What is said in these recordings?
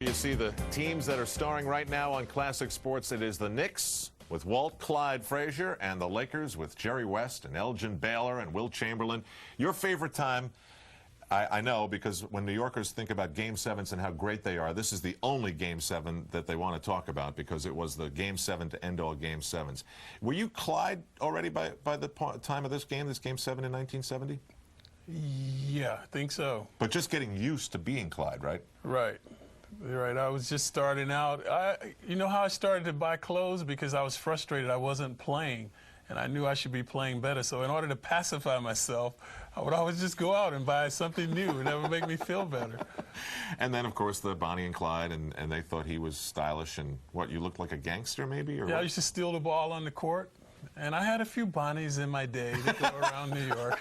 You see the teams that are starring right now on Classic Sports. It is the Knicks with Walt Clyde Frazier and the Lakers with Jerry West and Elgin Baylor and Wilt Chamberlain. Your favorite time, I know, because when New Yorkers think about Game 7s and how great they are, this is the only Game 7 that they want to talk about because it was the Game 7 to end all Game 7s. Were you Clyde already by the time of this Game 7 in 1970? Yeah, I think so. But just getting used to being Clyde, right? Right. You're right. I was just starting out. You know how I started to buy clothes? Because I was frustrated. I wasn't playing, and I knew I should be playing better. So in order to pacify myself, I would always just go out and buy something new, and that would make me feel better. And then, of course, the Bonnie and Clyde, and they thought he was stylish. And what, you looked like a gangster, maybe? Or yeah, what? I used to steal the ball on the court, and I had a few Bonnies in my day that go around New York.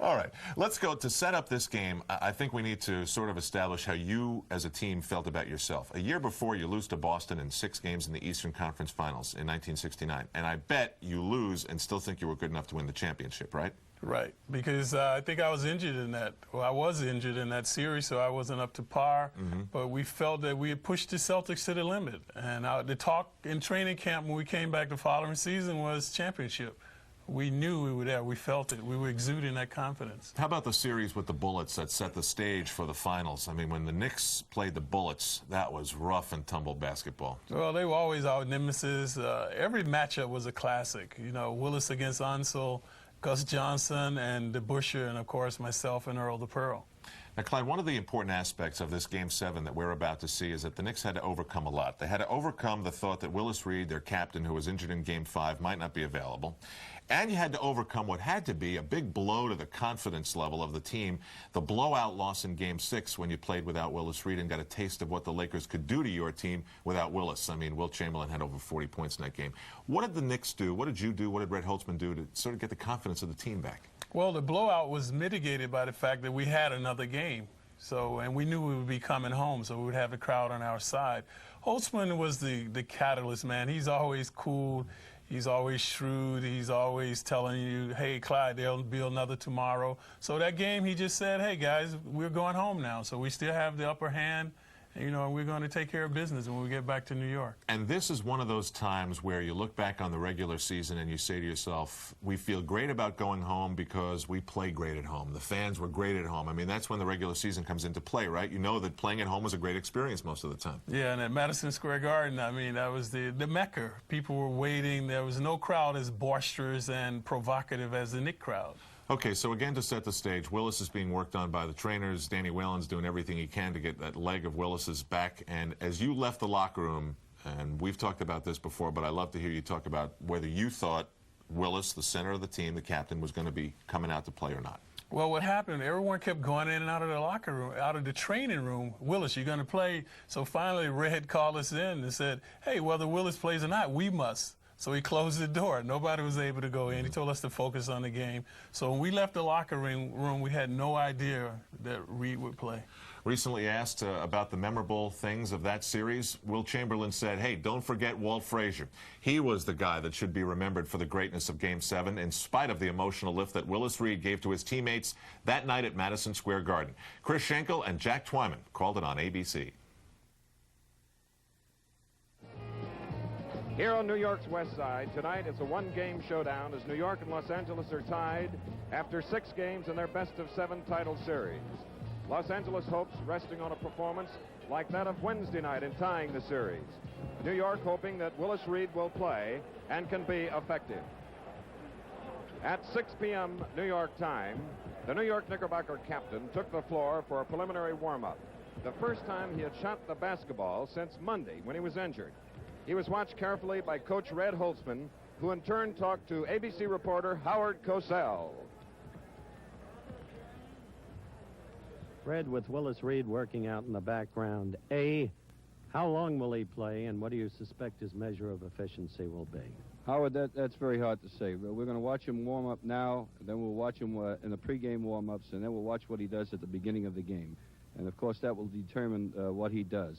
All right, let's go to set up this game. I think we need to sort of establish how you as a team felt about yourself. A year before, you lose to Boston in 6 games in the Eastern Conference Finals in 1969. And I bet you lose and still think you were good enough to win the championship, right? Right, because I think I was injured in that. Well, I was injured in that series, so I wasn't up to par. But we felt that we had pushed the Celtics to the limit. And the talk in training camp when we came back the following season was championship. We knew we were there. We felt it. We were exuding that confidence. How about the series with the Bullets that set the stage for the finals? I mean, when the Knicks played the Bullets, that was rough and tumble basketball. Well, they were always our nemesis. Every matchup was a classic. You know, Willis against Ansel, Gus Johnson and DeBusschere, and, of course, myself and Earl the Pearl. Now, Clyde, one of the important aspects of this Game 7 that we're about to see is that the Knicks had to overcome a lot. They had to overcome the thought that Willis Reed, their captain, who was injured in Game 5, might not be available. And you had to overcome what had to be a big blow to the confidence level of the team, the blowout loss in Game 6 when you played without Willis Reed and got a taste of what the Lakers could do to your team without Willis. I mean, Wilt Chamberlain had over 40 points in that game. What did the Knicks do? What did you do? What did Red Holtzman do to sort of get the confidence of the team back? Well, the blowout was mitigated by the fact that we had another game. So, and we knew we would be coming home, so we would have the crowd on our side. Holtzman was the catalyst, man. He's always cool. He's always shrewd. He's always telling you, hey, Clyde, there'll be another tomorrow. So that game, he just said, hey, guys, we're going home now. So we still have the upper hand. You know, we're going to take care of business when we get back to New York. And this is one of those times where you look back on the regular season and you say to yourself, we feel great about going home because we play great at home. The fans were great at home. I mean, that's when the regular season comes into play, right? You know that playing at home was a great experience most of the time. Yeah, and at Madison Square Garden, I mean, that was the Mecca. People were waiting. There was no crowd as boisterous and provocative as the Knick crowd. Okay, so again, to set the stage, Willis is being worked on by the trainers. Danny Whalen's doing everything he can to get that leg of Willis's back. And as you left the locker room, and we've talked about this before, but I'd love to hear you talk about whether you thought Willis, the center of the team, the captain, was going to be coming out to play or not. Well, what happened, everyone kept going in and out of the locker room, out of the training room. Willis, you're going to play. So finally, Red called us in and said, hey, whether Willis plays or not, we must. So he closed the door. Nobody was able to go in. He told us to focus on the game. So when we left the locker room, we had no idea that Reed would play. Recently asked about the memorable things of that series, Wilt Chamberlain said, hey, don't forget Walt Frazier. He was the guy that should be remembered for the greatness of Game 7, in spite of the emotional lift that Willis Reed gave to his teammates that night at Madison Square Garden. Chris Schenkel and Jack Twyman called it on ABC. Here on New York's West Side, tonight it's a one-game showdown as New York and Los Angeles are tied after 6 games in their best-of-7 title series. Los Angeles hopes resting on a performance like that of Wednesday night in tying the series. New York hoping that Willis Reed will play and can be effective. At 6 p.m. New York time, the New York Knickerbocker captain took the floor for a preliminary warm-up. The first time he had shot the basketball since Monday when he was injured. He was watched carefully by Coach Red Holtzman, who in turn talked to ABC reporter Howard Cosell. Red, with Willis Reed working out in the background, how long will he play, and what do you suspect his measure of efficiency will be? Howard, that's very hard to say. We're going to watch him warm up now, then we'll watch him in the pregame warm-ups, and then we'll watch what he does at the beginning of the game. And, of course, that will determine what he does.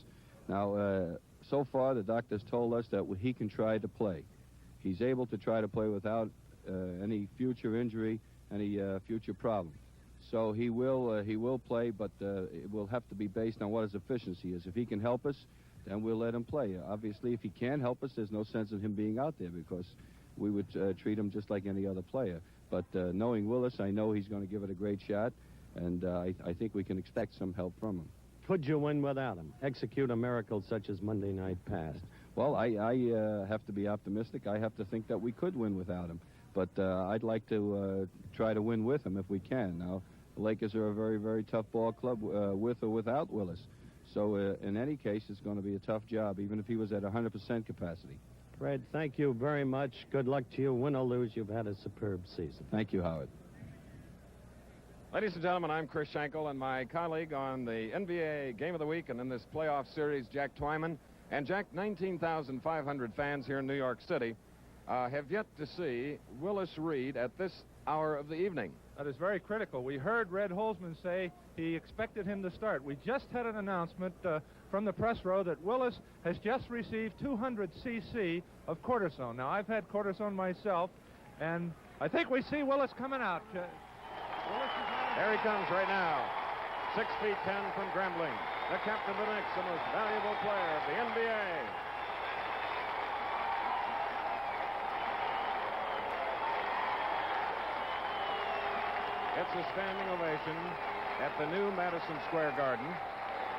Now, so far, the doctors told us that he can try to play. He's able to try to play without any future injury, any future problem. So he will play, but it will have to be based on what his efficiency is. If he can help us, then we'll let him play. Obviously, if he can't help us, there's no sense in him being out there because we would treat him just like any other player. But knowing Willis, I know he's going to give it a great shot, and I think we can expect some help from him. Could you win without him? Execute a miracle such as Monday night passed. Well, I have to be optimistic. I have to think that we could win without him. But I'd like to try to win with him if we can. Now, the Lakers are a very, very tough ball club with or without Willis. So in any case, it's going to be a tough job, even if he was at 100% capacity. Fred, thank you very much. Good luck to you. Win or lose, you've had a superb season. Thank you, Howard. Ladies and gentlemen, I'm Chris Schenkel, and my colleague on the NBA Game of the Week and in this playoff series, Jack Twyman. And Jack, 19,500 fans here in New York City have yet to see Willis Reed at this hour of the evening. That is very critical. We heard Red Holzman say he expected him to start. We just had an announcement from the press row that Willis has just received 200 cc of cortisone. Now, I've had cortisone myself, and I think we see Willis coming out. There he comes right now. 6 feet 10 from Grambling. The captain of the Knicks, the most valuable player of the NBA. It's a standing ovation at the new Madison Square Garden.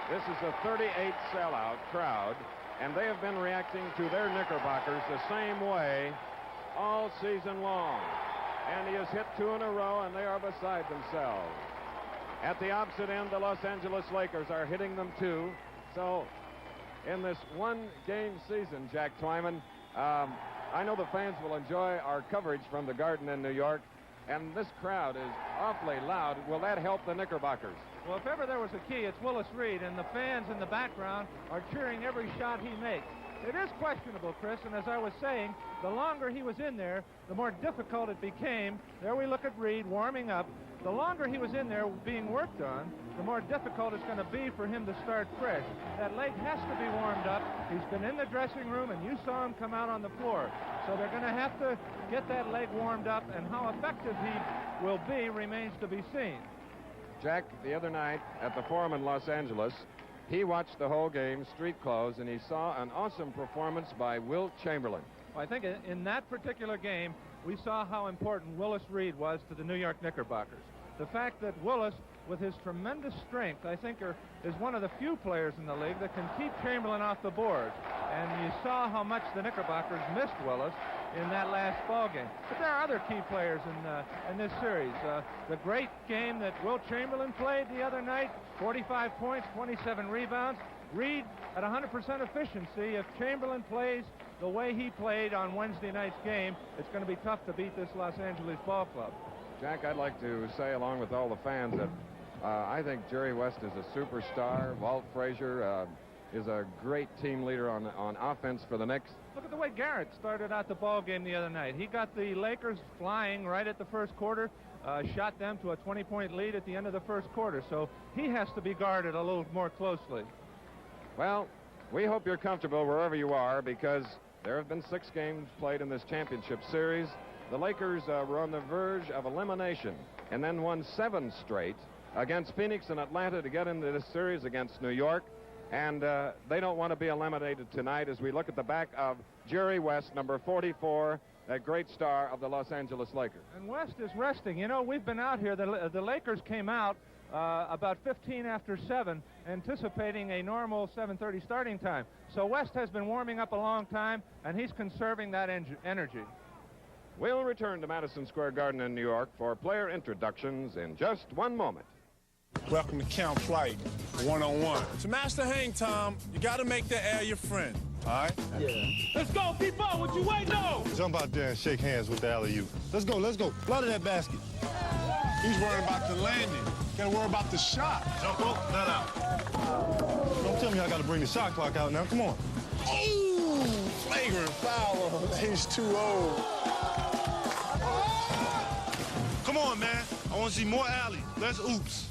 This is a 38 sellout crowd, and they have been reacting to their Knickerbockers the same way all season long. And he has hit 2 in a row, and they are beside themselves. At the opposite end, the Los Angeles Lakers are hitting them too. So in this one-game season, Jack Twyman, I know the fans will enjoy our coverage from the Garden in New York, and this crowd is awfully loud. Will that help the Knickerbockers? Well, if ever there was a key, it's Willis Reed, and the fans in the background are cheering every shot he makes. It is questionable, Chris, and as I was saying, the longer he was in there, the more difficult it became. There we look at Reed warming up. The longer he was in there being worked on, the more difficult it's going to be for him to start fresh. That leg has to be warmed up. He's been in the dressing room, and you saw him come out on the floor. So they're going to have to get that leg warmed up, and how effective he will be remains to be seen. Jack, the other night at the Forum in Los Angeles, he watched the whole game, street clothes, and he saw an awesome performance by Wilt Chamberlain. Well, I think in that particular game, we saw how important Willis Reed was to the New York Knickerbockers. The fact that Willis, with his tremendous strength, I think is one of the few players in the league that can keep Chamberlain off the board. And you saw how much the Knickerbockers missed Willis in that last ball game. But there are other key players in this series. The great game that Wilt Chamberlain played the other night, 45 points, 27 rebounds. Reed at 100% efficiency. If Chamberlain plays the way he played on Wednesday night's game, it's going to be tough to beat this Los Angeles ball club. Jack, I'd like to say, along with all the fans, that I think Jerry West is a superstar. Walt Frazier is a great team leader on offense for the Knicks. Look at the way Garrett started out the ball game the other night. He got the Lakers flying right at the first quarter, shot them to a 20-point lead at the end of the first quarter. So he has to be guarded a little more closely. Well, we hope you're comfortable wherever you are, because there have been 6 games played in this championship series. The Lakers were on the verge of elimination and then won 7 straight against Phoenix and Atlanta to get into this series against New York. And they don't want to be eliminated tonight as we look at the back of Jerry West, number 44, that great star of the Los Angeles Lakers. And West is resting. You know, we've been out here. The Lakers came out about 15 after 7, anticipating a normal 7:30 starting time. So West has been warming up a long time, and he's conserving that energy. We'll return to Madison Square Garden in New York for player introductions in just one moment. Welcome to Count Flight 101. To master hang time, you got to make the air your friend. All right? Yeah. Let's go, people. What you waiting on? Jump out there and shake hands with the alley-oop. Let's go, let's go. Blood of that basket. He's worried about the landing. Got to worry about the shot. Jump up, not out. Don't tell me I got to bring the shot clock out now. Come on. Ooh, flagrant foul. He's too old. Come on, man. I want to see more alley. Let's oops.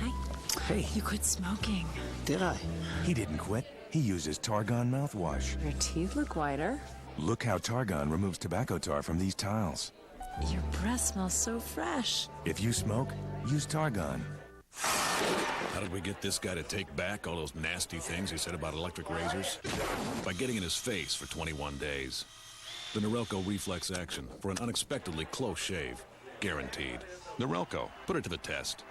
Hi. Hey. You quit smoking. Did I? He didn't quit. He uses Targon mouthwash. Your teeth look whiter. Look how Targon removes tobacco tar from these tiles. Your breath smells so fresh. If you smoke, use Targon. How did we get this guy to take back all those nasty things he said about electric razors? By getting in his face for 21 days. The Norelco Reflex Action for an unexpectedly close shave. Guaranteed. Norelco, put it to the test.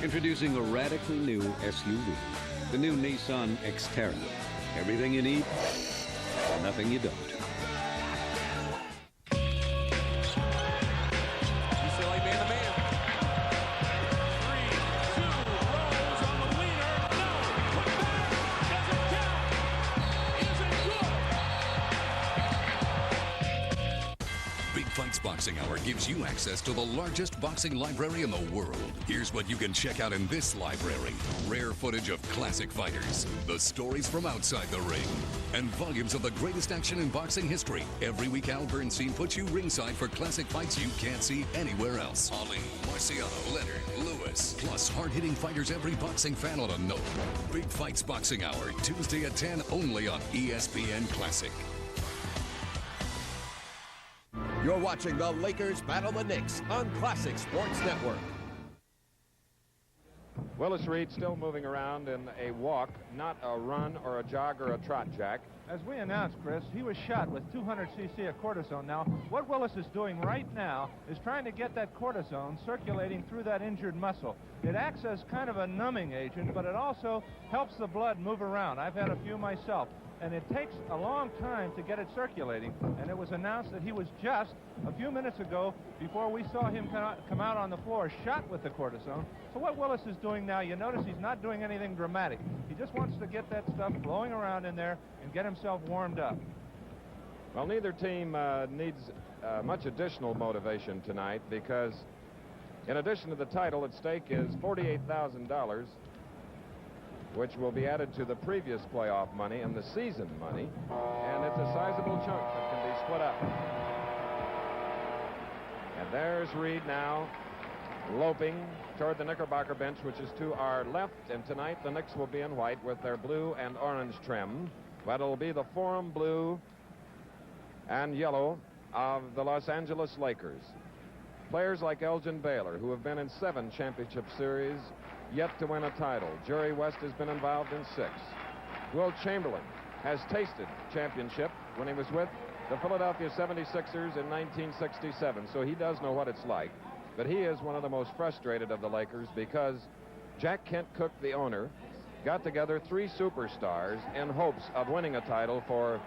Introducing a radically new SUV, the new Nissan Xterra. Everything you need, nothing you don't. UCLA man-to-man. 3, 2, rolls on the leader. No, put back. Doesn't count. Isn't good. Big Fights Boxing Hour gives you access to the largest boxing library in the world. Here's what you can check out in this library. Rare footage of classic fighters, the stories from outside the ring, and volumes of the greatest action in boxing history. Every week, Al Bernstein puts you ringside for classic fights you can't see anywhere else. Ali, Marciano, Leonard, Lewis, plus hard-hitting fighters every boxing fan ought to know. Big Fights Boxing Hour, Tuesday at 10, only on ESPN Classic. You're watching the Lakers battle the Knicks on Classic Sports Network. Willis Reed still moving around in a walk, not a run or a jog or a trot, Jack. As we announced, Chris, he was shot with 200 cc of cortisone. Now, what Willis is doing right now is trying to get that cortisone circulating through that injured muscle. It acts as kind of a numbing agent, but it also helps the blood move around. I've had a few myself, and it takes a long time to get it circulating. And it was announced that he was just a few minutes ago, before we saw him come out on the floor, shot with the cortisone. So what Willis is doing now, you notice he's not doing anything dramatic. He just wants to get that stuff flowing around in there and get himself warmed up. Well, neither team needs much additional motivation tonight, because in addition to the title, at stake is $48,000, which will be added to the previous playoff money and the season money, and it's a sizable chunk that can be split up. And there's Reed now, loping toward the Knickerbocker bench, which is to our left, and tonight the Knicks will be in white with their blue and orange trim, but it'll be the Forum blue and yellow of the Los Angeles Lakers. Players like Elgin Baylor, who have been in 7 championship series, yet to win a title. Jerry West has been involved in 6. Will Chamberlain has tasted championship when he was with the Philadelphia 76ers in 1967, so he does know what it's like. But he is one of the most frustrated of the Lakers, because Jack Kent Cooke, the owner, got together 3 superstars in hopes of winning a title for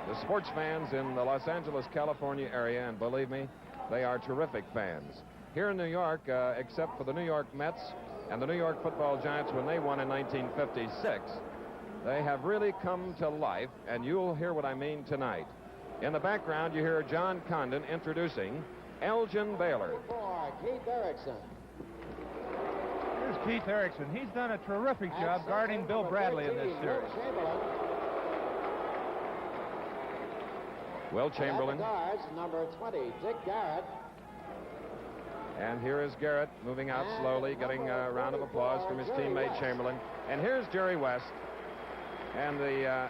the sports fans in the Los Angeles, California area, and believe me, they are terrific fans. Here in New York, except for the New York Mets and the New York Football Giants when they won in 1956, they have really come to life, and you'll hear what I mean tonight. In the background, you hear John Condon introducing Elgin Baylor. Keith Erickson. Here's Keith Erickson. He's done a terrific job guarding Bill Bradley in this series. Will Chamberlain. Guards, number 20, Dick Garrett. And here is Garrett moving out slowly, getting a round of applause from his teammate Chamberlain. And here's Jerry West. And the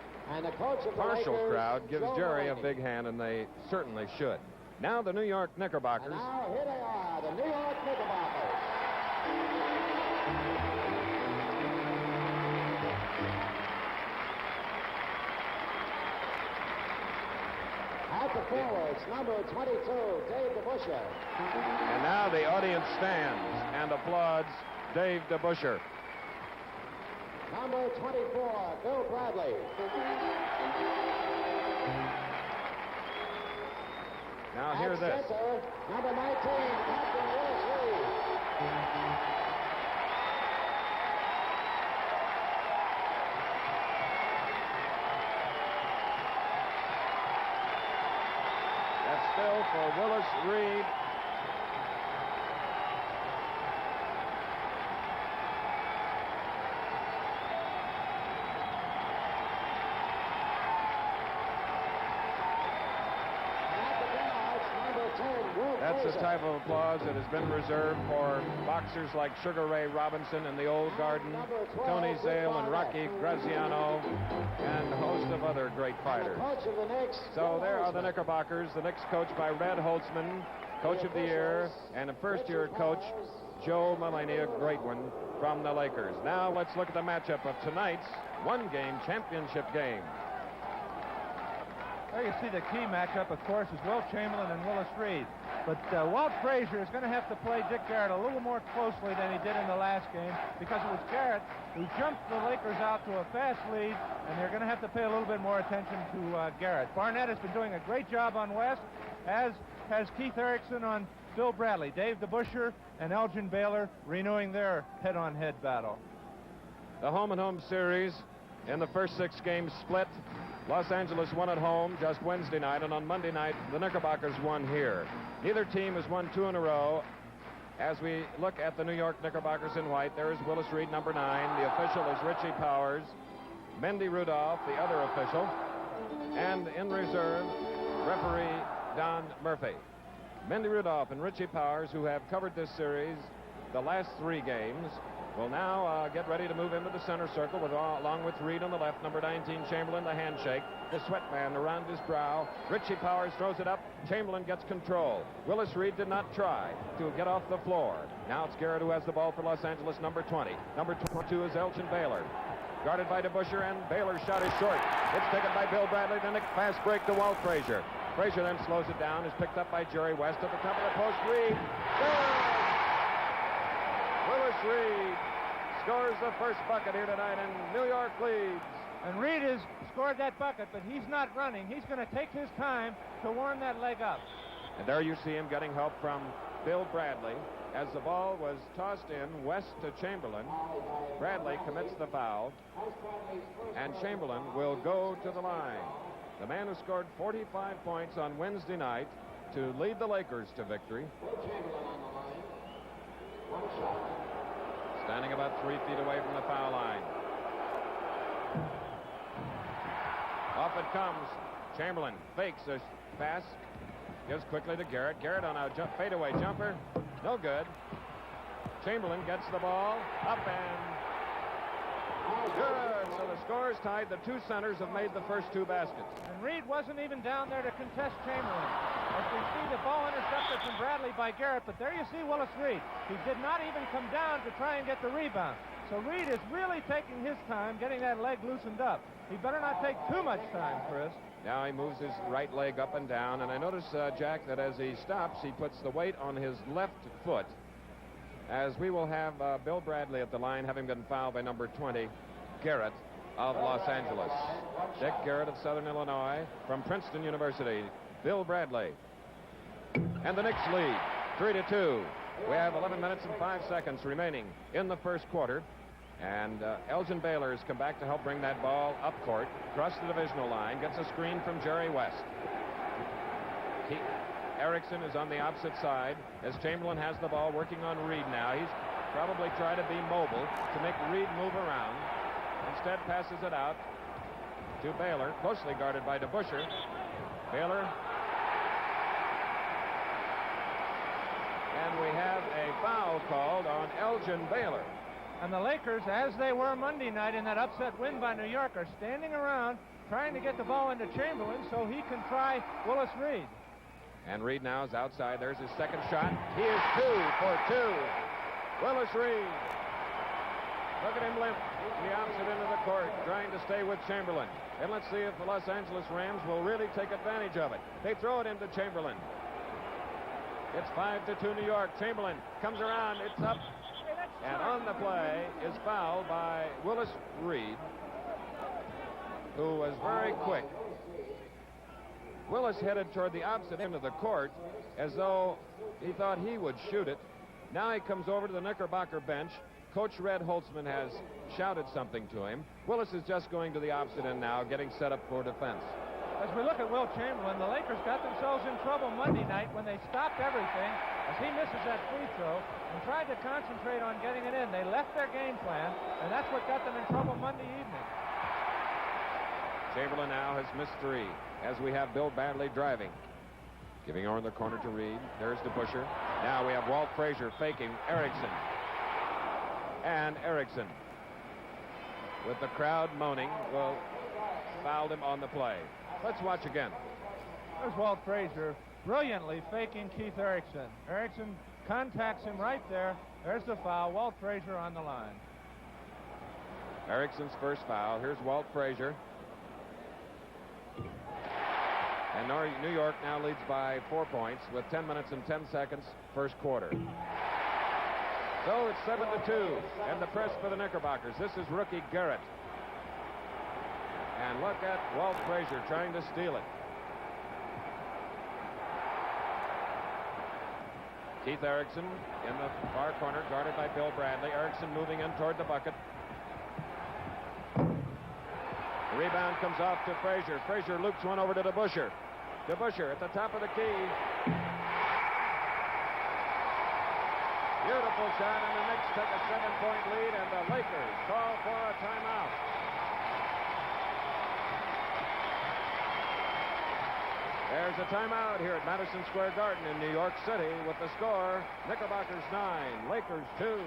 partial crowd gives Jerry a big hand, and they certainly should. Now the New York Knickerbockers. And now here they are, the New York Knickerbockers. At the forwards, number 22, Dave DeBusschere. And now the audience stands and applauds Dave DeBusschere. Number 24, Bill Bradley. Now hear this. Center, number 19, Captain Willis Reed. That's still for Willis Reed. That's the type of applause that has been reserved for boxers like Sugar Ray Robinson in the Old Garden, Tony Zale and Rocky Graziano, and a host of other great fighters. So there are the Knickerbockers, the Knicks coached by Red Holtzman, Coach of the Year, and a first-year coach, Joe Mulaney, a great one from the Lakers. Now let's look at the matchup of tonight's one-game championship game. There you see the key matchup, of course, is Wilt Chamberlain and Willis Reed. But Walt Frazier is going to have to play Dick Garrett a little more closely than he did in the last game, because it was Garrett who jumped the Lakers out to a fast lead, and they're going to have to pay a little bit more attention to Garrett. Barnett has been doing a great job on West, as has Keith Erickson on Bill Bradley. Dave DeBusschere and Elgin Baylor renewing their head-on-head battle. The home-and-home series in the first 6 games split. Los Angeles won at home just Wednesday night, and on Monday night, the Knickerbockers won here. Neither team has won 2 in a row. As we look at the New York Knickerbockers in white, there is Willis Reed, number 9. The official is Richie Powers. Mendy Rudolph, the other official. And in reserve, referee Don Murphy. Mendy Rudolph and Richie Powers, who have covered this series the last 3 games, will now get ready to move into the center circle along with Reed on the left, number 19, Chamberlain, the handshake, the sweat band around his brow. Richie Powers throws it up. Chamberlain gets control. Willis Reed did not try to get off the floor. Now it's Garrett who has the ball for Los Angeles, number 20. Number 22 is Elgin Baylor. Guarded by DeBusschere, and Baylor's shot is short. It's taken by Bill Bradley, then a fast break to Walt Frazier. Frazier then slows it down, is picked up by Jerry West at the top of the post. Reed scores! Willis Reed scores the first bucket here tonight, and New York leads. And Reed has scored that bucket, but he's not running. He's going to take his time to warm that leg up. And there you see him getting help from Bill Bradley. As the ball was tossed in West to Chamberlain, Bradley commits the foul, and Chamberlain will go to the line. The man who scored 45 points on Wednesday night to lead the Lakers to victory. Standing about 3 feet away from the foul line. Off it comes. Chamberlain fakes a pass. Gives quickly to Garrett. Garrett on a fadeaway jumper. No good. Chamberlain gets the ball up and good. So the score is tied. The 2 centers have made the first 2 baskets. And Reed wasn't even down there to contest Chamberlain. As we see the ball intercepted from Bradley by Garrett, but there you see Willis Reed. He did not even come down to try and get the rebound. So Reed is really taking his time getting that leg loosened up. He better not take too much time, Chris. Now he moves his right leg up and down, and I notice, Jack, that as he stops, he puts the weight on his left foot, as we will have Bill Bradley at the line, having been fouled by number 20, Garrett of Los Angeles. Dick Garrett of Southern Illinois from Princeton University. Bill Bradley. And the Knicks lead, 3-2. We have 11 minutes and 5 seconds remaining in the first quarter. And Elgin Baylor has come back to help bring that ball up court, across the divisional line, gets a screen from Jerry West. Erickson is on the opposite side as Chamberlain has the ball, working on Reed now. He's probably trying to be mobile to make Reed move around. Instead passes it out to Baylor, closely guarded by DeBusschere. Baylor. And we have a foul called on Elgin Baylor. And the Lakers, as they were Monday night in that upset win by New York, are standing around trying to get the ball into Chamberlain so he can try Willis Reed. And Reed now is outside. There's his second shot. He is 2 for 2. Willis Reed. Look at him limp the opposite end of the court, trying to stay with Chamberlain. And let's see if the Los Angeles Rams will really take advantage of it. They throw it into Chamberlain. It's 5-2 New York. Chamberlain comes around. It's up. And on the play is fouled by Willis Reed, who was very quick. Willis headed toward the opposite end of the court as though he thought he would shoot it. Now he comes over to the Knickerbocker bench. Coach Red Holtzman has shouted something to him. Willis is just going to the opposite end now, getting set up for defense. As we look at Wilt Chamberlain, the Lakers got themselves in trouble Monday night when they stopped everything as he misses that free throw and tried to concentrate on getting it in. They left their game plan, and that's what got them in trouble Monday evening. Chamberlain now has missed 3 as we have Bill Bradley driving. Giving over in the corner to Reed. There's DeBusschere. Now we have Walt Frazier faking Erickson. And Erickson, with the crowd moaning, fouled him on the play. Let's watch again. There's Walt Frazier brilliantly faking Keith Erickson. Erickson contacts him right there. There's the foul. Walt Frazier on the line. Erickson's first foul. Here's Walt Frazier. And New York now leads by 4 points with 10 minutes and 10 seconds first quarter. So it's 7-2 and the press for the Knickerbockers. This is rookie Garrett. And look at Walt Frazier trying to steal it. Keith Erickson in the far corner, guarded by Bill Bradley. Erickson moving in toward the bucket. The rebound comes off to Frazier. Frazier loops one over to DeBusschere. DeBusschere at the top of the key. Beautiful shot, and the Knicks take a 7-point lead, and the Lakers call for a timeout. There's a timeout here at Madison Square Garden in New York City with the score, Knickerbockers 9, Lakers 2.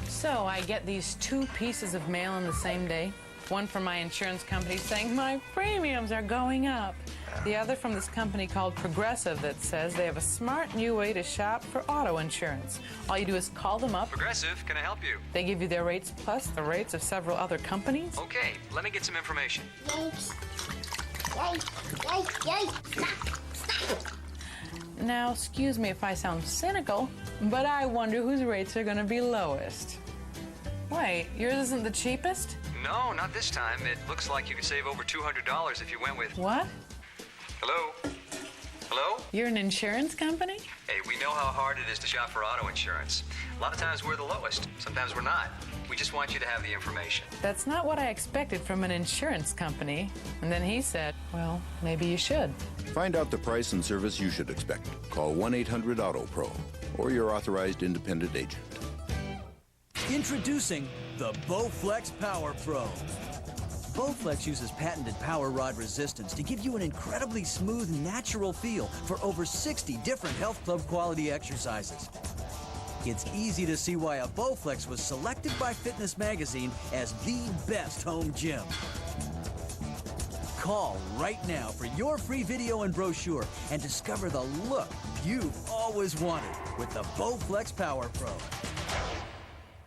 So I get these 2 pieces of mail on the same day. One from my insurance company saying my premiums are going up. The other from this company called Progressive that says they have a smart new way to shop for auto insurance. All you do is call them up. Progressive, can I help you? They give you their rates plus the rates of several other companies. Okay, let me get some information. Now, excuse me if I sound cynical, but I wonder whose rates are going to be lowest. Wait, yours isn't the cheapest? No, not this time. It looks like you could save over $200 if you went with... What? Hello? Hello? You're an insurance company? Hey, we know how hard it is to shop for auto insurance. A lot of times we're the lowest. Sometimes we're not. We just want you to have the information. That's not what I expected from an insurance company. And then he said, well, maybe you should. Find out the price and service you should expect. Call 1-800-AUTO-PRO or your authorized independent agent. Introducing the Bowflex Power Pro. Bowflex uses patented power rod resistance to give you an incredibly smooth, natural feel for over 60 different health club quality exercises. It's easy to see why a Bowflex was selected by Fitness Magazine as the best home gym. Call right now for your free video and brochure and discover the look you've always wanted with the Bowflex Power Pro.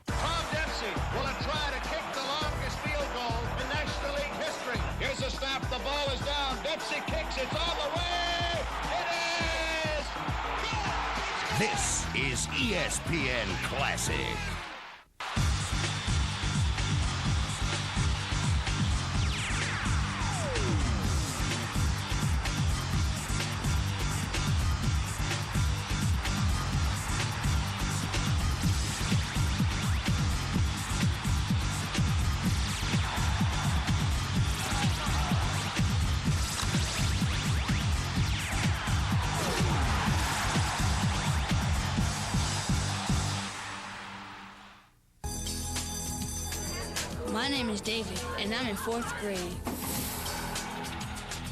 Tom Dempsey will try to kick the longest field goal in National League history. Here's a snap. The ball is down. Dempsey kicks. It's on the way. It is. This is ESPN Classic. My name is David, and I'm in 4th grade.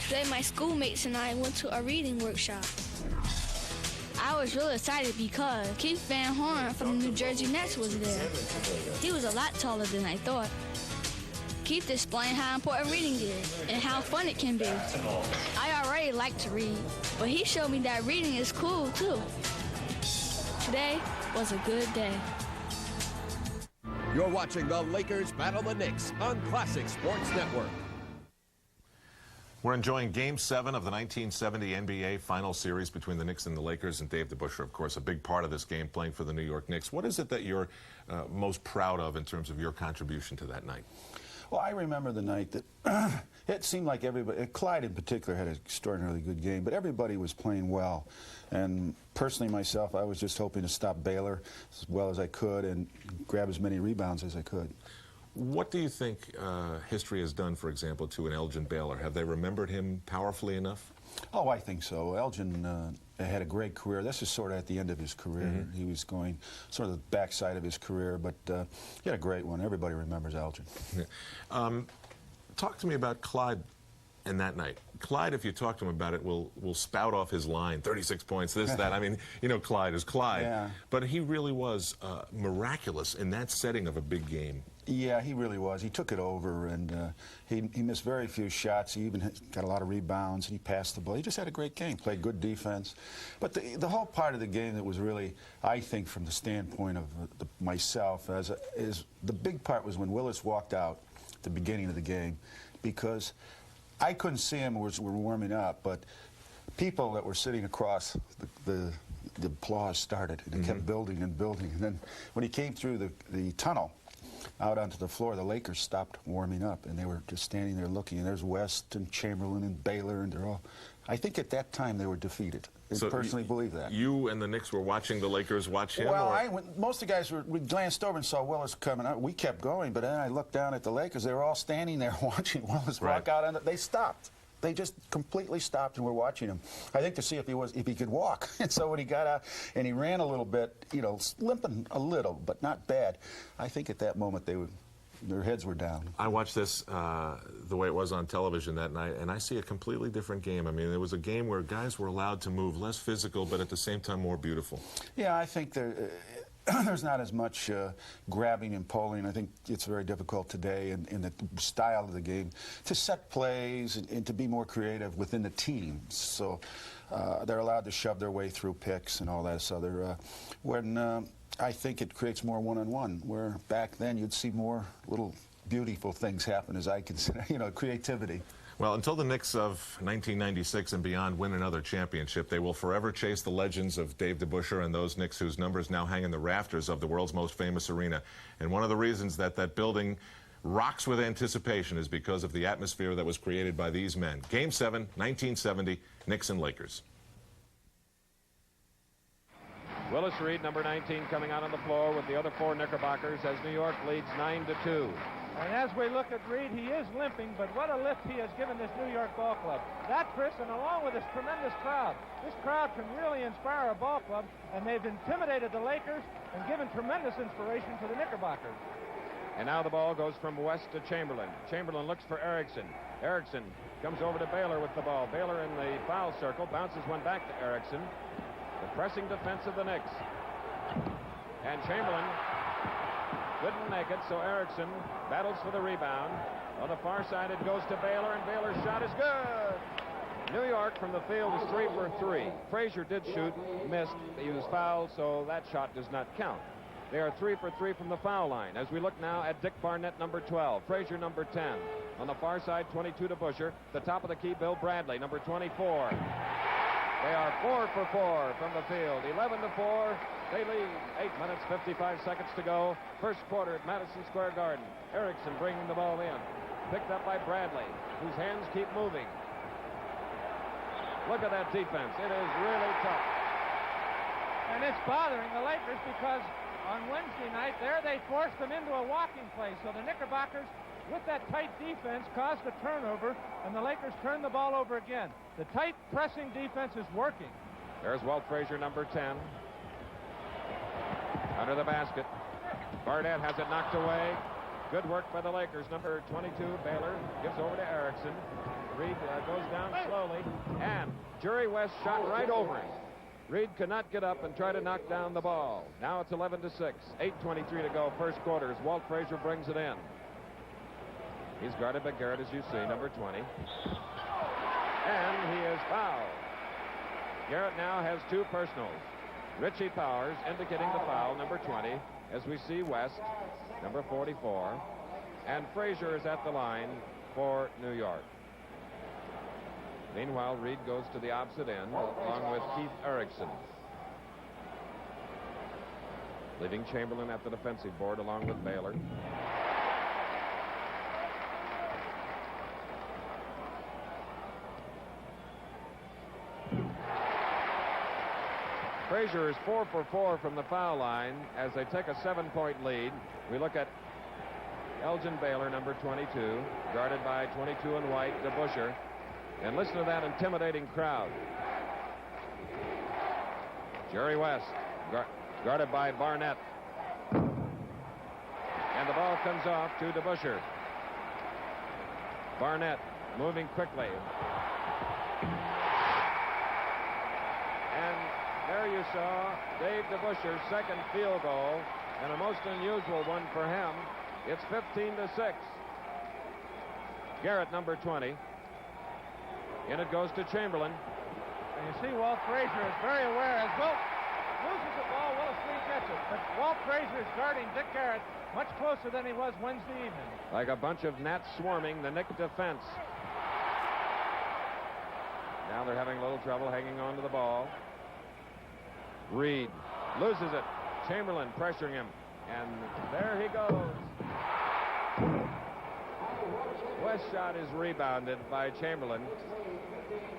Today, my schoolmates and I went to a reading workshop. I was really excited because Keith Van Horn from the New Jersey Nets was there. He was a lot taller than I thought. Keith explained how important reading is and how fun it can be. I already like to read, but he showed me that reading is cool, too. Today was a good day. You're watching the Lakers battle the Knicks on Classic Sports Network. We're enjoying Game 7 of the 1970 NBA Final Series between the Knicks and the Lakers, and Dave DeBusschere, of course, a big part of this game, playing for the New York Knicks. What is it that you're most proud of in terms of your contribution to that night? Well, I remember the night that it seemed like everybody, Clyde in particular, had an extraordinarily good game, but everybody was playing well. And personally, myself, I was just hoping to stop Baylor as well as I could and grab as many rebounds as I could. What do you think history has done, for example, to an Elgin Baylor? Have they remembered him powerfully enough? Oh, I think so. Elgin had a great career. This is sort of at the end of his career. Mm-hmm. He was going sort of the backside of his career, but he had a great one. Everybody remembers Elgin. Talk to me about Clyde And that night, Clyde, if you talk to him about it, will spout off his line, 36 points, this, that. I mean, you know, Clyde is Clyde. Yeah. But he really was miraculous in that setting of a big game. Yeah, he really was. He took it over, and he missed very few shots. He even got a lot of rebounds, and he passed the ball. He just had a great game, played good defense. But the whole part of the game that was really, I think, from the standpoint of myself, is the big part was when Willis walked out at the beginning of the game, because I couldn't see him as we were warming up, but people that were sitting across the applause started, and it kept building and building. And then when he came through the tunnel out onto the floor, the Lakers stopped warming up, and they were just standing there looking. And there's West and Chamberlain and Baylor, and they're all. I think at that time they were defeated. I personally believe that. You and the Knicks were watching the Lakers watch him? Well, most of the guys we glanced over and saw Willis coming out. We kept going, but then I looked down at the Lakers. They were all standing there watching Willis walk out, and they stopped. They just completely stopped and were watching him. I think to see if he could walk. And so when he got out and he ran a little bit, you know, limping a little, but not bad. I think at that moment their heads were down. I watched this the way it was on television that night, and I see a completely different game. I mean, it was a game where guys were allowed to move, less physical, but at the same time more beautiful. Yeah, I think there's not as much grabbing and pulling. I think it's very difficult today in the style of the game to set plays and to be more creative within the team. So they're allowed to shove their way through picks and all that. So I think it creates more one-on-one, where back then you'd see more little beautiful things happen, as I consider, you know, creativity. Well, until the Knicks of 1996 and beyond win another championship, they will forever chase the legends of Dave DeBusschere and those Knicks whose numbers now hang in the rafters of the world's most famous arena. And one of the reasons that building rocks with anticipation is because of the atmosphere that was created by these men. Game 7, 1970, Knicks and Lakers. Willis Reed, number 19, coming out on the floor with the other four Knickerbockers as New York leads 9-2. And as we look at Reed, he is limping, but what a lift he has given this New York ball club. That, Chris, and along with this tremendous crowd. This crowd can really inspire a ball club, and they've intimidated the Lakers and given tremendous inspiration to the Knickerbockers. And now the ball goes from West to Chamberlain. Chamberlain looks for Erickson. Erickson comes over to Baylor with the ball. Baylor in the foul circle, bounces one back to Erickson. The pressing defense of the Knicks. And Chamberlain couldn't make it, so Erickson battles for the rebound. On the far side, it goes to Baylor, and Baylor's shot is good. New York from the field is 3 for 3. Frazier did shoot, missed. He was fouled, so that shot does not count. They are 3 for 3 from the foul line. As we look now at Dick Barnett, number 12. Frazier, number 10. On the far side, 22 to Busher. The top of the key, Bill Bradley, number 24. They are 4 for 4 from the field. 11-4. They lead. 8 minutes, 55 seconds to go. First quarter at Madison Square Garden. Erickson bringing the ball in. Picked up by Bradley, whose hands keep moving. Look at that defense. It is really tough. And it's bothering the Lakers because on Wednesday night there they forced them into a walking play. So the Knickerbockers, with that tight defense, caused a turnover, and the Lakers turned the ball over again. The tight pressing defense is working. There's Walt Frazier, number 10. Under the basket. Barnett has it knocked away. Good work by the Lakers. Number 22, Baylor, gives over to Erickson. Reed goes down slowly, and Jerry West shot right over him. Reed could not get up and try to knock down the ball. Now it's 11-6. 8:23 to go, first quarter, as Walt Frazier brings it in. He's guarded by Garrett, as you see, number 20. And he is fouled. Garrett now has 2 personals. Richie Powers indicating the foul, number 20, as we see West, number 44. And Frazier is at the line for New York. Meanwhile, Reed goes to the opposite end, along with Keith Erickson. Leaving Chamberlain at the defensive board, along with Baylor. Frazier is 4 for 4 from the foul line as they take a 7-point lead. We look at Elgin Baylor, number 22, guarded by 22 in white, DeBusschere. And listen to that intimidating crowd. Jerry West, guarded by Barnett. And the ball comes off to DeBusschere. Barnett moving quickly. And there you saw Dave DeBusschere's second field goal, and a most unusual one for him. It's 15-6. Garrett, number 20. In it goes to Chamberlain. And you see Walt Frazier is very aware as Wilt loses the ball, Willis Reed gets it. But Walt Frazier is guarding Dick Garrett much closer than he was Wednesday evening. Like a bunch of gnats swarming the Knick defense. Now they're having a little trouble hanging on to the ball. Reed loses it. Chamberlain pressuring him. And there he goes. West's shot is rebounded by Chamberlain.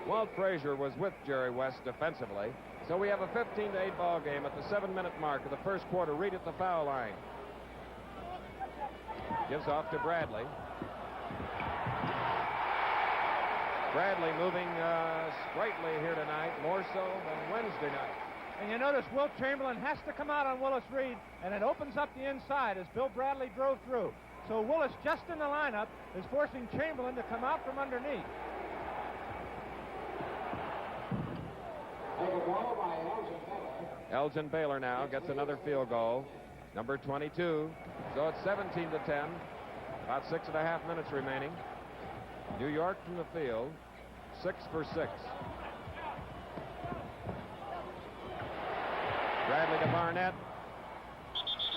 Walt Frazier was with Jerry West defensively. So we have a 15-8 ball game at the 7-minute mark of the first quarter. Reed at the foul line. Gives off to Bradley. Bradley moving sprightly here tonight, more so than Wednesday night. And you notice Wilt Chamberlain has to come out on Willis Reed, and it opens up the inside as Bill Bradley drove through. So Willis, just in the lineup, is forcing Chamberlain to come out from underneath. Elgin Baylor now gets another field goal, number 22. So it's 17-10. About 6.5 minutes remaining. New York from the field, 6 for 6. Bradley to Barnett.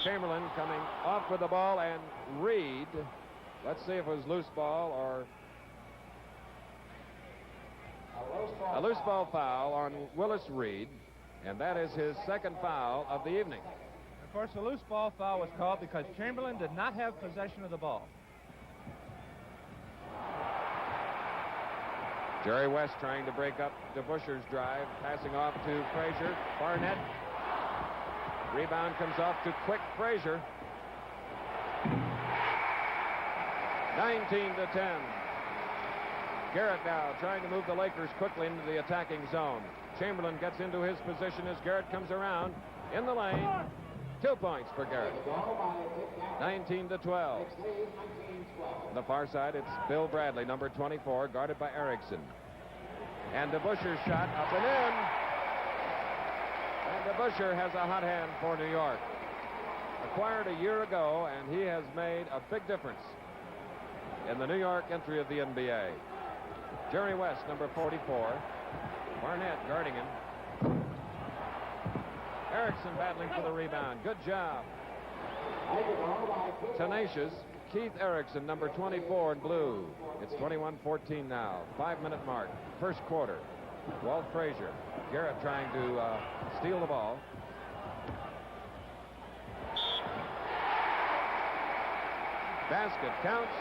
Chamberlain coming off with the ball, and Reed. Let's see if it was loose ball or a loose ball foul on Willis Reed, and that is his second foul of the evening. Of course, the loose ball foul was called because Chamberlain did not have possession of the ball. Jerry West trying to break up DeBusschere's drive, passing off to Frazier. Barnett. Rebound comes off to Quick Frazier. 19-10. Garrett now trying to move the Lakers quickly into the attacking zone. Chamberlain gets into his position as Garrett comes around in the lane. 2 points for Garrett. 19-12. On the far side, it's Bill Bradley, number 24, guarded by Erickson. And DeBusschere's shot up and in. And DeBusschere has a hot hand for New York. Acquired a year ago, and he has made a big difference in the New York entry of the NBA. Jerry West, number 44. Barnett guarding him. Erickson battling for the rebound. Good job. Tenacious. Keith Erickson, number 24 in blue. It's 21-14 now. 5-minute mark. First quarter. Walt Frazier. Garrett trying to steal the ball. Basket counts.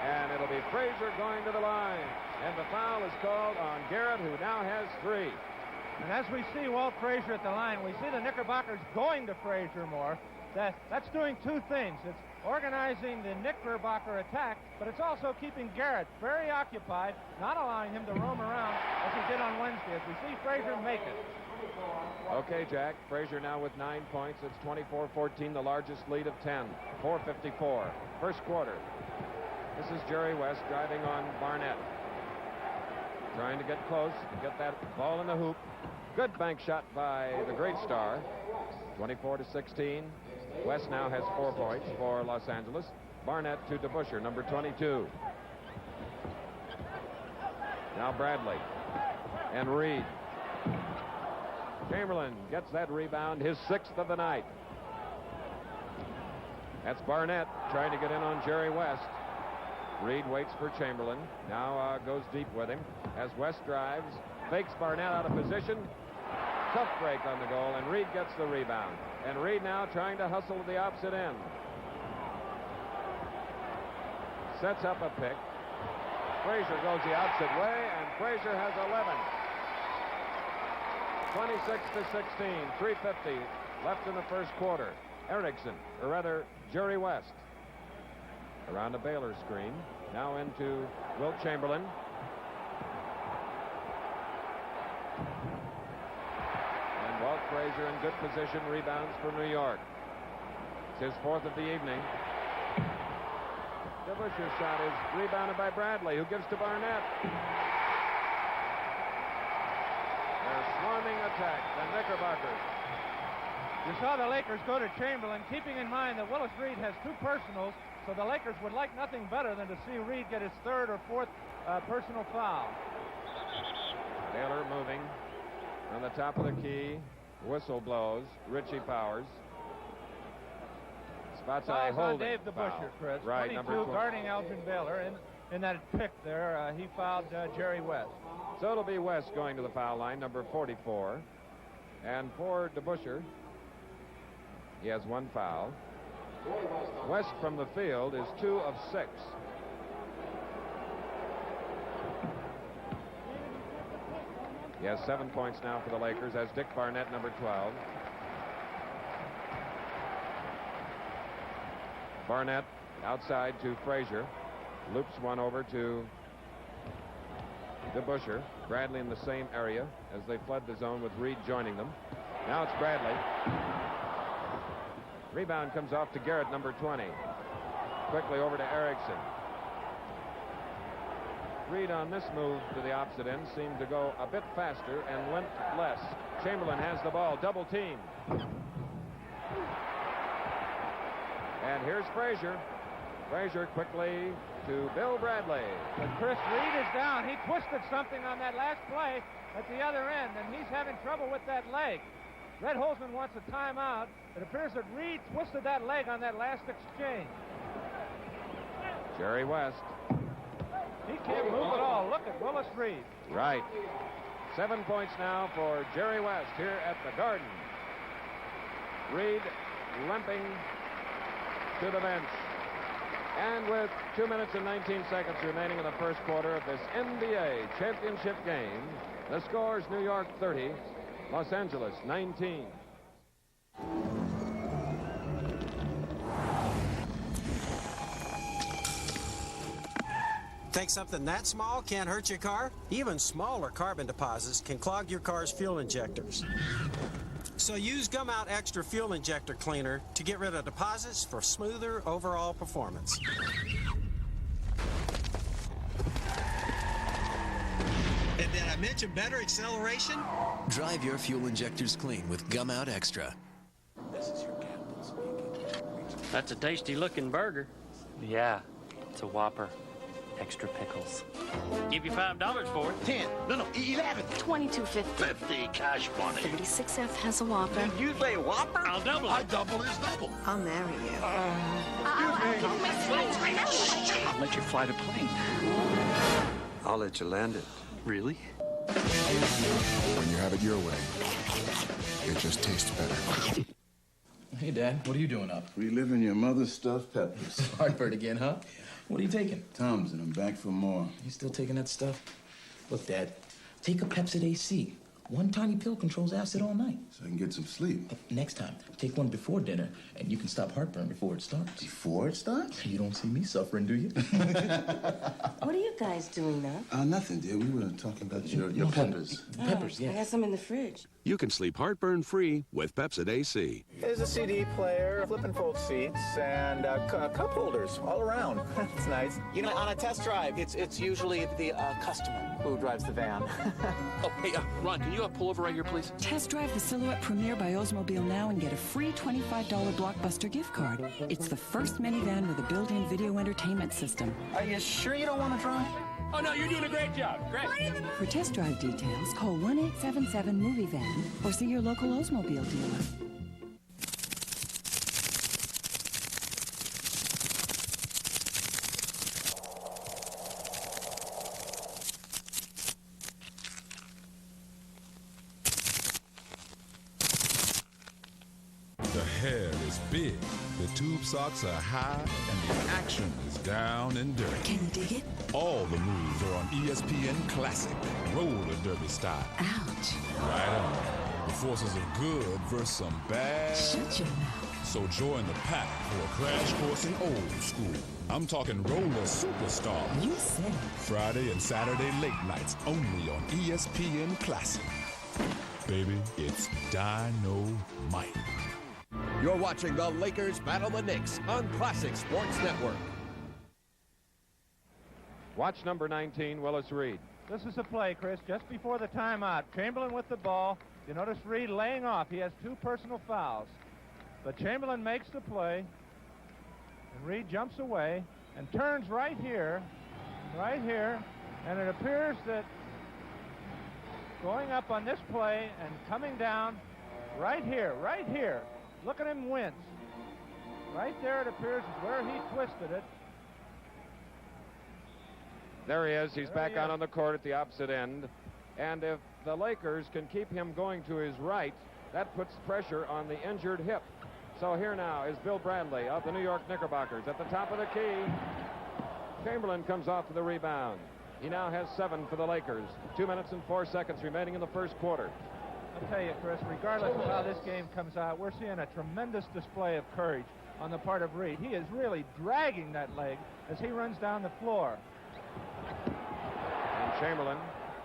And it'll be Frazier going to the line. And the foul is called on Garrett, who now has 3. And as we see Walt Frazier at the line, we see the Knickerbockers going to Frazier more. That's doing 2 things. It's organizing the Knickerbocker attack, but it's also keeping Garrett very occupied, not allowing him to roam around as he did on Wednesday, as we see Frazier make it. Okay, Jack. Frazier now with 9 points. It's 24-14, the largest lead of 10. 4:54. First quarter. This is Jerry West driving on Barnett. Trying to get close, to get that ball in the hoop. Good bank shot by the great star. 24-16. West now has 4 points for Los Angeles. Barnett to DeBusschere, number 22. Now Bradley and Reed. Chamberlain gets that rebound, his 6th of the night. That's Barnett trying to get in on Jerry West. Reed waits for Chamberlain. Now goes deep with him as West drives. Fakes Barnett out of position. Tough break on the goal, and Reed gets the rebound. And Reed now trying to hustle to the opposite end. Sets up a pick. Frazier goes the opposite way, and Frazier has 11. 26-16, 3:50 left in the first quarter. Erickson, or rather Jerry West. Around the Baylor screen. Now into Wilt Chamberlain. And Walt Frazier in good position, rebounds for New York. It's his 4th of the evening. DeBuscher's shot is rebounded by Bradley, who gives to Barnett. Their swarming attack, the Knickerbockers. You saw the Lakers go to Chamberlain, keeping in mind that Willis Reed has 2 personals, so the Lakers would like nothing better than to see Reed get his 3rd or 4th personal foul. Taylor moving on the top of the key. Whistle blows. Richie Powers. Spatzai holding. Dave DeBuscher, Chris. Right, 22, guarding Elgin Baylor. In that pick there, he fouled Jerry West. So it'll be West going to the foul line, number 44. And for DeBuscher, he has 1 foul. West from the field is 2 of 6. He has 7 points now for the Lakers as Dick Barnett, number 12. Barnett outside to Frazier. Loops one over to DeBuscher. Bradley in the same area as they fled the zone with Reed joining them. Now it's Bradley. Rebound comes off to Garrett, number 20. Quickly over to Erickson. Reed on this move to the opposite end seemed to go a bit faster and went less. Chamberlain has the ball, double team. And here's Frazier. Frazier quickly to Bill Bradley. But Chris, Reed is down. He twisted something on that last play at the other end, and he's having trouble with that leg. Red Holzman wants a timeout. It appears that Reed twisted that leg on that last exchange. Jerry West. He can't move at all. Look at Willis Reed. Right. 7 points now for Jerry West here at the Garden. Reed limping to the bench. And with 2 minutes and 19 seconds remaining in the first quarter of this NBA championship game, the score is New York 30, Los Angeles 19. Think something that small can't hurt your car? Even smaller carbon deposits can clog your car's fuel injectors. So use Gumout Extra Fuel Injector Cleaner to get rid of deposits for smoother overall performance. And did I mention better acceleration? Drive your fuel injectors clean with Gumout Extra. This is your captain speaking. That's a tasty-looking burger. Yeah, it's a Whopper. Extra pickles. Give you $5 for it. 10. No, 11. $22.50. 50 cash money. 36F has a Whopper. Did you say Whopper? I'll double it. I double is double. I'll marry you. I'll let you fly the plane. I'll let you land it. Really? When you have it your way, it just tastes better. Hey, Dad, what are you doing up? Reliving your mother's stuffed peppers. Heartburn again, huh? What are you taking? Tums, and I'm back for more. You still taking that stuff? Look, Dad, take a Pepsid AC. One tiny pill controls acid all night. So I can get some sleep. Next time, take one before dinner, and you can stop heartburn before it starts. Before it starts? You don't see me suffering, do you? What are you guys doing now? Nothing, dear. We were talking about your peppers. Peppers, yeah. I got some in the fridge. You can sleep heartburn-free with Pepsid AC. There's a CD player, flip and fold seats, and cup holders all around. It's nice. You know, on a test drive, it's usually the customer who drives the van. Oh, hey, Ron, can you pull over right here, please? Test drive the Silhouette Premier by Oldsmobile now and get a free $25 Blockbuster gift card. It's the first minivan with a built-in video entertainment system. Are you sure you don't want to drive? Oh, no, you're doing a great job. Great. For test drive details, call 1-877-MOVIE-VAN or see your local Oldsmobile dealer. The hair is big, the tube socks are high, and the action is down and dirty. Can you dig it? All the moves are on ESPN Classic, roller derby style. Ouch. Right on. The forces of good versus some bad. Shut your mouth. So join the pack for a crash course in old school. I'm talking roller superstar. You said it. Friday and Saturday late nights only on ESPN Classic. Baby, it's dynamite. You're watching the Lakers battle the Knicks on Classic Sports Network. Watch number 19, Willis Reed. This is a play, Chris, just before the timeout. Chamberlain with the ball. You notice Reed laying off. He has 2 personal fouls. But Chamberlain makes the play, and Reed jumps away and turns right here, and it appears that going up on this play and coming down right here, look at him wince. Right there, it appears, is where he twisted it. There he is. He's back out on the court at the opposite end. And if the Lakers can keep him going to his right, that puts pressure on the injured hip. So here now is Bill Bradley of the New York Knickerbockers at the top of the key. Chamberlain comes off for the rebound. He now has 7 for the Lakers. 2 minutes and 4 seconds remaining in the first quarter. I'll tell you, Chris, regardless of how this game comes out, we're seeing a tremendous display of courage on the part of Reed. He is really dragging that leg as he runs down the floor. And Chamberlain,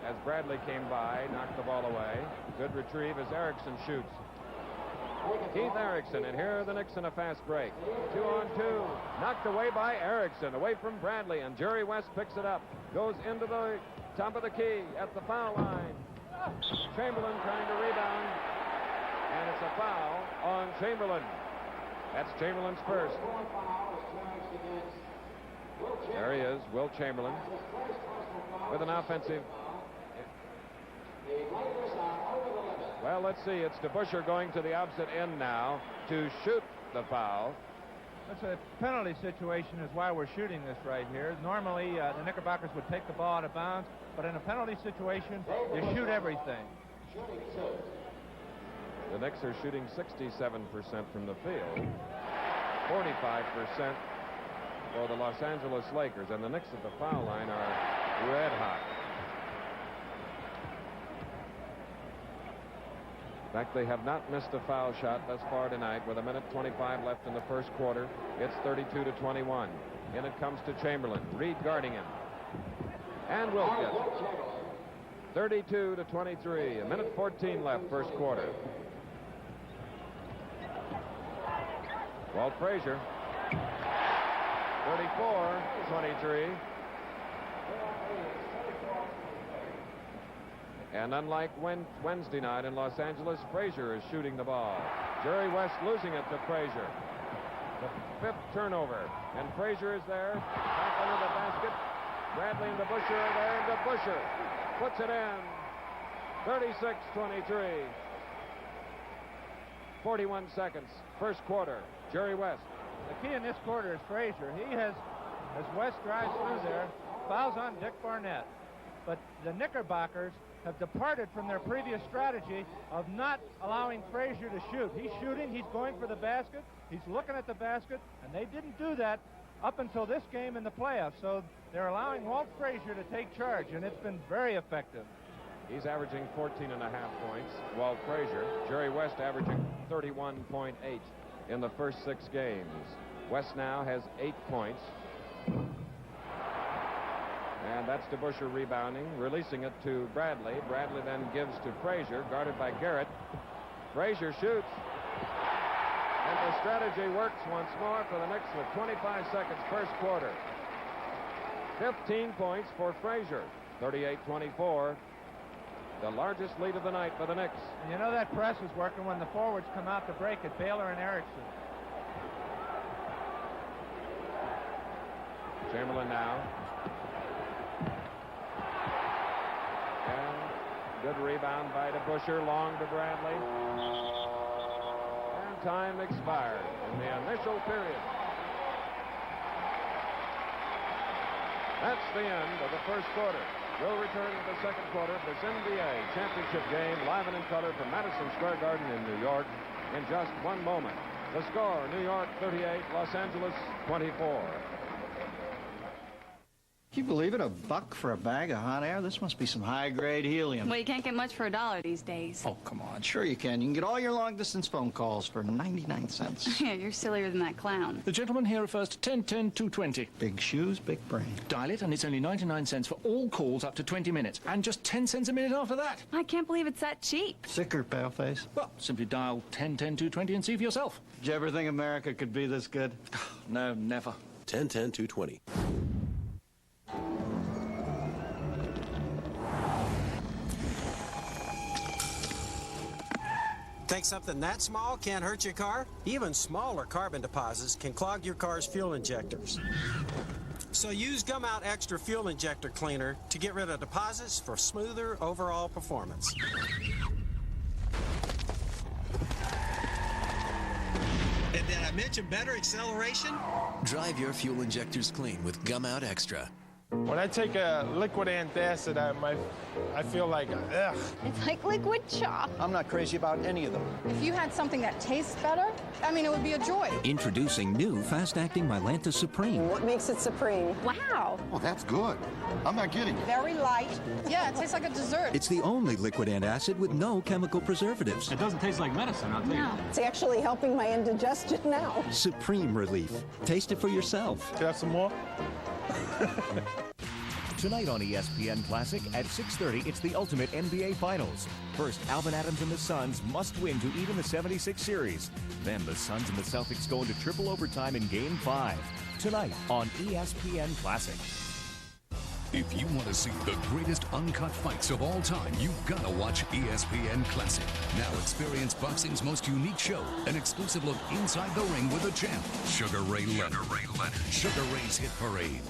as Bradley came by, knocked the ball away. Good retrieve as Erickson shoots. Keith Erickson, and here are the Knicks in a fast break. 2-on-2, knocked away by Erickson, away from Bradley, and Jerry West picks it up. Goes into the top of the key at the foul line. Chamberlain trying to rebound, and it's a foul on Chamberlain. That's Chamberlain's first. There he is, Will Chamberlain, with an offensive. Well, let's see. It's DeBusschere going to the opposite end now to shoot the foul. That's a penalty situation is why we're shooting this right here. Normally, the Knickerbockers would take the ball out of bounds, but in a penalty situation, you shoot everything. The Knicks are shooting 67% from the field, 45% for the Los Angeles Lakers, and the Knicks at the foul line are red hot. In fact, they have not missed a foul shot thus far tonight. With 1:25 left in the first quarter, it's 32-21. In it comes to Chamberlain. Reed guarding him. And Wilkes. 32-23. 1:14 left first quarter. Walt Frazier. 34-23. And unlike Wednesday night in Los Angeles, Frazier is shooting the ball. Jerry West losing it to Frazier. The 5th turnover. And Frazier is there. Back under the basket. Bradley and DeBusschere are there. And DeBusschere puts it in. 36-23. 41 seconds. First quarter. Jerry West. The key in this quarter is Frazier. He has, as West drives through there, fouls on Dick Barnett. But the Knickerbockers have departed from their previous strategy of not allowing Frazier to shoot. He's shooting, he's going for the basket, he's looking at the basket, and they didn't do that up until this game in the playoffs. So they're allowing Walt Frazier to take charge, and it's been very effective. He's averaging 14.5 points, Walt Frazier. Jerry West averaging 31.8 in the first 6 games. West now has 8 points. And that's DeBusschere rebounding, releasing it to Bradley. Bradley then gives to Frazier, guarded by Garrett. Frazier shoots. And the strategy works once more for the Knicks with 25 seconds first quarter. 15 points for Frazier. 38-24. The largest lead of the night for the Knicks. And you know that press is working when the forwards come out to break it, Baylor and Erickson. Chamberlain now. And good rebound by DeBusschere, long to Bradley. And time expired in the initial period. That's the end of the first quarter. We'll return to the second quarter of this NBA championship game, live and in color from Madison Square Garden in New York in just one moment. The score, New York 38, Los Angeles 24. Can you believe it? $1 for a bag of hot air? This must be some high-grade helium. Well, you can't get much for $1 these days. Oh, come on. Sure you can. You can get all your long-distance phone calls for 99 cents. Yeah, you're sillier than that clown. The gentleman here refers to 10-10-220. Big shoes, big brain. Dial it, and it's only 99 cents for all calls up to 20 minutes. And just 10 cents a minute after that. I can't believe it's that cheap. Sicker, paleface. Well, simply dial 10-10-220 and see for yourself. Did you ever think America could be this good? No, never. 10-10-220. Think something that small can't hurt your car? Even smaller carbon deposits can clog your car's fuel injectors. So use Gum Out Extra Fuel Injector Cleaner to get rid of deposits for smoother overall performance. And did I mention better acceleration? Drive your fuel injectors clean with Gum Out Extra. When I take a liquid antacid, I feel like, ugh. It's like liquid chalk. I'm not crazy about any of them. If you had something that tastes better, I mean, it would be a joy. Introducing new fast-acting Mylanta Supreme. What makes it supreme? Wow. Oh, that's good. I'm not kidding. Very light. Yeah, it tastes like a dessert. It's the only liquid antacid with no chemical preservatives. It doesn't taste like medicine, I'll tell you. It's actually helping my indigestion now. Supreme relief. Taste it for yourself. Can I have some more? Tonight on ESPN Classic at 6:30, it's the ultimate NBA Finals. First, Alvin Adams and the Suns must win to even the 76 series. Then the Suns and the Celtics go into triple overtime in Game 5. Tonight on ESPN Classic. If you want to see the greatest uncut fights of all time, you've got to watch ESPN Classic. Now experience boxing's most unique show, an exclusive look inside the ring with the champ, Sugar Ray Leonard. Sugar Ray's Hit Parade.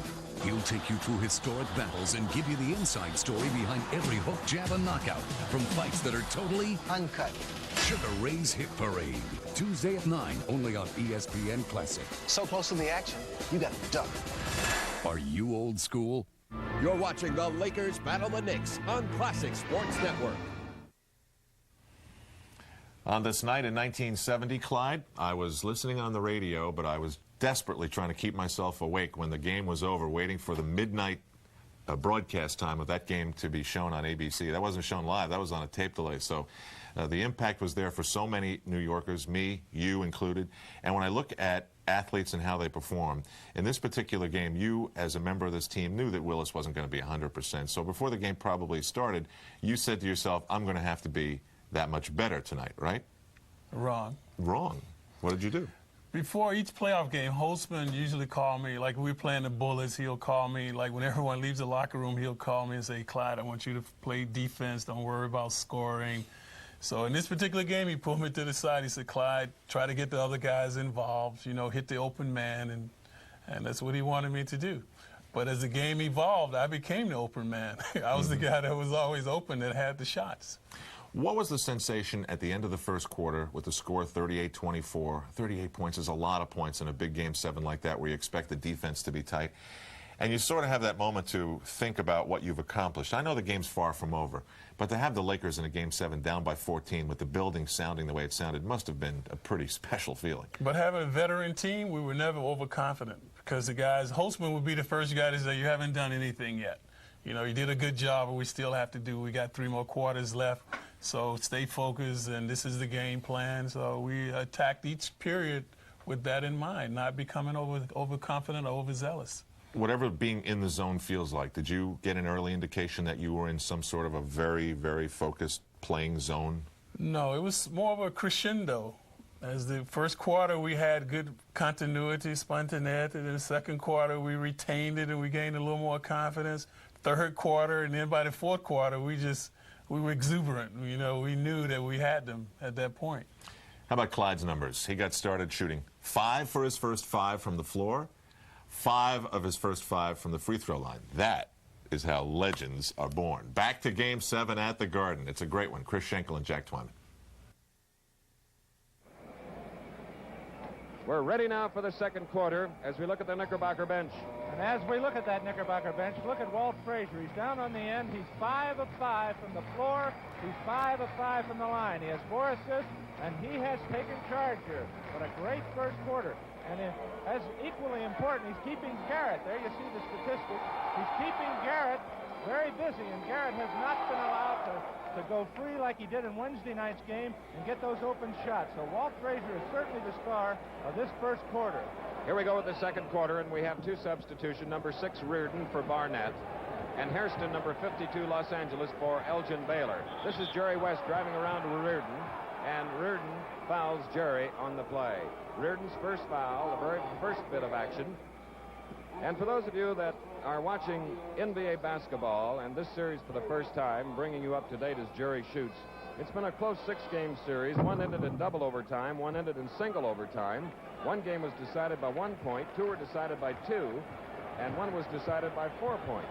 He'll take you through historic battles and give you the inside story behind every hook, jab, and knockout from fights that are totally uncut. Sugar Ray's Hit Parade. Tuesday at 9, only on ESPN Classic. So close to the action, you got to duck. Are you old school? You're watching the Lakers battle the Knicks on Classic Sports Network. On this night in 1970, Clyde, I was listening on the radio, but I was desperately trying to keep myself awake when the game was over, waiting for the midnight broadcast time of that game to be shown on ABC. That wasn't shown live. That was on a tape delay. So the impact was there for so many New Yorkers, me, you included. And when I look at athletes and how they perform, in this particular game, you, as a member of this team, knew that Willis wasn't going to be 100%. So before the game probably started, you said to yourself, I'm going to have to be that much better tonight, right? Wrong. Wrong. What did you do? Before each playoff game, Holtzman usually call me, like we're playing the Bullets, he'll call me, like when everyone leaves the locker room, he'll call me and say, Clyde, I want you to play defense, don't worry about scoring. So in this particular game, he pulled me to the side, he said, Clyde, try to get the other guys involved, you know, hit the open man, and that's what he wanted me to do. But as the game evolved, I became the open man. I was the guy that was always open, that had the shots. What was the sensation at the end of the first quarter with the score 38-24? 38 points is a lot of points in a big Game 7 like that where you expect the defense to be tight. And you sort of have that moment to think about what you've accomplished. I know the game's far from over, but to have the Lakers in a Game 7 down by 14 with the building sounding the way it sounded must have been a pretty special feeling. But having a veteran team, we were never overconfident because the guys, Holtzman would be the first guy to say, you haven't done anything yet. You know, you did a good job, but we still have to do. We got 3 more quarters left. So stay focused, and this is the game plan. So we attacked each period with that in mind, not becoming overconfident or overzealous. Whatever being in the zone feels like, did you get an early indication that you were in some sort of a very, very focused playing zone? No, it was more of a crescendo. As the first quarter, we had good continuity, spontaneity. In the second quarter, we retained it and we gained a little more confidence. Third quarter, and then by the fourth quarter, we were exuberant. You know, we knew that we had them at that point. How about Clyde's numbers? He got started shooting 5 for his first 5 from the floor, 5 of his first 5 from the free throw line. That is how legends are born. Back to Game 7 at the Garden. It's a great one. Chris Schenkel and Jack Twyman. We're ready now for the second quarter as we look at the Knickerbocker bench. And as we look at that Knickerbocker bench, look at Walt Frazier. He's down on the end. He's 5 of 5 from the floor. He's 5 of 5 from the line. He has 4 assists, and he has taken charge here. What a great first quarter. And as equally important, he's keeping Garrett. There you see the statistics. He's keeping Garrett very busy, and Garrett has not been allowed to go free like he did in Wednesday night's game and get those open shots. So Walt Frazier is certainly the star of this first quarter. Here we go with the second quarter, and we have 2 substitutions, number 6 Reardon for Barnett, and Hairston, number 52 Los Angeles for Elgin Baylor. This is Jerry West driving around to Reardon, and Reardon fouls Jerry on the play. Reardon's first foul, the very first bit of action. And for those of you that are watching NBA basketball and this series for the first time, bringing you up to date as Jerry shoots, It's been a close 6-game series. One ended in double overtime. One ended in single overtime. One game was decided by 1 point. 2 were decided by 2. And 1 was decided by 4 points.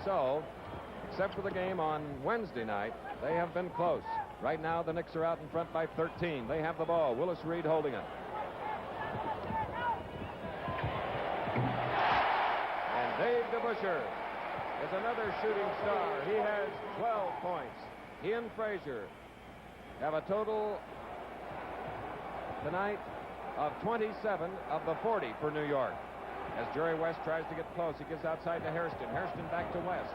So, except for the game on Wednesday night, they have been close. Right now, the Knicks are out in front by 13. They have the ball. Willis Reed holding it. And Dave DeBusschere is another shooting star. He has 12 points. He and Frazier have a total tonight of 27 of the 40 for New York. As Jerry West tries to get close, he gives outside to Hairston. Hairston back to West.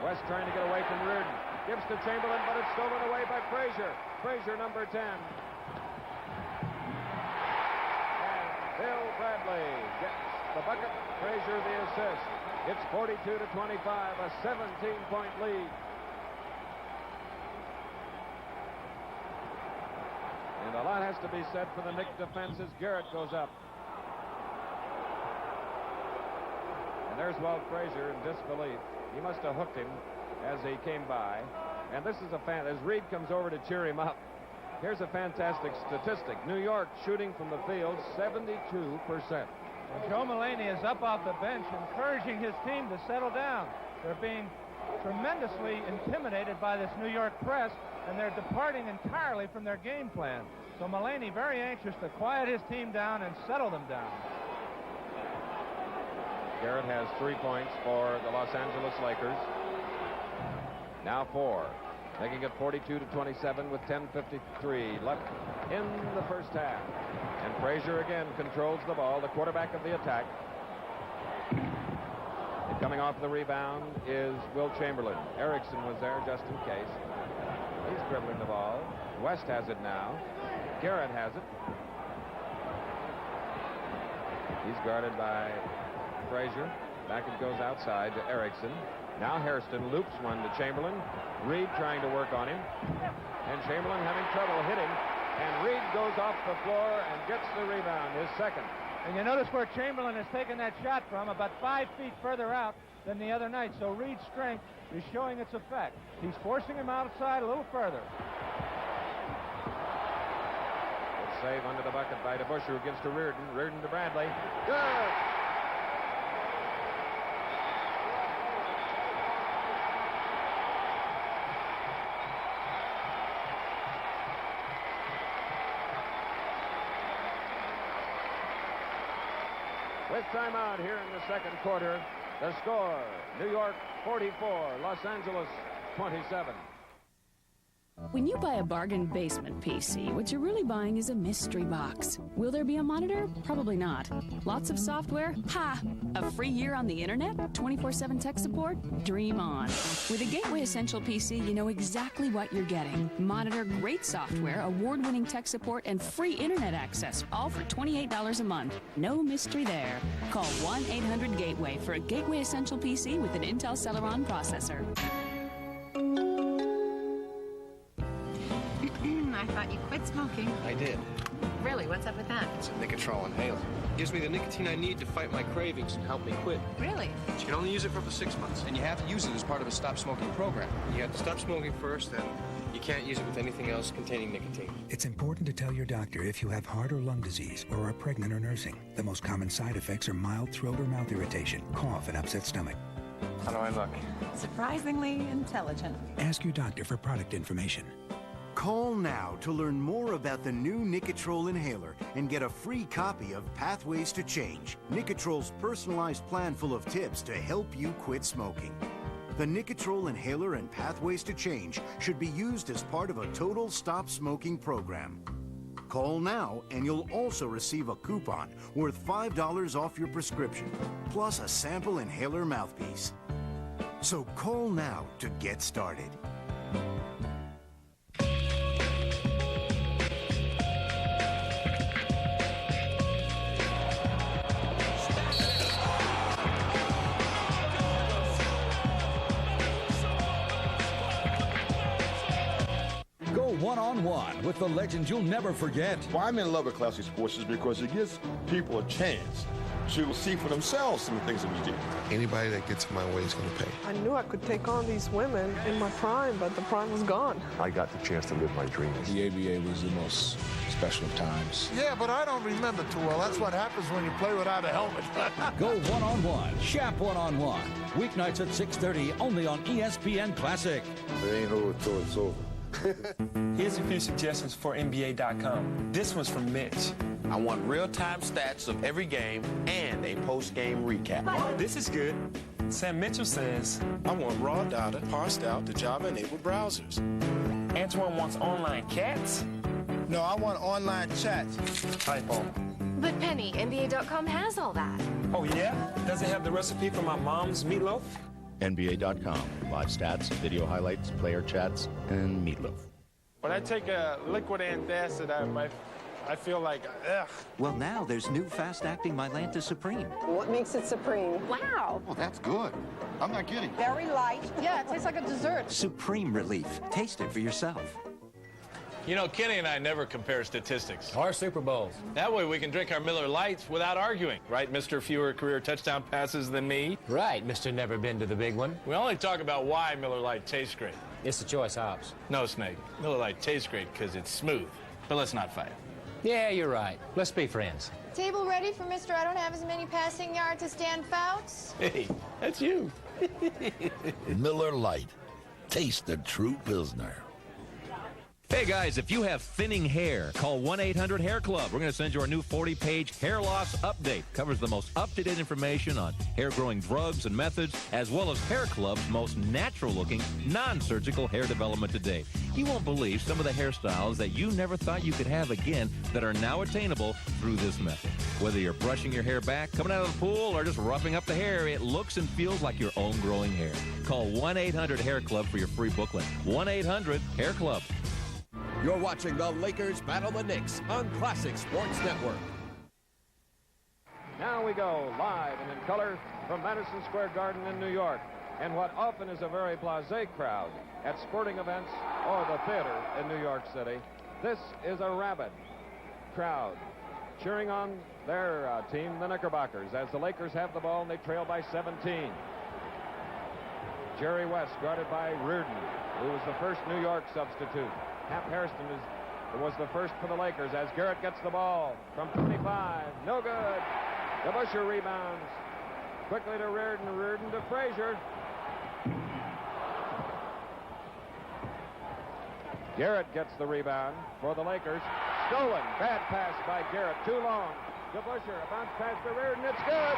West trying to get away from Reardon. Gives to Chamberlain, but it's stolen away by Frazier. Frazier, number 10. And Bill Bradley gets the bucket. Frazier the assist. It's 42-25, a 17-point lead. And a lot has to be said for the Knick defense as Garrett goes up. And there's Walt Frazier in disbelief. He must have hooked him as he came by. And this is as Reed comes over to cheer him up. Here's a fantastic statistic. New York shooting from the field 72%. And Joe Mulaney is up off the bench encouraging his team to settle down. They're being tremendously intimidated by this New York press, and they're departing entirely from their game plan. So Mulaney very anxious to quiet his team down and settle them down. Garrett has 3 points for the Los Angeles Lakers. Now 4. Making it 42-27 with 10:53 left in the first half. And Frazier again controls the ball, the quarterback of the attack. And coming off the rebound is Will Chamberlain. Erickson was there just in case. He's dribbling the ball. West has it now. Garrett has it. He's guarded by Frazier. Back it goes outside to Erickson. Now Hairston loops one to Chamberlain. Reed trying to work on him. And Chamberlain having trouble hitting. And Reed goes off the floor and gets the rebound, his second. And you notice where Chamberlain has taken that shot from, about 5 feet further out than the other night. So Reed's strength is showing its effect. He's forcing him outside a little further. Good save under the bucket by DeBusschere, who gives to Reardon. Reardon to Bradley. Good! With timeout here in the second quarter, the score, New York 44, Los Angeles 27. When you buy a bargain basement PC, what you're really buying is a mystery box. Will there be a monitor? Probably not. Lots of software? Ha! A free year on the internet? 24/7 tech support? Dream on. With a Gateway Essential PC, you know exactly what you're getting. Monitor, great software, award-winning tech support, and free internet access, all for $28 a month. No mystery there. Call 1-800-GATEWAY for a Gateway Essential PC with an Intel Celeron processor. I thought you quit smoking. I did. Really? What's up with that? It's a Nicotrol inhaler. It gives me the nicotine I need to fight my cravings and help me quit. Really? But you can only use it for up to 6 months, and you have to use it as part of a stop smoking program. You have to stop smoking first, and you can't use it with anything else containing nicotine. It's important to tell your doctor if you have heart or lung disease or are pregnant or nursing. The most common side effects are mild throat or mouth irritation, cough, and upset stomach. How do I look? Surprisingly intelligent. Ask your doctor for product information. Call now to learn more about the new Nicotrol inhaler and get a free copy of Pathways to Change, Nicotrol's personalized plan full of tips to help you quit smoking. The Nicotrol inhaler and Pathways to Change should be used as part of a total stop smoking program. Call now and you'll also receive a coupon worth $5 off your prescription, plus a sample inhaler mouthpiece. So call now to get started. one-on-one with the legends you'll never forget. Why I'm in love with Classic Sports is because it gives people a chance to see for themselves some of the things that we do. Anybody that gets in my way is going to pay. I knew I could take on these women in my prime, but the prime was gone. I got the chance to live my dreams. The ABA was the most special of times. Yeah, but I don't remember too well. That's what happens when you play without a helmet. Go one-on-one, Shap one-on-one. Weeknights at 6:30 only on ESPN Classic. It ain't over till it's over. Here's a few suggestions for NBA.com. This one's from Mitch. I want real-time stats of every game and a post-game recap. This is good. Sam Mitchell says, I want raw data parsed out to Java-enabled browsers. Antoine wants online cats. No, I want online chats. Typo. But Penny, NBA.com has all that. Oh, yeah? Does it have the recipe for my mom's meatloaf? NBA.com. Live stats, video highlights, player chats, and meatloaf. When I take a liquid antacid, I feel like, ugh. Well, now there's new fast-acting Mylanta Supreme. What makes it supreme? Wow. Oh, that's good. I'm not kidding. Very light. Yeah, it tastes like a dessert. Supreme relief. Taste it for yourself. You know, Kenny and I never compare statistics. Our Super Bowls. That way we can drink our Miller Lights without arguing. Right, Mr. Fewer career touchdown passes than me? Right, Mr. Never Been to the Big One. We only talk about why Miller Lite tastes great. It's the choice hops. No, Snake. Miller Lite tastes great because it's smooth. But let's not fight. Yeah, you're right. Let's be friends. Table ready for Mr. I don't have as many passing yards to Stan Fouts? Hey, that's you. Miller Lite. Taste the true Pilsner. Hey guys, if you have thinning hair, call 1-800-HAIR CLUB. We're going to send you our new 40-page hair loss update. Covers the most up-to-date information on hair growing drugs and methods, as well as Hair Club's most natural-looking, non-surgical hair development to date. You won't believe some of the hairstyles that you never thought you could have again that are now attainable through this method. Whether you're brushing your hair back, coming out of the pool, or just roughing up the hair, it looks and feels like your own growing hair. Call 1-800-HAIR CLUB for your free booklet. 1-800-HAIR CLUB. You're watching the Lakers battle the Knicks on Classic Sports Network. Now we go live and in color from Madison Square Garden in New York, and what often is a very blasé crowd at sporting events or the theater in New York City. This is a rabid crowd cheering on their team, the Knickerbockers, as the Lakers have the ball and they trail by 17. Jerry West guarded by Reardon, who was the first New York substitute. Hap Hairston was the first for the Lakers as Garrett gets the ball from 25. No good. DeBusschere rebounds. Quickly to Reardon. Reardon to Frazier. Garrett gets the rebound for the Lakers. Stolen. Bad pass by Garrett. Too long. DeBusschere, a bounce pass to Reardon. It's good.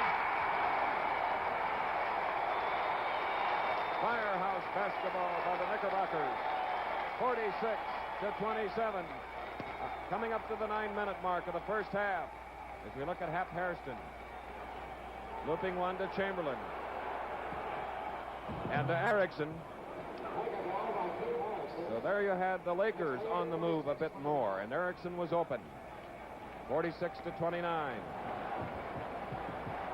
Firehouse basketball by the Knickerbockers. 46-27. Coming up to the 9-minute mark of the first half. As we look at Hap Hairston. Looping one to Chamberlain. And to Erickson. So there you had the Lakers on the move a bit more. And Erickson was open. 46-29.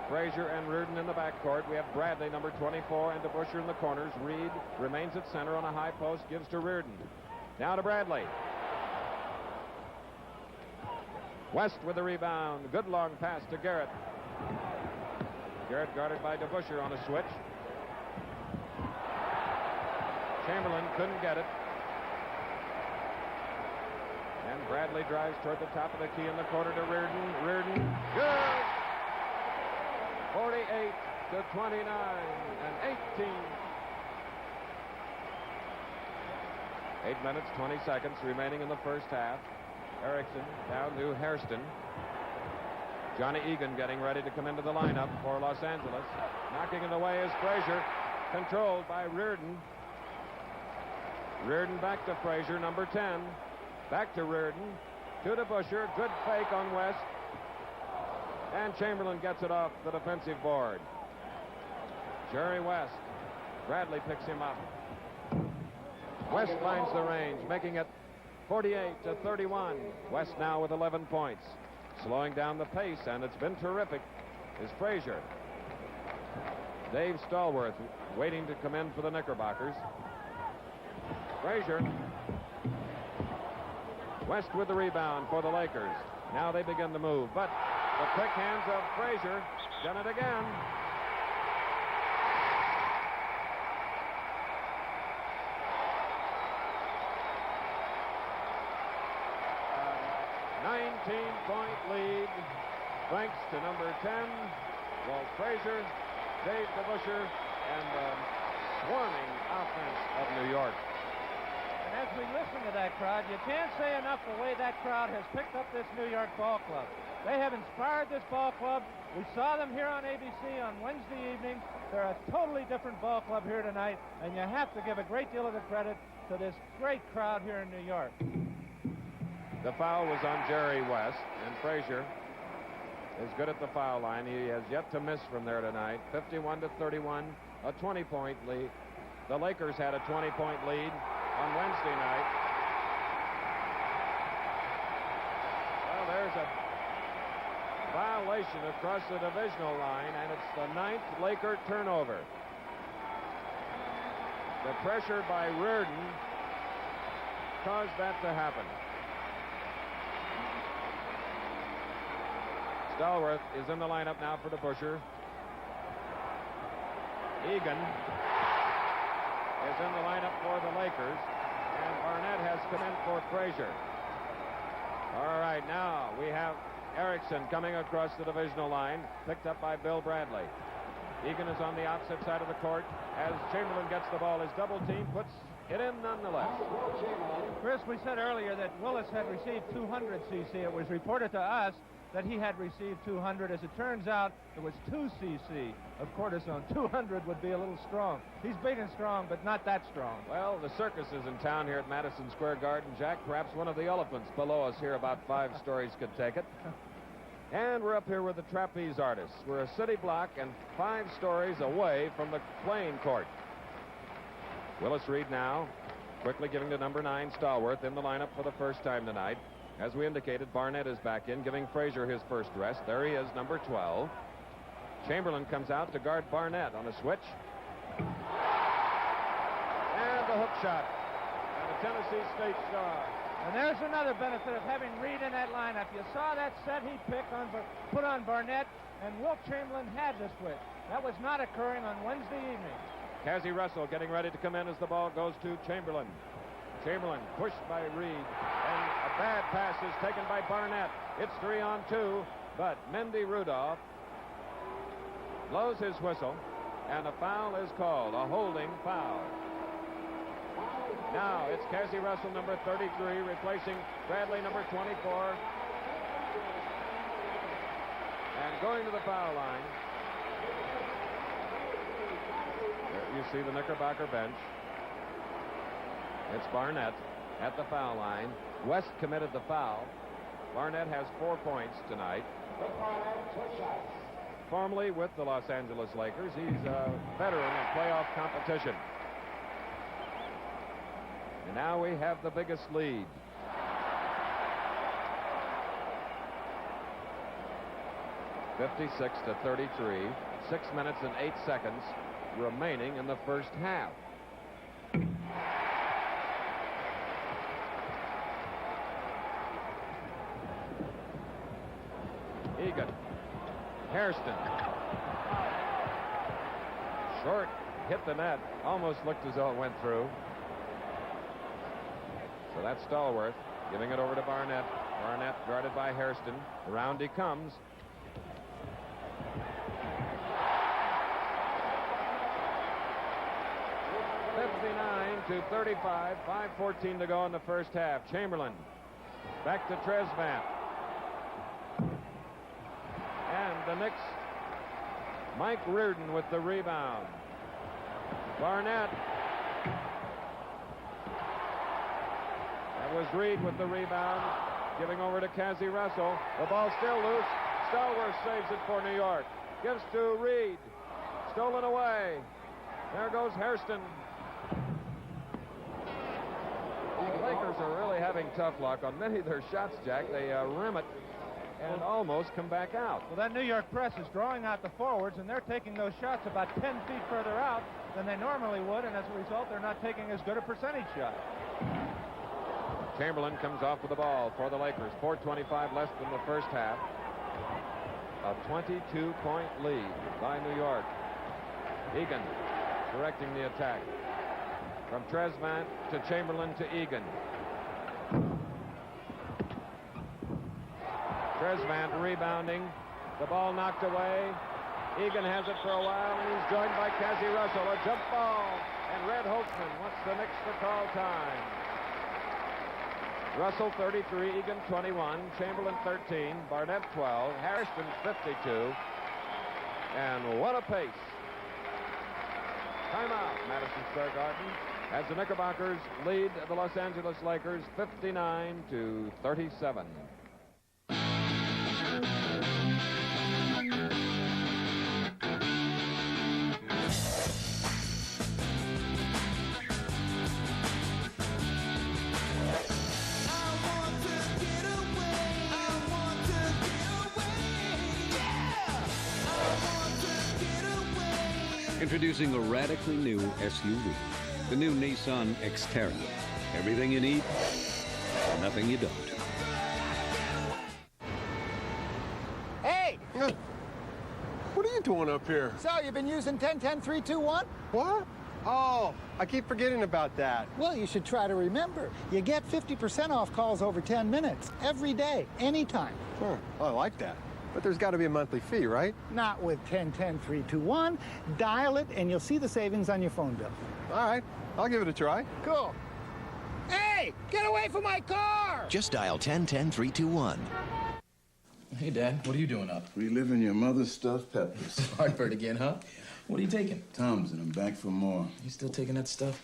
Frazier and Reardon in the backcourt. We have Bradley, number 24, and DeBusschere in the corners. Reed remains at center on a high post, gives to Reardon. Now to Bradley. West with the rebound. Good long pass to Garrett. Garrett guarded by DeBusschere on a switch. Chamberlain couldn't get it. And Bradley drives toward the top of the key in the corner to Reardon. Reardon, good! 48-29 and 18. 8 minutes, 20 seconds remaining in the first half. Erickson down to Hairston. Johnny Egan getting ready to come into the lineup for Los Angeles. Knocking it away is Frazier. Controlled by Reardon. Reardon back to Frazier, number 10. Back to Reardon. To DeBusschere. Good fake on West. And Chamberlain gets it off the defensive board. Jerry West. Bradley picks him up. West finds the range, making it 48-31. West now with 11 points. Slowing down the pace, and it's been terrific, is Frazier. Dave Stallworth waiting to come in for the Knickerbockers. Frazier. West with the rebound for the Lakers. Now they begin to move, but the quick hands of Frazier done it again. 19-point lead, thanks to number 10, Walt Frazier, Dave DeBusschere, and the swarming offense of New York. And as we listen to that crowd, you can't say enough the way that crowd has picked up this New York ball club. They have inspired this ball club. We saw them here on ABC on Wednesday evening. They're a totally different ball club here tonight, and you have to give a great deal of the credit to this great crowd here in New York. The foul was on Jerry West, and Frazier is good at the foul line. He has yet to miss from there tonight. 51-31, a 20-point lead. The Lakers had a 20-point lead on Wednesday night. Well, there's a violation across the divisional line, and it's the 9th Laker turnover. The pressure by Reardon caused that to happen. Stallworth is in the lineup now for DeBusschere. Egan is in the lineup for the Lakers, and Barnett has come in for Frazier. All right, now we have Erickson coming across the divisional line, picked up by Bill Bradley. Egan is on the opposite side of the court as Chamberlain gets the ball. His double team puts it in nonetheless. Chris, we said earlier that Willis had received 200 CC. It was reported to us that he had received 200. As it turns out, it was 2 CC of cortisone. 200 would be a little strong. He's big and strong, but not that strong. Well, the circus is in town here at Madison Square Garden, Jack. Perhaps one of the elephants below us here, about 5 stories, could take it. And we're up here with the trapeze artists. We're a city block and 5 stories away from the playing court. Willis Reed now quickly giving to number 9, Stallworth, in the lineup for the first time tonight. As we indicated, Barnett is back in, giving Frazier his first rest. There he is, number 12. Chamberlain comes out to guard Barnett on a switch. And the hook shot. And a Tennessee State star. And there's another benefit of having Reed in that lineup. You saw that set he put on Barnett, and Wilt Chamberlain had the switch. That was not occurring on Wednesday evening. Cassie Russell getting ready to come in as the ball goes to Chamberlain. Chamberlain pushed by Reed, and a bad pass is taken by Barnett. It's 3-on-2, but Mendy Rudolph blows his whistle, and a foul is called, a holding foul. Now it's Cassie Russell, number 33, replacing Bradley, number 24. And going to the foul line. There you see the Knickerbocker bench. It's Barnett at the foul line. West committed the foul. Barnett has 4 points tonight. Formerly with the Los Angeles Lakers, he's a veteran of playoff competition. And now we have the biggest lead. (56-33). 6 minutes and 8 seconds remaining in the first half. Egan. Hairston. Short. Hit the net. Almost looked as though it went through. So that's Stallworth giving it over to Barnett. Barnett guarded by Hairston. Around he comes. (59-35). 5:14 to go in the first half. Chamberlain back to Tresvant. And the Knicks, Mike Reardon with the rebound. Barnett. That was Reed with the rebound, giving over to Cassie Russell. The ball still loose. Stallworth saves it for New York. Gives to Reed. Stolen away. There goes Hairston. The Lakers are really having tough luck on many of their shots, Jack. They rim it and almost come back out. Well, that New York press is drawing out the forwards, and they're taking those shots about 10 feet further out than they normally would, and as a result, they're not taking as good a percentage shot. Chamberlain comes off with the ball for the Lakers. 4:25 less than the first half. A 22-point lead by New York. Egan directing the attack. From Trezvant to Chamberlain to Egan. Trezvant rebounding. The ball knocked away. Egan has it for a while, and he's joined by Cazzie Russell. A jump ball, and Red Holtzman wants the Knicks to call time. Russell 33, Egan 21, Chamberlain 13, Barnett 12, Harrison 52, and what a pace. Timeout, Madison Square Garden, as the Knickerbockers lead the Los Angeles Lakers 59-37. Introducing a radically new SUV, the new Nissan Xterra. Everything you need, nothing you don't. Hey! What are you doing up here? So, you've been using 10-10-3-2-1? What? Oh, I keep forgetting about that. Well, you should try to remember. You get 50% off calls over 10 minutes, every day, anytime. Huh. Well, I like that. But there's got to be a monthly fee, right? Not with 10-10-3-2-1. Dial it, and you'll see the savings on your phone bill. All right. I'll give it a try. Cool. Hey, get away from my car! Just dial 10-10-3-2-1. Hey, Dad, what are you doing up? Reliving your mother's stuffed peppers. Heartburn again, huh? What are you taking? Tums, and I'm back for more. You still taking that stuff?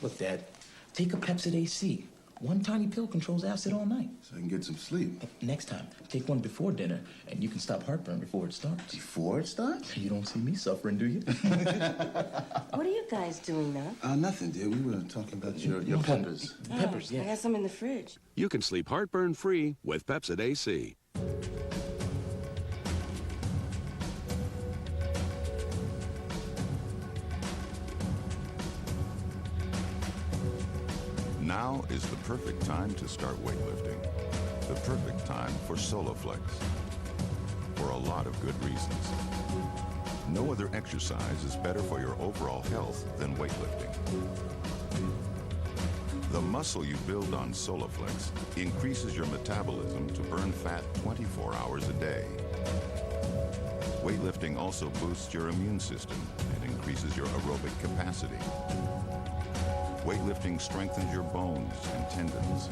Look, Dad, take a Pepsid AC. One tiny pill controls acid all night. So I can get some sleep. Next time, take one before dinner, and you can stop heartburn before it starts. Before it starts? You don't see me suffering, do you? What are you guys doing now? Nothing, dear. We were talking about your peppers. Peppers, yeah. I got some in the fridge. You can sleep heartburn-free with Pepsid AC. Now is the perfect time to start weightlifting. The perfect time for Soloflex. For a lot of good reasons. No other exercise is better for your overall health than weightlifting. The muscle you build on Soloflex increases your metabolism to burn fat 24 hours a day. Weightlifting also boosts your immune system and increases your aerobic capacity. Weightlifting strengthens your bones and tendons.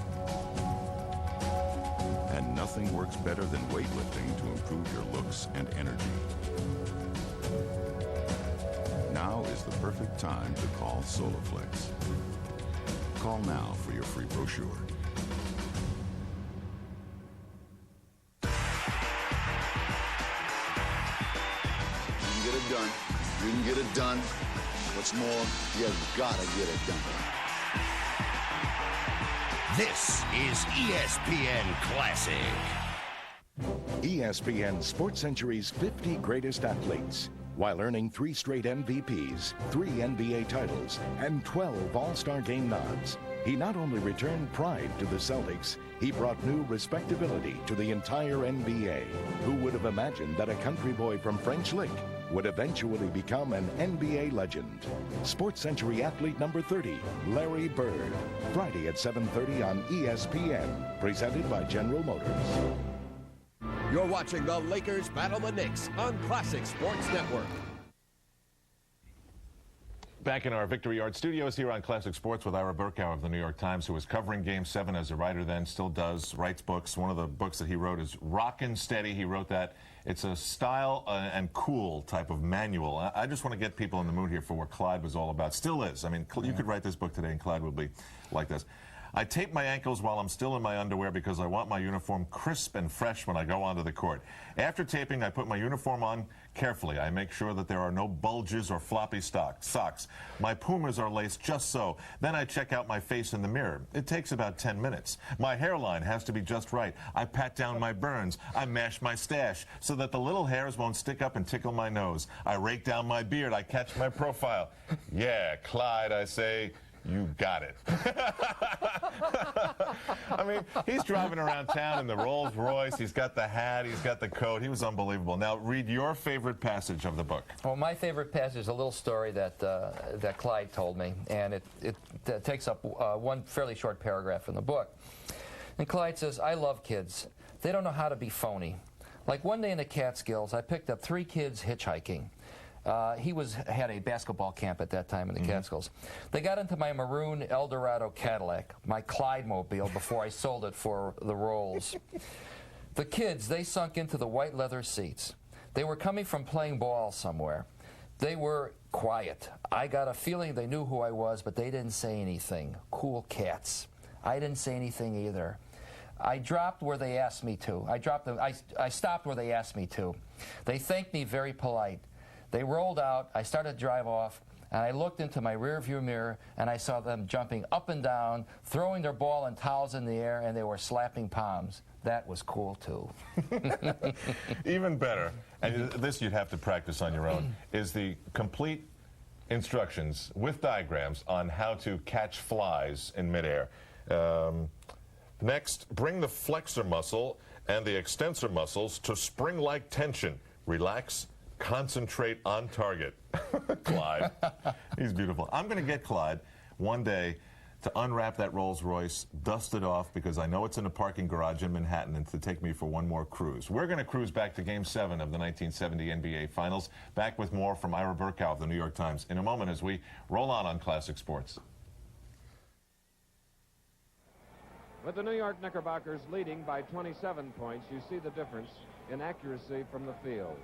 And nothing works better than weightlifting to improve your looks and energy. Now is the perfect time to call Soloflex. Call now for your free brochure. You can get it done. You can get it done. What's more, you gotta get it done. This is ESPN Classic. ESPN SportsCentury's 50 greatest athletes. While earning 3 straight MVPs, 3 NBA titles, and 12 All-Star Game nods, he not only returned pride to the Celtics, he brought new respectability to the entire NBA. Who would have imagined that a country boy from French Lick would eventually become an NBA legend? SportsCentury athlete number 30, Larry Bird. Friday at 7:30 on ESPN. Presented by General Motors. You're watching the Lakers battle the Knicks on Classic Sports Network. Back in our Victory Yard studios here on Classic Sports with Ira Berkow of the New York Times, who was covering Game 7 as a writer then, still does, writes books. One of the books that he wrote is Rockin' Steady. He wrote that. It's a style and cool type of manual. I just want to get people in the mood here for what Clyde was all about. Still is. I mean, you could write this book today and Clyde would be like this. I tape my ankles while I'm still in my underwear because I want my uniform crisp and fresh when I go onto the court. After taping, I put my uniform on carefully. I make sure that there are no bulges or floppy socks. My Pumas are laced just so. Then I check out my face in the mirror. It takes about 10 minutes. My hairline has to be just right. I pat down my burns. I mash my stash so that the little hairs won't stick up and tickle my nose. I rake down my beard. I catch my profile. Yeah, Clyde, I say, You got it. I mean, he's driving around town in the Rolls Royce. He's got the hat. He's got the coat. He was unbelievable. Now, read your favorite passage of the book. Well, my favorite passage is a little story that that Clyde told me, and it takes up one fairly short paragraph in the book. And Clyde says, "I love kids. They don't know how to be phony. Like one day in the Catskills, I picked up 3 kids hitchhiking. He had a basketball camp at that time in the Catskills. They got into my maroon Eldorado Cadillac, my Clyde-mobile, before I sold it for the Rolls. The kids, they sunk into the white leather seats. They were coming from playing ball somewhere. They were quiet. I got a feeling they knew who I was, but they didn't say anything. Cool cats. I didn't say anything either. I dropped where they asked me to. I stopped where they asked me to. They thanked me very polite. They rolled out, I started to drive off, and I looked into my rearview mirror, and I saw them jumping up and down, throwing their ball and towels in the air, and they were slapping palms. That was cool, too." Even better, and this you'd have to practice on your own, is the complete instructions with diagrams on how to catch flies in midair. Next, bring the flexor muscle and the extensor muscles to spring-like tension. Relax. Concentrate on target. Clyde. He's beautiful. I'm going to get Clyde one day to unwrap that Rolls Royce, dust it off, because I know it's in a parking garage in Manhattan, and to take me for one more cruise. We're going to cruise back to Game 7 of the 1970 NBA Finals. Back with more from Ira Berkow of the New York Times in a moment as we roll on Classic Sports. With the New York Knickerbockers leading by 27 points, you see the difference in accuracy from the field.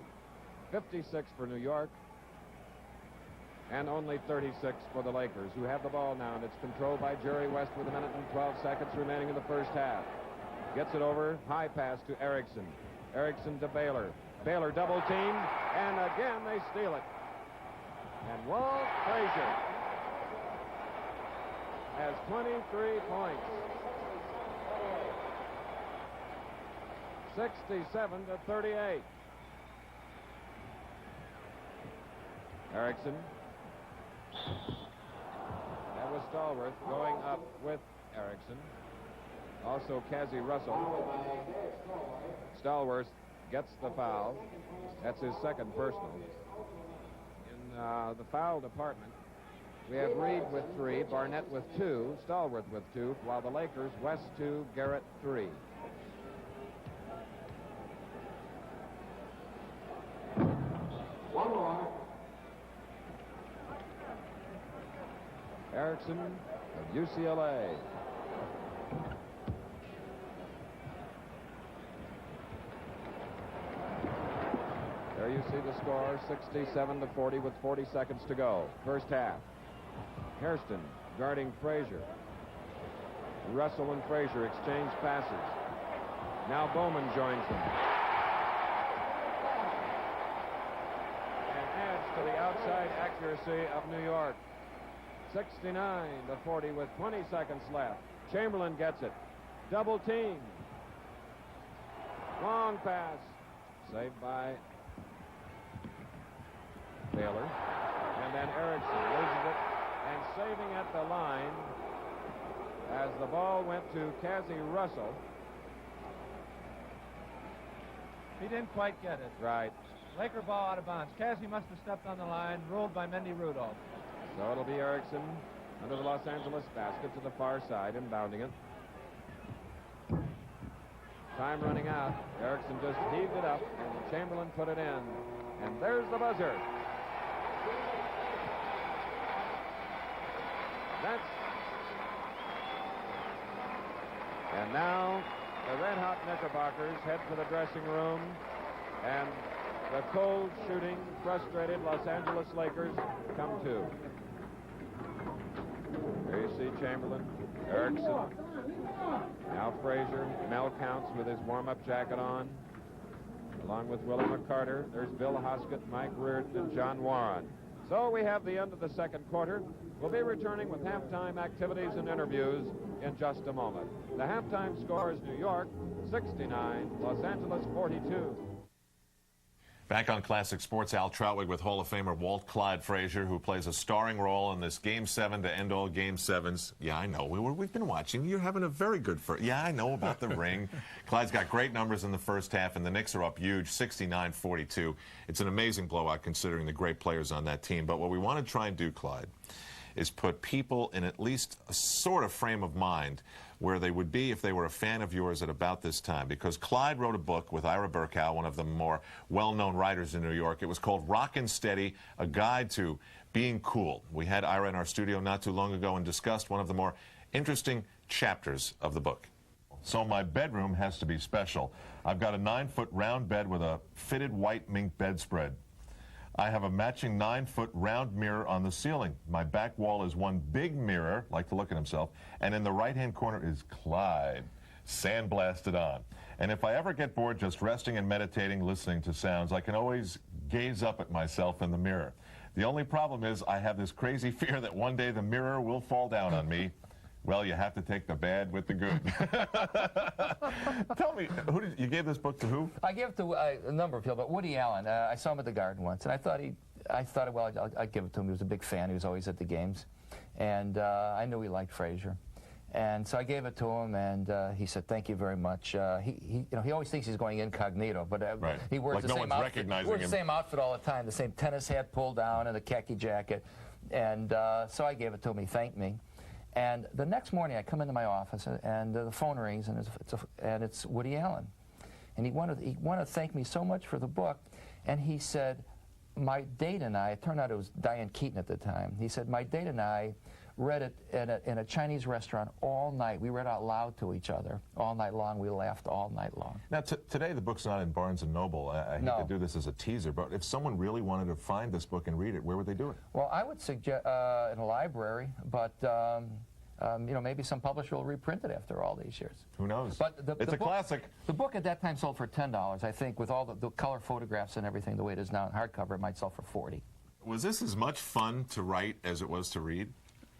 56 for New York, and only 36 for the Lakers, who have the ball now, and it's controlled by Jerry West with 1 minute and 12 seconds remaining in the first half. Gets it over, high pass to Erickson. Erickson to Baylor. Baylor double teamed, and again they steal it. And Walt Frazier has 23 points. 67-38. Erickson. That was Stallworth going up with Erickson. Also Cazzie Russell. Stallworth gets the foul. That's his second personal. In the foul department, we have Reed with 3, Barnett with 2, Stallworth with 2, while the Lakers, West 2, Garrett 3. One more. Erickson of UCLA. There you see the score, 67-40 with 40 seconds to go. First half. Hairston guarding Frazier. Russell and Frazier exchange passes. Now Bowman joins them. And adds to the outside accuracy of New York. 69-40 with 20 seconds left. Chamberlain gets it. Double team. Long pass. Saved by Baylor. And then Erickson loses it and saving at the line as the ball went to Cazzie Russell. He didn't quite get it. Right. Laker ball out of bounds. Cazzie must have stepped on the line, ruled by Mendy Rudolph. So it'll be Erickson under the Los Angeles basket to the far side, inbounding it. Time running out. Erickson just heaved it up, and Chamberlain put it in. And there's the buzzer. And now the red-hot Knickerbockers head for the dressing room, and the cold shooting, frustrated Los Angeles Lakers come to. There you see Chamberlain, Erickson, now Frazier, Mel Counts with his warm-up jacket on, along with Willie McCarter. There's Bill Hoskett, Mike Reardon, and John Warren. So we have the end of the second quarter. We'll be returning with halftime activities and interviews in just a moment. The halftime score is New York 69, Los Angeles 42. Back on Classic Sports, Al Trautwig with Hall of Famer Walt Clyde Frazier, who plays a starring role in this Game 7 to end all Game 7s. Yeah, I know. We've been watching. You're having a very good first. Yeah, I know about the ring. Clyde's got great numbers in the first half, and the Knicks are up huge, 69-42. It's an amazing blowout considering the great players on that team. But what we want to try and do, Clyde, is put people in at least a sort of frame of mind where they would be if they were a fan of yours at about this time. Because Clyde wrote a book with Ira Berkow, one of the more well-known writers in New York. It was called Rockin' Steady, a guide to being cool. We had Ira in our studio not too long ago and discussed one of the more interesting chapters of the book. So my bedroom has to be special. I've got a 9-foot round bed with a fitted white mink bedspread. I have a matching 9-foot round mirror on the ceiling. My back wall is one big mirror, like to look at himself, and in the right-hand corner is Clyde, sandblasted on. And if I ever get bored just resting and meditating, listening to sounds, I can always gaze up at myself in the mirror. The only problem is I have this crazy fear that one day the mirror will fall down on me. Well, you have to take the bad with the good. Tell me, you gave this book to who? I gave it to a number of people, but Woody Allen. I saw him at the Garden once, and I thought, well, I'd give it to him. He was a big fan. He was always at the games, and I knew he liked Frazier, and so I gave it to him, and he said, "Thank you very much." He always thinks he's going incognito, but right. He wears the same outfit. He wears the same outfit all the time, the same tennis hat pulled down and the khaki jacket, and so I gave it to him. He thanked me. And the next morning, I come into my office, and the phone rings, and it's Woody Allen. And he wanted to thank me so much for the book, and he said, my date and I, it turned out it was Diane Keaton at the time, he said, my date and I read it in a Chinese restaurant all night. We read out loud to each other all night long. We laughed all night long. Now, today the book's not in Barnes & Noble. I hate to do this as a teaser, but if someone really wanted to find this book and read it, where would they do it? Well, I would suggest in a library, but maybe some publisher will reprint it after all these years. Who knows? But it's a classic. The book at that time sold for $10. I think with all the color photographs and everything, the way it is now in hardcover, it might sell for $40. Was this as much fun to write as it was to read?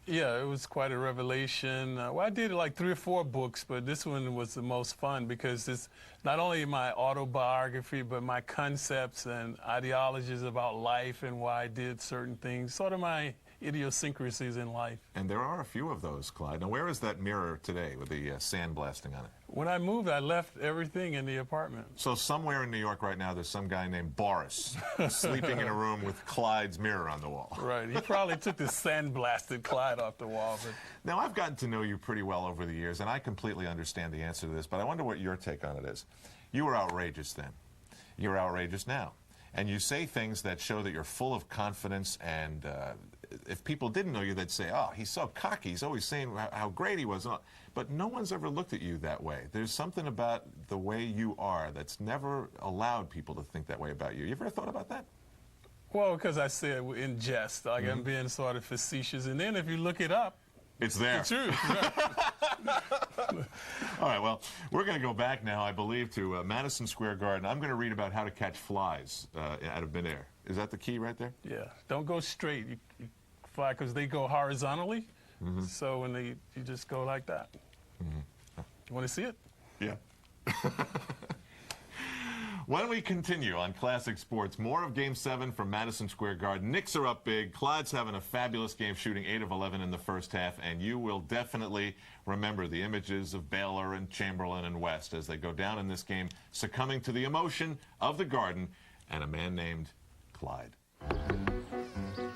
Yeah, it was quite a revelation. Well, I did like 3 or 4 books, but this one was the most fun because it's not only my autobiography, but my concepts and ideologies about life and why I did certain things, sort of my idiosyncrasies in life. And there are a few of those, Clyde. Now, where is that mirror today with the sandblasting on it? When I moved, I left everything in the apartment. So somewhere in New York right now, there's some guy named Boris sleeping in a room with Clyde's mirror on the wall. Right. He probably took the sandblasted Clyde off the wall. But... Now, I've gotten to know you pretty well over the years, and I completely understand the answer to this, but I wonder what your take on it is. You were outrageous then. You're outrageous now. And you say things that show that you're full of confidence, and if people didn't know you, they'd say, oh, he's so cocky. He's always saying how great he was. But no one's ever looked at you that way. There's something about the way you are that's never allowed people to think that way about you. You ever thought about that? Well, because I said in jest, like I'm being sort of facetious. And then if you look it up, it's there. It's true. All right, well, we're going to go back now, I believe, to Madison Square Garden. I'm going to read about how to catch flies out of midair. Is that the key right there? Yeah. Don't go straight. You fly because they go horizontally. So when you just go like that. You want to see it? Yeah. When we continue on Classic Sports, more of Game 7 from Madison Square Garden. Knicks are up big. Clyde's having a fabulous game, shooting 8 of 11 in the first half, and you will definitely remember the images of Baylor and Chamberlain and West as they go down in this game, succumbing to the emotion of the Garden and a man named Clyde.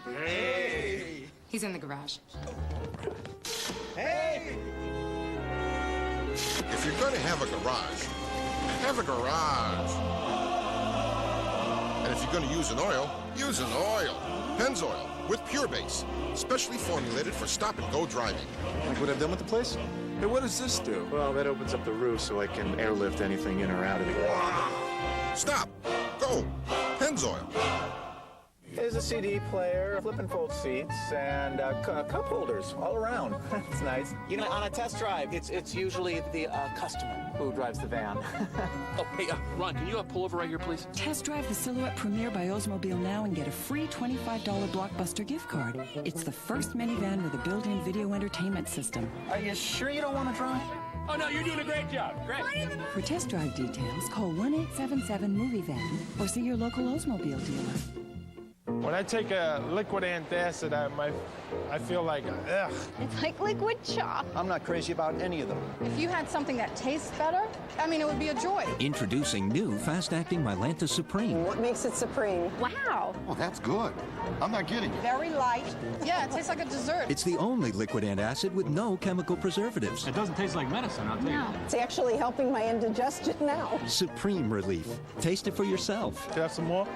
Hey! He's in the garage. Hey! If you're going to have a garage, have a garage. And if you're going to use an oil, use an oil. Pennzoil with Pure Base, specially formulated for stop-and-go driving. Like what I've done with the place? Hey, what does this do? Well, that opens up the roof so I can airlift anything in or out of the garage. Stop. Go. Pennzoil. There's a CD player, flip and fold seats, and cup holders all around. It's nice. You know, on a test drive, it's usually the customer who drives the van. Oh, hey, Ron, can you pull over right here, please? Test drive the Silhouette Premier by Oldsmobile now and get a free $25 Blockbuster gift card. It's the first minivan with a built-in video entertainment system. Are you sure you don't want to drive? Oh, no, you're doing a great job. Great. For test drive details, call 1-877-MOVIE-VAN or see your local Oldsmobile dealer. When I take a liquid antacid, I feel like, ugh. It's like liquid chalk. I'm not crazy about any of them. If you had something that tastes better, I mean, it would be a joy. Introducing new fast-acting Mylanta Supreme. What makes it supreme? Wow. Oh, that's good. I'm not kidding. Very light. Yeah, it tastes like a dessert. It's the only liquid antacid with no chemical preservatives. It doesn't taste like medicine, I'll tell you. It's actually helping my indigestion now. Supreme relief. Taste it for yourself. Can I have some more?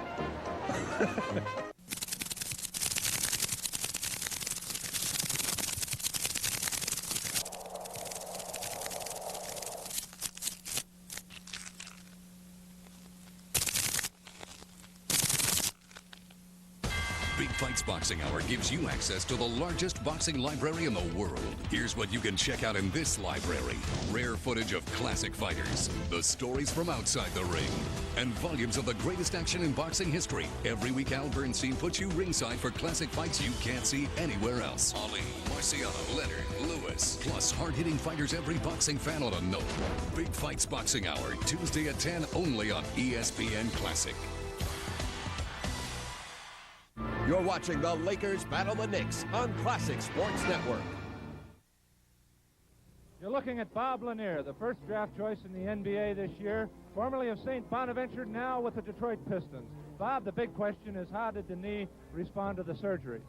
Big Fights Boxing Hour gives you access to the largest boxing library in the world. Here's what you can check out in this library. Rare footage of classic fighters, the stories from outside the ring, and volumes of the greatest action in boxing history. Every week, Al Bernstein puts you ringside for classic fights you can't see anywhere else. Ali, Marciano, Leonard, Lewis, plus hard-hitting fighters every boxing fan ought to know. Big Fights Boxing Hour, Tuesday at 10, only on ESPN Classic. You're watching the Lakers battle the Knicks on Classic Sports Network. You're looking at Bob Lanier, the first draft choice in the NBA this year, formerly of St. Bonaventure, now with the Detroit Pistons. Bob, the big question is, how did the knee respond to the surgery?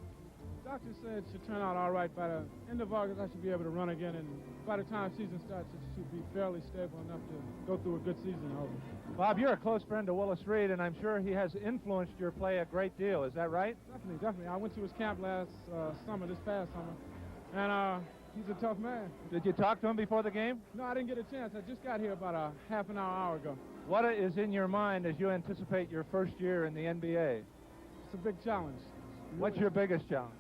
Doctor said it should turn out all right. By the end of August, I should be able to run again, and by the time season starts, it should be fairly stable enough to go through a good season, I hope. Bob, you're a close friend of Willis Reed, and I'm sure he has influenced your play a great deal. Is that right? Definitely. I went to his camp last summer, this past summer, and he's a tough man. Did you talk to him before the game? No, I didn't get a chance. I just got here about a half an hour ago. What is in your mind as you anticipate your first year in the NBA? It's a big challenge. What's your biggest challenge?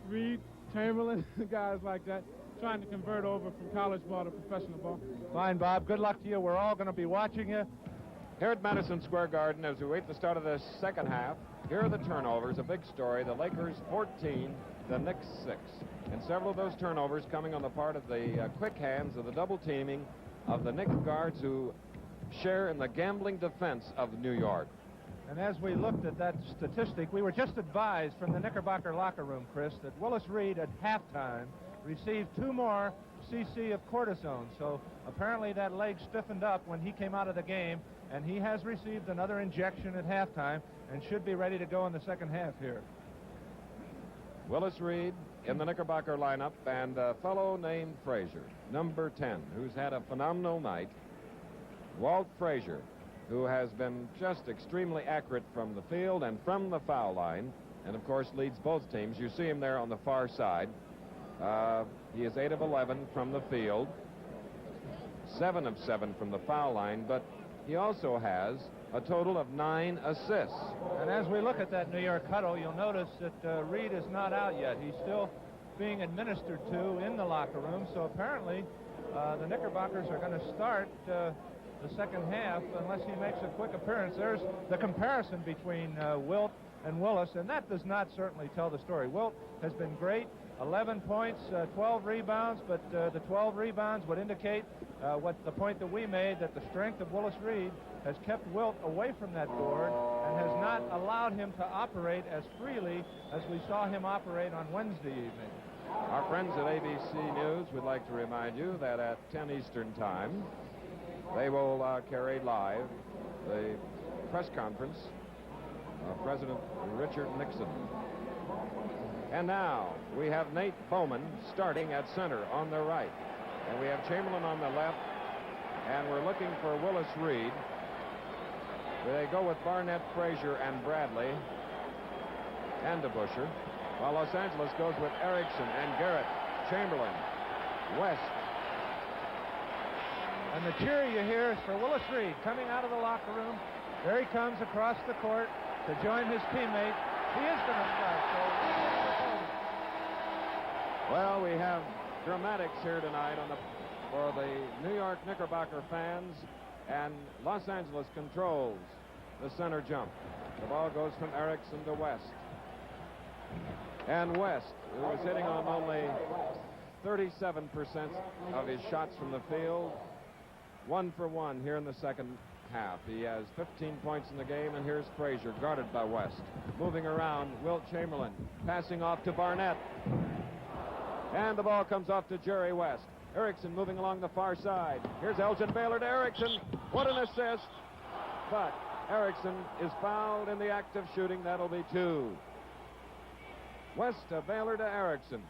Reed, Chamberlain, guys like that, trying to convert over from college ball to professional ball. Fine, Bob. Good luck to you. We're all going to be watching you. Here at Madison Square Garden, as we wait the start of the second half, here are the turnovers, a big story. The Lakers 14, the Knicks 6. And several of those turnovers coming on the part of the quick hands of the double teaming of the Knicks guards who share in the gambling defense of New York. And as we looked at that statistic, we were just advised from the Knickerbocker locker room, Chris, that Willis Reed at halftime received 2 more cc of cortisone. So apparently that leg stiffened up when he came out of the game, and he has received another injection at halftime and should be ready to go in the second half here. Willis Reed in the Knickerbocker lineup, and a fellow named Frazier, number 10, who's had a phenomenal night. Walt Frazier, who has been just extremely accurate from the field and from the foul line, and of course leads both teams. You see him there on the far side. He is 8 of 11 from the field, 7 of 7 from the foul line, but he also has a total of 9 assists. And as we look at that New York huddle, you'll notice that Reed is not out yet. He's still being administered to in the locker room, so apparently the Knickerbockers are going to start the second half unless he makes a quick appearance. There's the comparison between Wilt and Willis, and that does not certainly tell the story. Wilt has been great, 11 points, 12 rebounds, but the 12 rebounds would indicate what the point that we made, that the strength of Willis Reed has kept Wilt away from that board and has not allowed him to operate as freely as we saw him operate on Wednesday evening. Our friends at ABC News would like to remind you that at 10 Eastern Time, they will carry live the press conference of President Richard Nixon. And now we have Nate Bowman starting at center on the right. And we have Chamberlain on the left. And we're looking for Willis Reed. They go with Barnett, Frazier, and Bradley, and DeBusschere. While Los Angeles goes with Erickson and Garrett, Chamberlain, West. And the cheer you hear is for Willis Reed coming out of the locker room. There he comes across the court to join his teammate. He is going to start. Well, we have dramatics here tonight for the New York Knickerbocker fans, and Los Angeles controls the center jump. The ball goes from Erickson to West. And West, who was hitting on only 37% of his shots from the field. 1 for 1 here in the second half. He has 15 points in the game, and here's Frazier, guarded by West. Moving around, Wilt Chamberlain, passing off to Barnett. And the ball comes off to Jerry West. Erickson moving along the far side. Here's Elgin Baylor to Erickson. What an assist. But Erickson is fouled in the act of shooting. That'll be 2. West to Baylor to Erickson.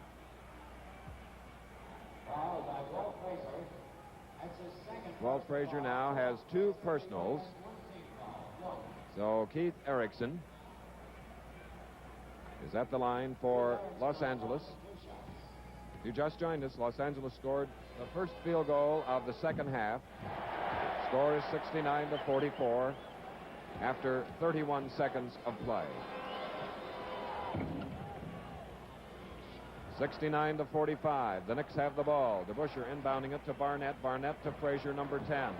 Walt Frazier now has 2 personals. So Keith Erickson is at the line for Los Angeles. You just joined us. Los Angeles scored the first field goal of the second half. Score is 69-44 after 31 seconds of play. 69-45. The Knicks have the ball. DeBusschere inbounding it to Barnett. Barnett to Frazier, number 10.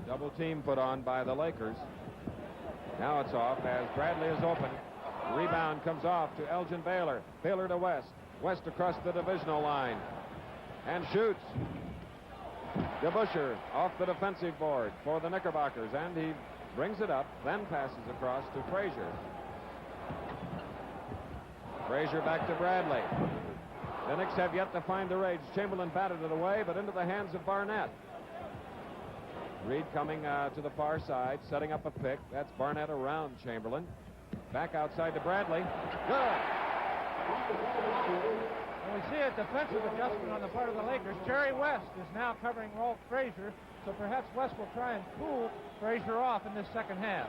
Double team put on by the Lakers. Now it's off as Bradley is open. Rebound comes off to Elgin Baylor. Baylor to West. West across the divisional line. And shoots. DeBusschere off the defensive board for the Knickerbockers. And he brings it up, then passes across to Frazier. Frazier back to Bradley. The Knicks have yet to find the rage. Chamberlain batted it away, but into the hands of Barnett. Reed coming to the far side, setting up a pick. That's Barnett around Chamberlain. Back outside to Bradley. Good. And we see a defensive adjustment on the part of the Lakers. Jerry West is now covering Walt Frazier, so perhaps West will try and cool Frazier off in this second half.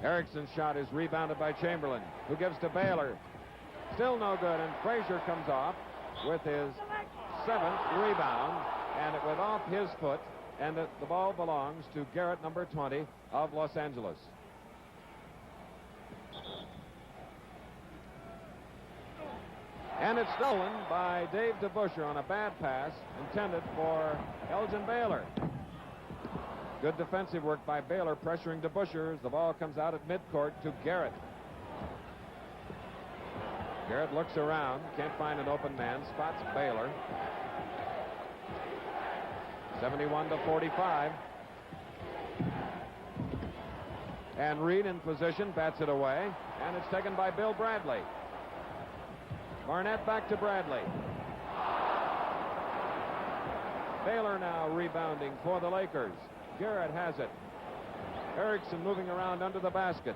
Erickson's shot is rebounded by Chamberlain, who gives to Baylor. Still no good, and Frazier comes off with his 7th rebound, and it went off his foot, and the ball belongs to Garrett, number 20 of Los Angeles. And it's stolen by Dave DeBusschere on a bad pass intended for Elgin Baylor. Good defensive work by Baylor, pressuring DeBusschere as the ball comes out at midcourt to Garrett. Garrett looks around, can't find an open man, spots Baylor. 71-45. And Reed in position, bats it away, and it's taken by Bill Bradley. Barnett back to Bradley. Baylor now rebounding for the Lakers. Garrett has it. Erickson moving around under the basket.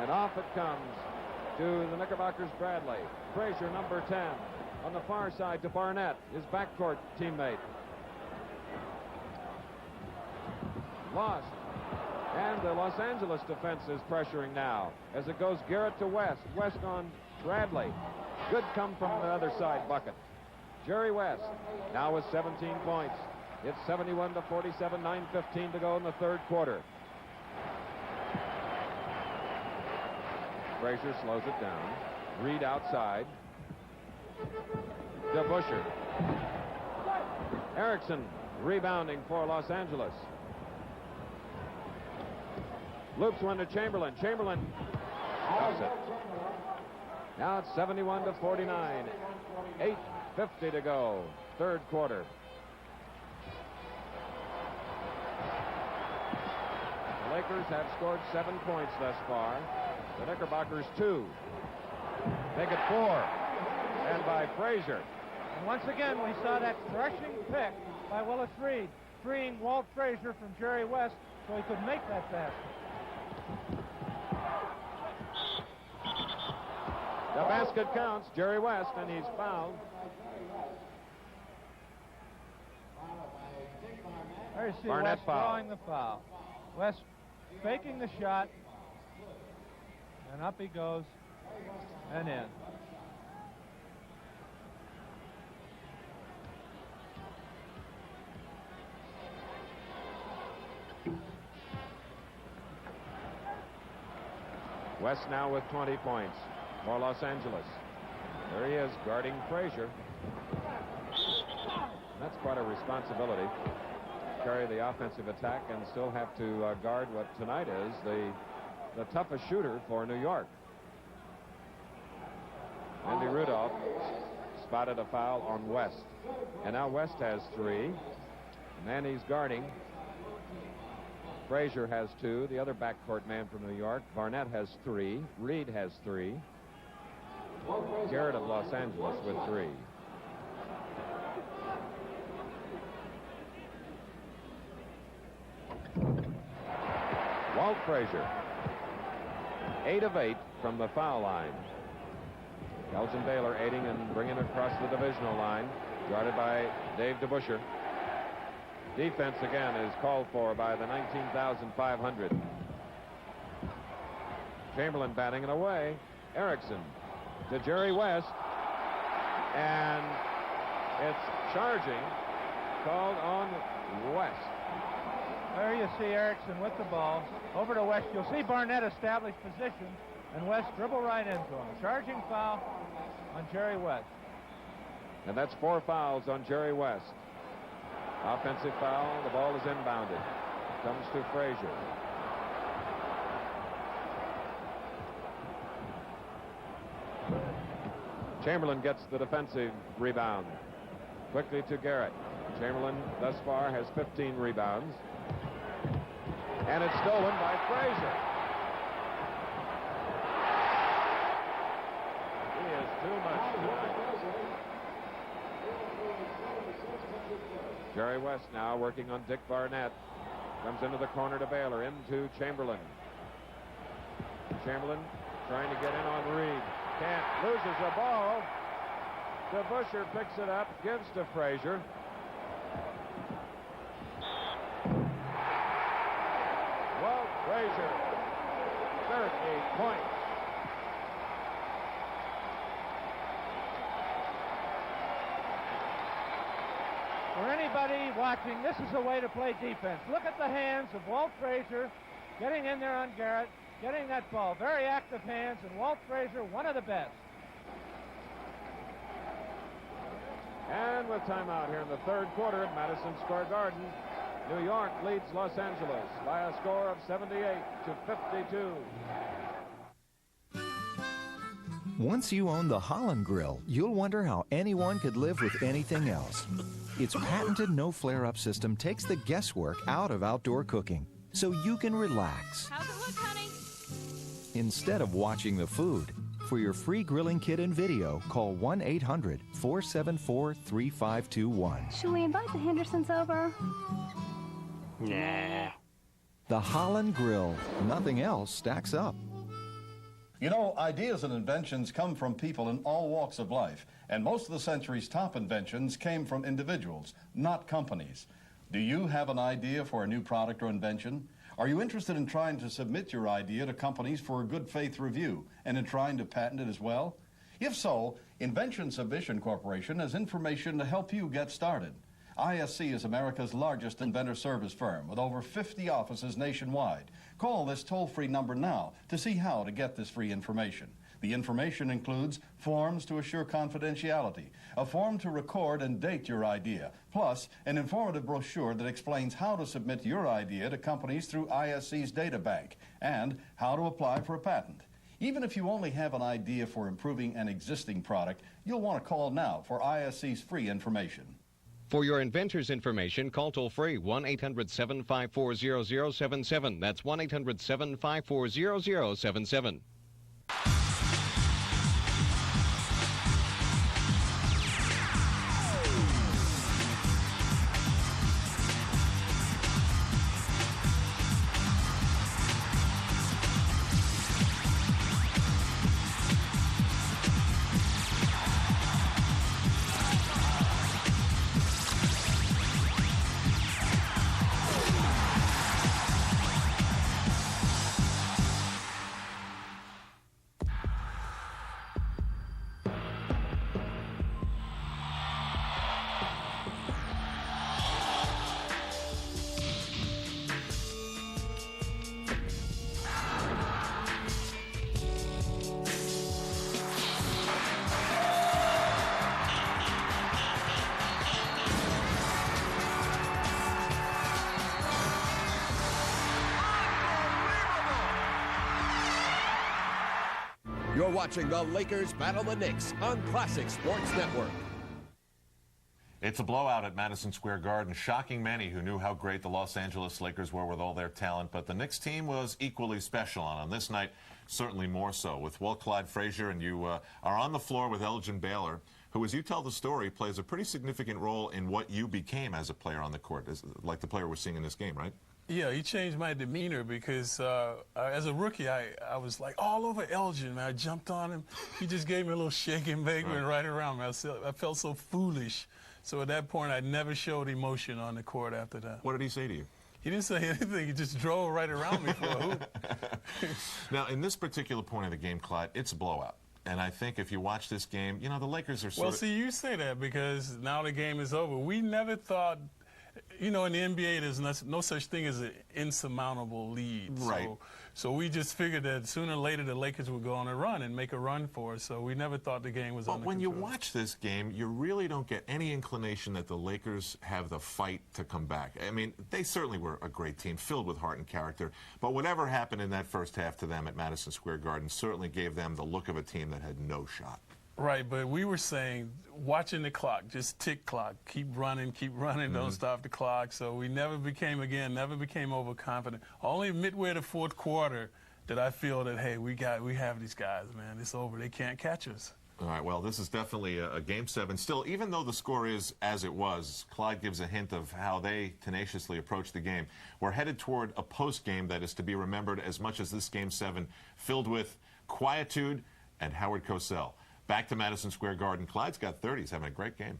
And off it comes to the Knickerbockers' Bradley. Frazier, number 10. On the far side to Barnett, his backcourt teammate. Lost. And the Los Angeles defense is pressuring now as it goes Garrett to West. West on Bradley. Good come from the other side bucket. Jerry West now with 17 points. It's 71-47, 9:15 to go in the third quarter. Frazier slows it down. Reed outside. DeBusschere. Erickson rebounding for Los Angeles. Loops one to Chamberlain. Chamberlain stops it. Now it's 71-49. 8:50 to go. Third quarter. The Lakers have scored 7 points thus far. The Knickerbockers 2. Make it 4. And by Frazier. And once again, we saw that crushing pick by Willis Reed, freeing Walt Frazier from Jerry West so he could make that basket. The basket counts. Jerry West, and he's fouled. There you see Barnett West foul. drawing the foul. West faking the shot, and up he goes, and in. West now with 20 points for Los Angeles. There he is, guarding Frazier. That's quite a responsibility. carry the offensive attack and still have to guard what tonight is the toughest shooter for New York. Andy Rudolph spotted a foul on West. And now West has 3. Manny's guarding. Frazier has 2. The other backcourt man from New York. Barnett has 3. Reed has 3. Garrett of Los Angeles with 3. Walt Frazier, 8 of 8 from the foul line. Elgin Baylor aiding and bringing it across the divisional line, guarded by Dave DeBuscher. Defense again is called for by the 19,500. Chamberlain batting it away. Erickson to Jerry West, and it's charging called on West. There you see Erickson with the ball. Over to West. You'll see Barnett establish position, and West dribble right into him. Charging foul on Jerry West. And that's 4 fouls on Jerry West. Offensive foul. The ball is inbounded. Comes to Frazier. Chamberlain gets the defensive rebound. Quickly to Garrett. Chamberlain thus far has 15 rebounds. And it's stolen by Frazier. He is too much tonight. Jerry West now working on Dick Barnett. Comes into the corner to Baylor. Into Chamberlain. Chamberlain trying to get in on Reed. Can't. Loses the ball. DeBuscher picks it up. Gives to Frazier. Walt Frazier, 30 points. For anybody watching, this is a way to play defense. Look at the hands of Walt Frazier getting in there on Garrett, getting that ball. Very active hands, and Walt Frazier, one of the best. And with timeout here in the third quarter at Madison Square Garden, New York leads Los Angeles by a score of 78-52. Once you own the Holland Grill, you'll wonder how anyone could live with anything else. Its patented no flare-up system takes the guesswork out of outdoor cooking, so you can relax. How's it look, honey? Instead of watching the food. For your free grilling kit and video, call 1-800-474-3521. Should we invite the Hendersons over? Nah. The Holland Grill. Nothing else stacks up. You know, ideas and inventions come from people in all walks of life, and most of the century's top inventions came from individuals, not companies. Do you have an idea for a new product or invention? Are you interested in trying to submit your idea to companies for a good faith review and in trying to patent it as well? If so, Invention Submission Corporation has information to help you get started. ISC is America's largest inventor service firm with over 50 offices nationwide. Call this toll-free number now to see how to get this free information. The information includes forms to assure confidentiality, a form to record and date your idea, plus an informative brochure that explains how to submit your idea to companies through ISC's data bank, and how to apply for a patent. Even if you only have an idea for improving an existing product, you'll want to call now for ISC's free information. For your inventor's information, call toll-free 1-800-754-0077. That's 1-800-754-0077. You're watching the Lakers battle the Knicks on Classic Sports Network. It's a blowout at Madison Square Garden, shocking many who knew how great the Los Angeles Lakers were with all their talent, but the Knicks team was equally special, and on this night, certainly more so. With Walt Clyde Frazier, and you are on the floor with Elgin Baylor, who, as you tell the story, plays a pretty significant role in what you became as a player on the court, like the player we're seeing in this game, right? Yeah, he changed my demeanor because as a rookie, I was like all over Elgin, man. I jumped on him. He just gave me a little shake and bake right around me. I felt so foolish. So at that point, I never showed emotion on the court after that. What did he say to you? He didn't say anything. He just drove right around me for a hoop. Now, in this particular point of the game, Clyde, it's a blowout. And I think if you watch this game, you know, the Lakers are sort of... Well, see, you say that because now the game is over. We never thought... You know, in the NBA, there's no such thing as an insurmountable lead. Right. So we just figured that sooner or later the Lakers would go on a run and make a run for us. So we never thought the game was under But when control. you watch this game, you really don't get any inclination that the Lakers have the fight to come back. I mean, they certainly were a great team, filled with heart and character. But whatever happened in that first half to them at Madison Square Garden certainly gave them the look of a team that had no shot. Right, but we were saying, watching the clock, just tick clock, keep running, don't stop the clock. So we never became overconfident. Only midway to fourth quarter did I feel that, hey, we have these guys, man. It's over. They can't catch us. All right, well, this is definitely a Game 7. Still, even though the score is as it was, Clyde gives a hint of how they tenaciously approach the game. We're headed toward a post-game that is to be remembered as much as this Game 7, filled with quietude and Howard Cosell. Back to Madison Square Garden. Clyde's got 30. He's having a great game.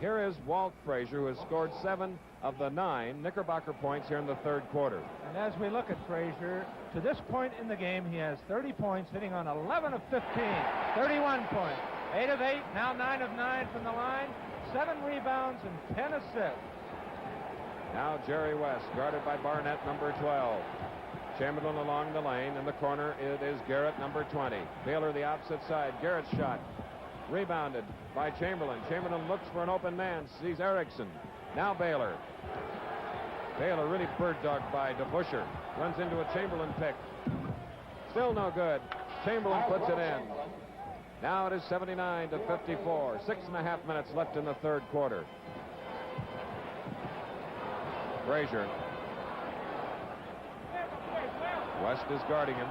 Here is Walt Frazier, who has scored 7 of the 9 Knickerbocker points here in the third quarter. And as we look at Frazier, to this point in the game, he has 30 points, hitting on 11 of 15, 31 points, 8 of 8, now 9 of 9 from the line, 7 rebounds and 10 assists. Now Jerry West, guarded by Barnett, number 12. Chamberlain along the lane. In the corner, it is Garrett, number 20. Baylor, the opposite side. Garrett's shot. Rebounded by Chamberlain. Chamberlain looks for an open man. Sees Erickson. Now Baylor. Baylor really bird-dogged by DeBusschere. Runs into a Chamberlain pick. Still no good. Chamberlain puts it in. Now it is 79 to 54. 6.5 minutes left in the third quarter. Frazier. West is guarding him.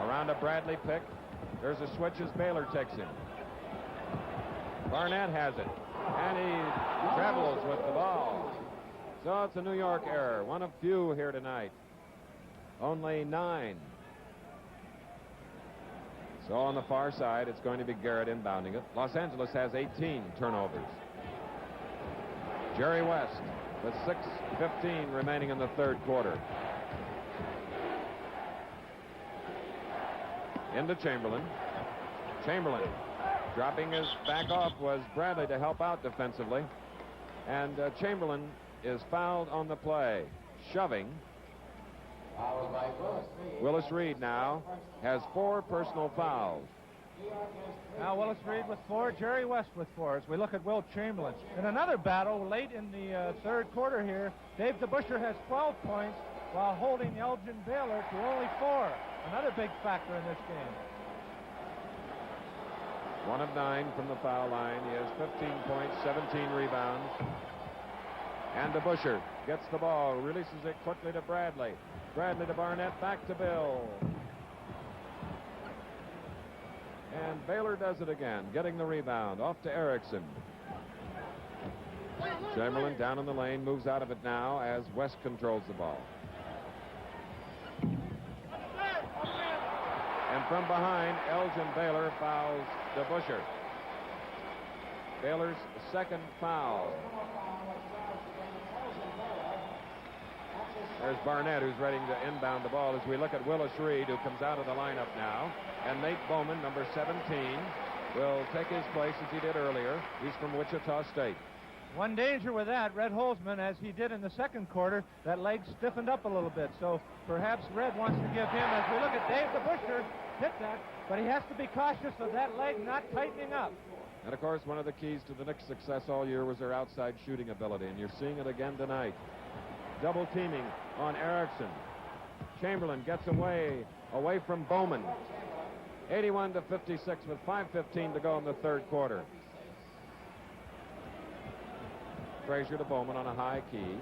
Around a Bradley pick. There's a switch as Baylor takes him. Barnett has it. And he travels with the ball. So it's a New York error. One of few here tonight. Only 9. So on the far side, it's going to be Garrett inbounding it. Los Angeles has 18 turnovers. Jerry West with 6:15 remaining in the third quarter. Into Chamberlain. Chamberlain dropping his back off was Bradley to help out defensively. And Chamberlain is fouled on the play. Shoving. Willis Reed now has 4 personal fouls. Now Willis Reed with 4, Jerry West with 4 as we look at Wilt Chamberlain. In another battle late in the third quarter here, Dave DeBusschere has 12 points while holding Elgin Baylor to only 4. Another big factor in this game. 1 of 9 from the foul line. He has 15 points, 17 rebounds. And DeBusschere gets the ball, releases it quickly to Bradley. Bradley to Barnett, back to Bill. And Baylor does it again, getting the rebound. Off to Erickson. Chamberlain down in the lane, moves out of it now as West controls the ball. And from behind, Elgin Baylor fouls DeBusschere. Baylor's second foul. There's Barnett, who's ready to inbound the ball as we look at Willis Reed, who comes out of the lineup now. And Nate Bowman, number 17, will take his place as he did earlier. He's from Wichita State. One danger with that, Red Holzman, as he did in the second quarter, that leg stiffened up a little bit. So perhaps Red wants to give him, as we look at Dave DeBusschere, hit that, but he has to be cautious of that leg not tightening up. And of course, one of the keys to the Knicks' success all year was their outside shooting ability, and you're seeing it again tonight. Double teaming on Erickson. Chamberlain gets away away from Bowman. 81-56 with 5:15 to go in the third quarter. Frazier to Bowman on a high key.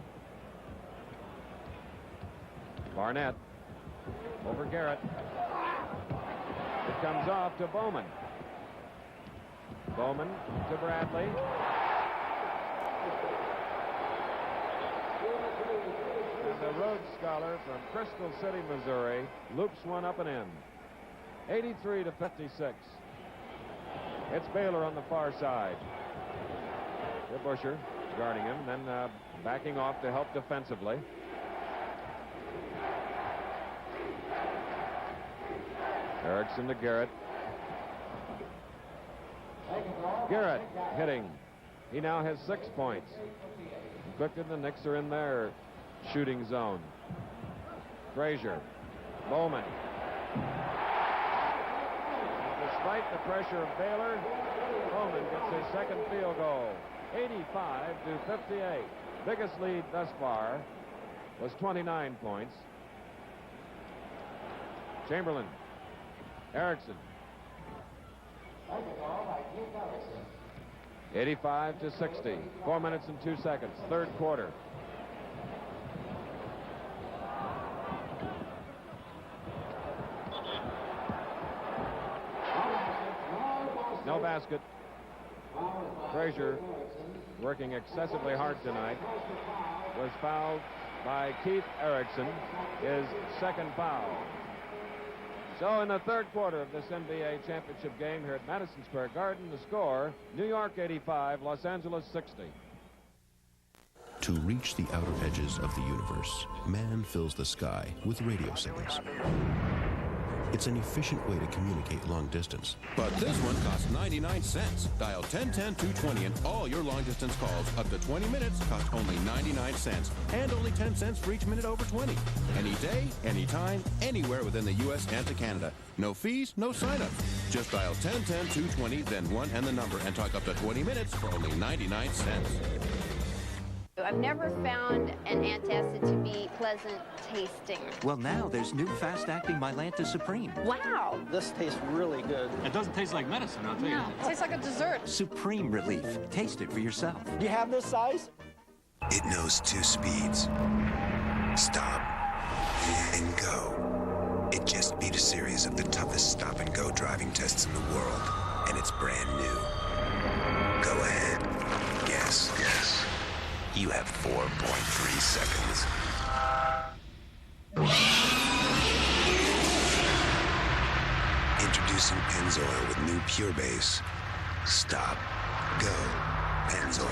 Barnett over Garrett. It comes off to Bowman. Bowman to Bradley. And the Rhodes Scholar from Crystal City, Missouri, loops one up and in. 83-56. It's Baylor on the far side. Busher guarding him, then backing off to help defensively. Erickson to Garrett. Garrett hitting. He now has 6 points. Quick and the Knicks are in their shooting zone. Frazier. Bowman. Despite the pressure of Baylor, Bowman gets his second field goal. 85-58. Biggest lead thus far was 29 points. Chamberlain. Erickson. 85-60. 4 minutes and 2 seconds. Third quarter. No basket. Frazier, working excessively hard tonight, was fouled by Keith Erickson, his second foul. So in the third quarter of this NBA championship game here at Madison Square Garden, the score, New York 85, Los Angeles 60. To reach the outer edges of the universe, man fills the sky with radio signals. It's an efficient way to communicate long distance. But this one costs 99 cents. Dial 1010-220 and all your long-distance calls up to 20 minutes cost only 99 cents. And only 10 cents for each minute over 20. Any day, anytime, anywhere within the U.S. and to Canada. No fees, no sign-ups. Just dial 1010-220, then 1 and the number, and talk up to 20 minutes for only 99 cents. I've never found an antacid to be pleasant tasting. Well, now there's new fast-acting Mylanta Supreme. Wow. This tastes really good. It doesn't taste like medicine, I'll tell you. It tastes like a dessert. Supreme relief. Taste it for yourself. Do you have this size? It knows 2 speeds. Stop and go. It just beat a series of the toughest stop-and-go driving tests in the world, and it's brand new. Go ahead. Yes. You have 4.3 seconds. Introducing Pennzoil with new Pure Base. Stop. Go. Pennzoil.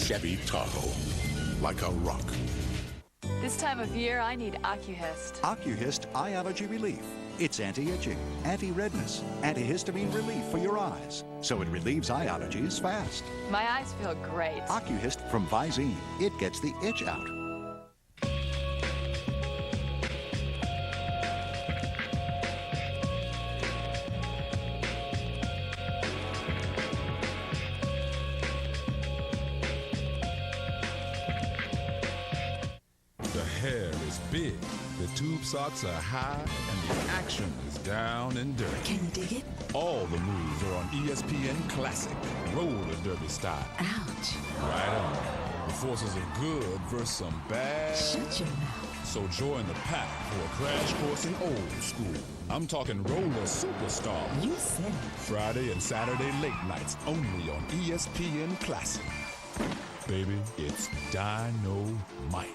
Chevy Tahoe, like a rock. This time of year, I need Ocuhist. Ocuhist Eye Allergy Relief. It's anti-itching, anti-redness, antihistamine relief for your eyes, so it relieves eye allergies fast. My eyes feel great. Ocuhist from Visine. It gets the itch out. Big, the tube socks are high, and the action is down and dirty. Can you dig it? All the moves are on ESPN Classic, roller derby style. Ouch. Right on. The forces of good versus some bad. Shut your mouth. So join the pack for a crash course in old school. I'm talking roller superstar. You said it. Friday and Saturday late nights only on ESPN Classic. Baby, it's Dynamite.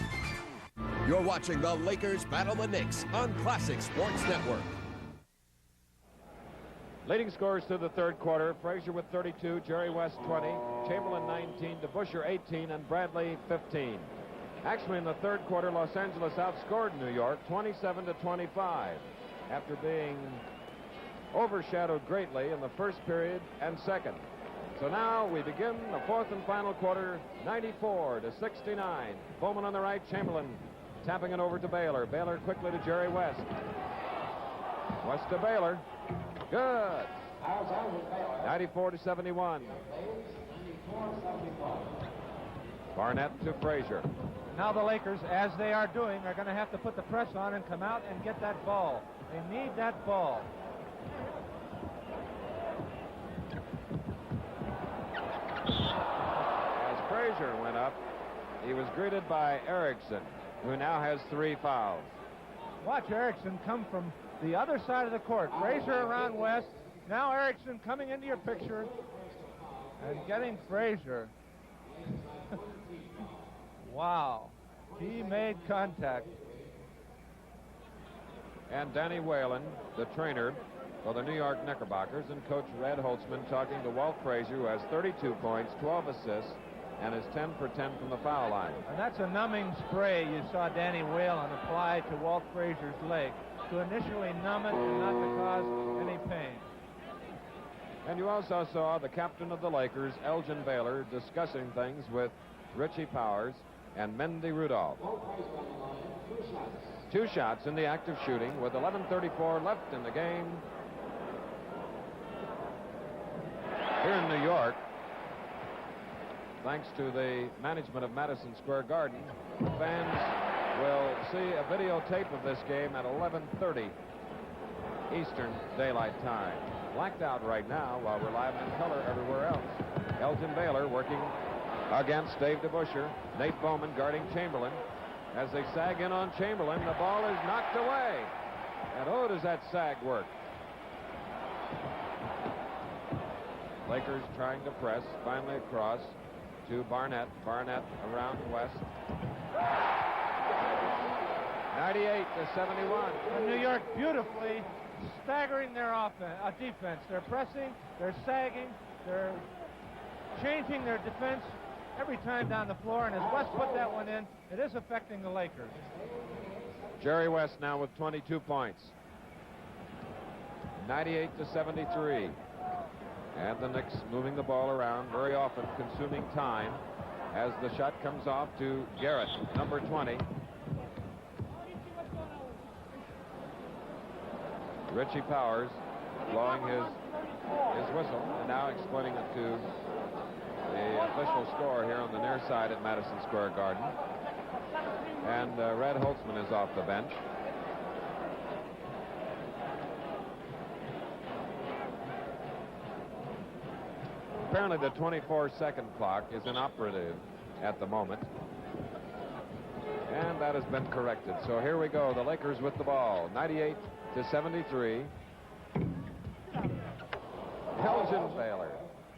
You're watching the Lakers battle the Knicks on Classic Sports Network. Leading scorers to the third quarter, Frazier with 32, Jerry West 20, Chamberlain 19, DeBusschere 18, and Bradley 15. Actually, in the third quarter, Los Angeles outscored New York 27-25 after being overshadowed greatly in the first period and second. So now we begin the fourth and final quarter, 94-69. Bowman on the right, Chamberlain tapping it over to Baylor. Baylor quickly to Jerry West. West to Baylor. Good. 94-71. Barnett to Frazier. Now the Lakers, as they are doing, are going to have to put the press on and come out and get that ball. They need that ball. As Frazier went up, he was greeted by Erickson, who now has 3 fouls. Watch Erickson come from the other side of the court. Frazier around West. Now Erickson coming into your picture and getting Frazier. Wow. He made contact. And Danny Whalen, the trainer for the New York Knickerbockers, and Coach Red Holtzman talking to Walt Frazier, who has 32 points, 12 assists, and is 10 for 10 from the foul line. And that's a numbing spray you saw Danny Whalen apply to Walt Frazier's leg to initially numb it and not to cause any pain. And you also saw the captain of the Lakers, Elgin Baylor, discussing things with Richie Powers and Mendy Rudolph. 2 shots in the act of shooting with 11:34 left in the game. Here in New York, thanks to the management of Madison Square Garden, fans will see a videotape of this game at 11:30 Eastern Daylight Time. Blacked out right now while we're live in color everywhere else. Elgin Baylor working against Dave DeBusschere. Nate Bowman guarding Chamberlain. As they sag in on Chamberlain, the ball is knocked away. And oh, does that sag work. Lakers trying to press, finally across to Barnett. Barnett around West. 98-71. And New York beautifully staggering their defense. They're pressing, they're sagging, they're changing their defense every time down the floor, and as West put that one in, it is affecting the Lakers. Jerry West now with 22 points. 98-73. And the Knicks moving the ball around, very often consuming time as the shot comes off to Garrett, number 20. Richie Powers blowing his whistle and now explaining it to the official score here on the near side at Madison Square Garden. And Red Holtzman is off the bench. Apparently the 24-second clock is inoperative at the moment. And that has been corrected. So here we go. The Lakers with the ball. 98-73. Elgin Baylor.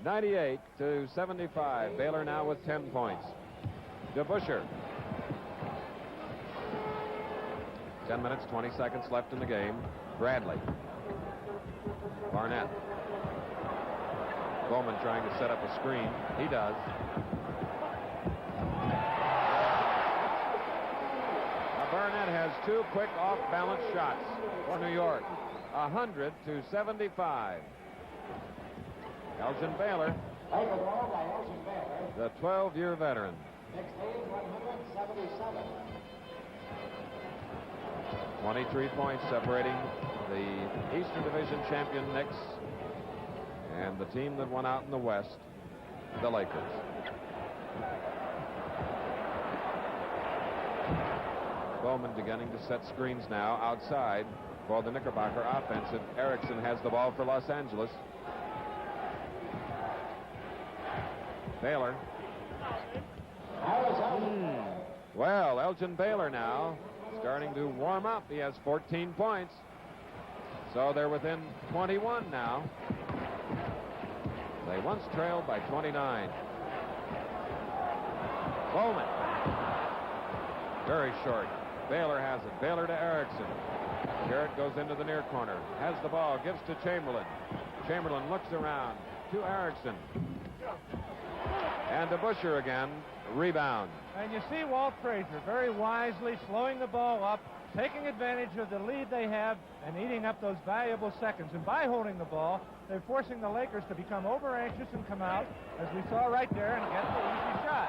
98-75. Baylor now with 10 points. DeBusschere. 10 minutes, 20 seconds left in the game. Bradley. Barnett. Bowman trying to set up a screen. He does. Now Barnett has 2 quick off-balance shots for New York. 100-75. Elgin Baylor, the 12-year veteran. 23 points separating the Eastern Division champion Knicks and the team that won out in the West, the Lakers. Bowman beginning to set screens now outside for the Knickerbocker offense. And Erickson has the ball for Los Angeles. Baylor. Well, Elgin Baylor now starting to warm up. He has 14 points. So they're within 21 now. They once trailed by 29. Bowman. Very short. Baylor has it. Baylor to Erickson. Garrett goes into the near corner. Has the ball. Gives to Chamberlain. Chamberlain looks around to Erickson. And DeBusschere again. Rebound. And you see Walt Frazier very wisely slowing the ball up, taking advantage of the lead they have, and eating up those valuable seconds. And by holding the ball, they're forcing the Lakers to become over-anxious and come out, as we saw right there, and get the easy shot.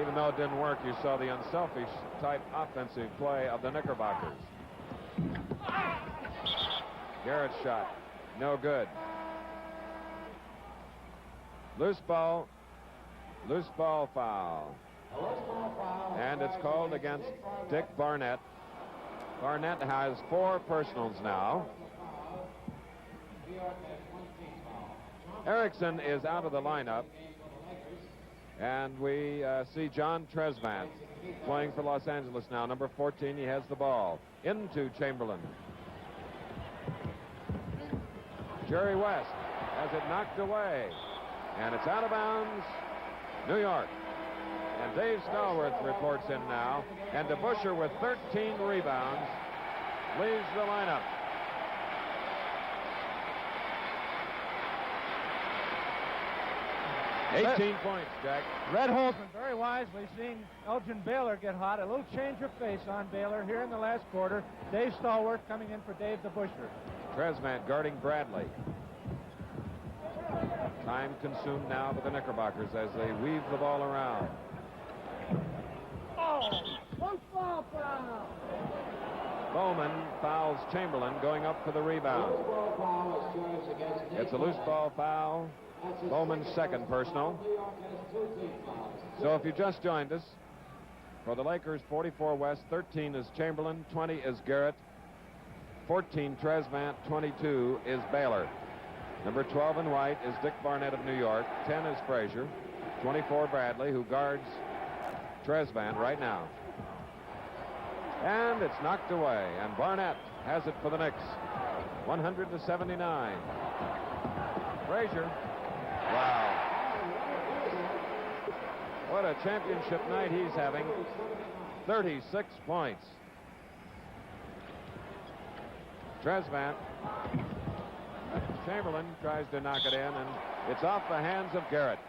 Even though it didn't work, you saw the unselfish type offensive play of the Knickerbockers. Garrett's shot, no good. Loose ball foul. And it's called against Dick Barnett. Barnett has 4 personals now. Erickson is out of the lineup. And we see John Tresvant playing for Los Angeles now. Number 14, he has the ball. Into Chamberlain. Jerry West has it knocked away. And it's out of bounds, New York. And Dave Stallworth reports in now. And DeBusschere with 13 rebounds leaves the lineup. $18 points, Jack. Red Holzman very wisely seeing Elgin Baylor get hot. A little change of pace on Baylor here in the last quarter. Dave Stallworth coming in for Dave DeBusschere. Tresvant guarding Bradley. Time consumed now for the Knickerbockers as they weave the ball around. Football foul! Bowman fouls Chamberlain going up for the rebound. It's a loose ball foul. Bowman's second personal. So if you just joined us, for the Lakers, 44 West, 13 is Chamberlain, 20 is Garrett, 14 Tresvant, 22 is Baylor. Number 12 in white is Dick Barnett of New York, 10 is Frazier, 24 Bradley, who guards Tresvant right now. And it's knocked away, and Barnett has it for the Knicks. 100-79. Frazier. Wow. What a championship night he's having. 36 points. Tresvant. Chamberlain tries to knock it in, and it's off the hands of Garrett.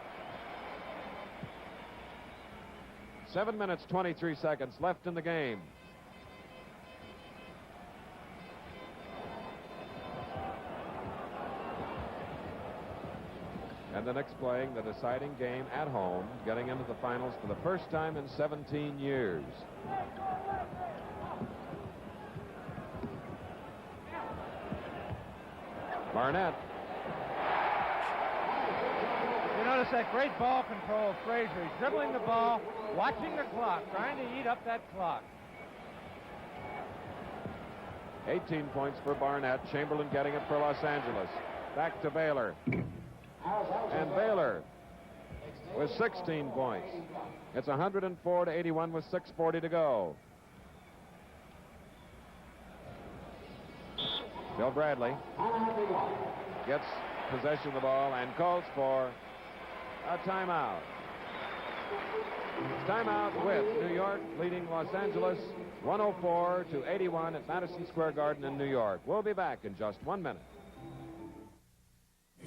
7 minutes, 23 seconds left in the game. And the Knicks playing the deciding game at home, getting into the finals for the first time in 17 years. Barnett. You notice that great ball control of Frazier. He's dribbling the ball, watching the clock, trying to eat up that clock. 18 points for Barnett. Chamberlain getting it for Los Angeles. Back to Baylor. And Baylor with 16 points. It's 104-81 with 6:40 to go. Bill Bradley gets possession of the ball and calls for a timeout. Timeout with New York leading Los Angeles 104-81 at Madison Square Garden in New York. We'll be back in just 1 minute.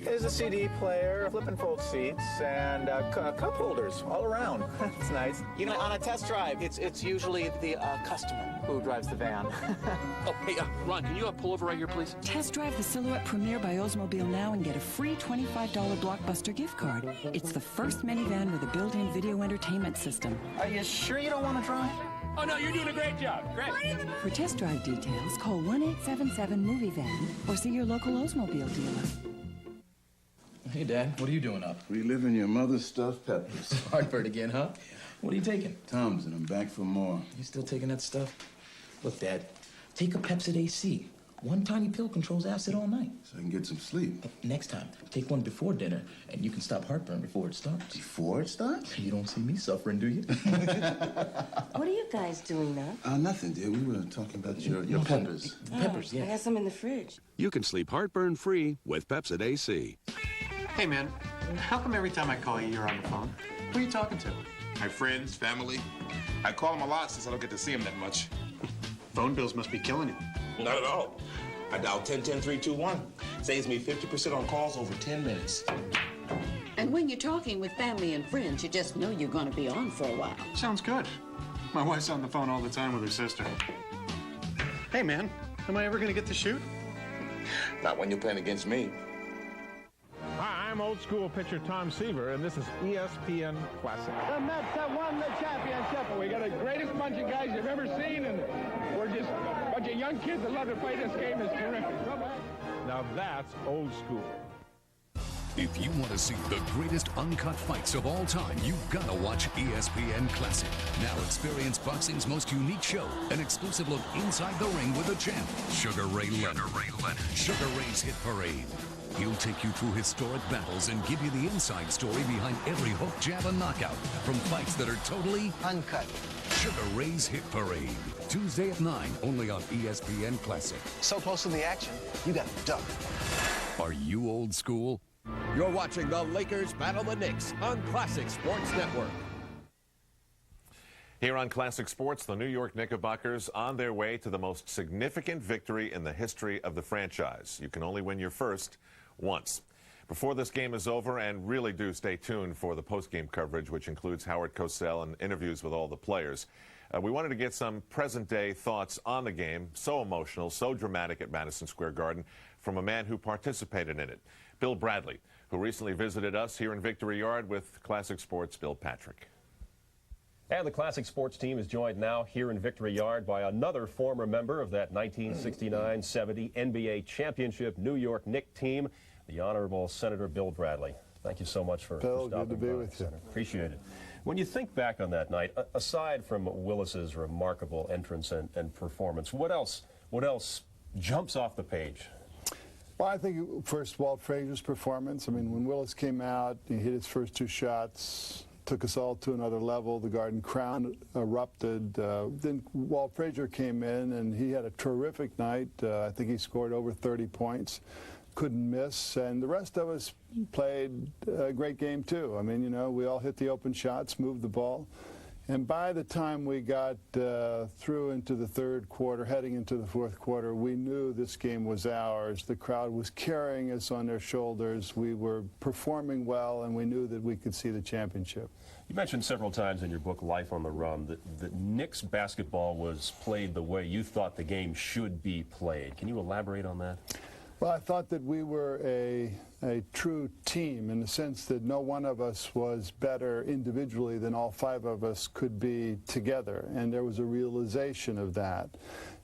There's a CD player, flip and fold seats, and cup holders all around. It's nice. You know, on a test drive, it's usually the customer who drives the van. Oh, hey, Ron, can you pull over right here, please? Test drive the Silhouette Premier by Oldsmobile now and get a free $25 Blockbuster gift card. It's the first minivan with a built-in video entertainment system. Are you sure you don't want to drive? Oh, no, you're doing a great job. Great. For test drive details, call 1-877-MOVIE-VAN or see your local Oldsmobile dealer. Hey, Dad, what are you doing up? Reliving your mother's stuffed peppers. Heartburn again, huh? What are you taking? Tums, and I'm back for more. You still taking that stuff? Look, Dad, take a Pepsid AC. One tiny pill controls acid all night. So I can get some sleep. Next time, take one before dinner, and you can stop heartburn before it starts. Before it starts? You don't see me suffering, do you? What are you guys doing now? Nothing, dear. We were talking about your peppers. Peppers, yeah. I got some in the fridge. You can sleep heartburn-free with Pepsid AC. Hey, man, how come every time I call you, you're on the phone? Who are you talking to? My friends, family. I call them a lot since I don't get to see them that much. Phone bills must be killing you. Not at all. I dial 10-10-321. Saves me 50% on calls over 10 minutes. And And when you're talking with family and friends, you just know you're going to be on for a while. Sounds good. My wife's on the phone all the time with her sister. Hey, man, am I ever going to get to shoot? Not when you're playing against me. Hi, I'm old school pitcher Tom Seaver, and this is ESPN Classic. The Mets have won the championship. We got the greatest bunch of guys you've ever seen, and we're just a bunch of young kids that love to play this game. It's terrific. Now that's old school. If you want to see the greatest uncut fights of all time, you've got to watch ESPN Classic. Now experience boxing's most unique show, an exclusive look inside the ring with the champ, Sugar Ray Leonard. Sugar Ray's Hit Parade. He'll take you through historic battles and give you the inside story behind every hook, jab, and knockout from fights that are totally uncut. Sugar Ray's Hit Parade. Tuesday at 9, only on ESPN Classic. So close to the action, you got to duck. Are you old school? You're watching the Lakers battle the Knicks on Classic Sports Network. Here on Classic Sports, the New York Knickerbockers on their way to the most significant victory in the history of the franchise. You can only win your first once. Before this game is over, and really do stay tuned for the post-game coverage, which includes Howard Cosell and interviews with all the players. We wanted to get some present-day thoughts on the game, so emotional, so dramatic at Madison Square Garden, from a man who participated in it, Bill Bradley, who recently visited us here in Victory Yard with Classic Sports' Bill Patrick. And the Classic Sports team is joined now here in Victory Yard by another former member of that 1969-70 NBA championship New York Knicks team, the Honorable Senator Bill Bradley. Thank you so much for Bill, stopping good to be by, with Senator. you. Appreciate it. When you think back on that night, aside from Willis's remarkable entrance and performance, what else jumps off the page? Well, I think first Walt Frazier's performance. I mean, when Willis came out, he hit his first two shots, took us all to another level. The Garden crowd erupted. Then Walt Frazier came in, and he had a terrific night. I think he scored over 30 points. Couldn't miss, and the rest of us played a great game too. I mean, you know, we all hit the open shots, moved the ball, and by the time we got through into the third quarter, heading into the fourth quarter, we knew this game was ours. The crowd was carrying us on their shoulders. We were performing well, and we knew that we could see the championship. You mentioned several times in your book, Life on the Run, that Knicks basketball was played the way you thought the game should be played. Can you elaborate on that? Well, I thought that we were a true team in the sense that no one of us was better individually than all five of us could be together, and there was a realization of that.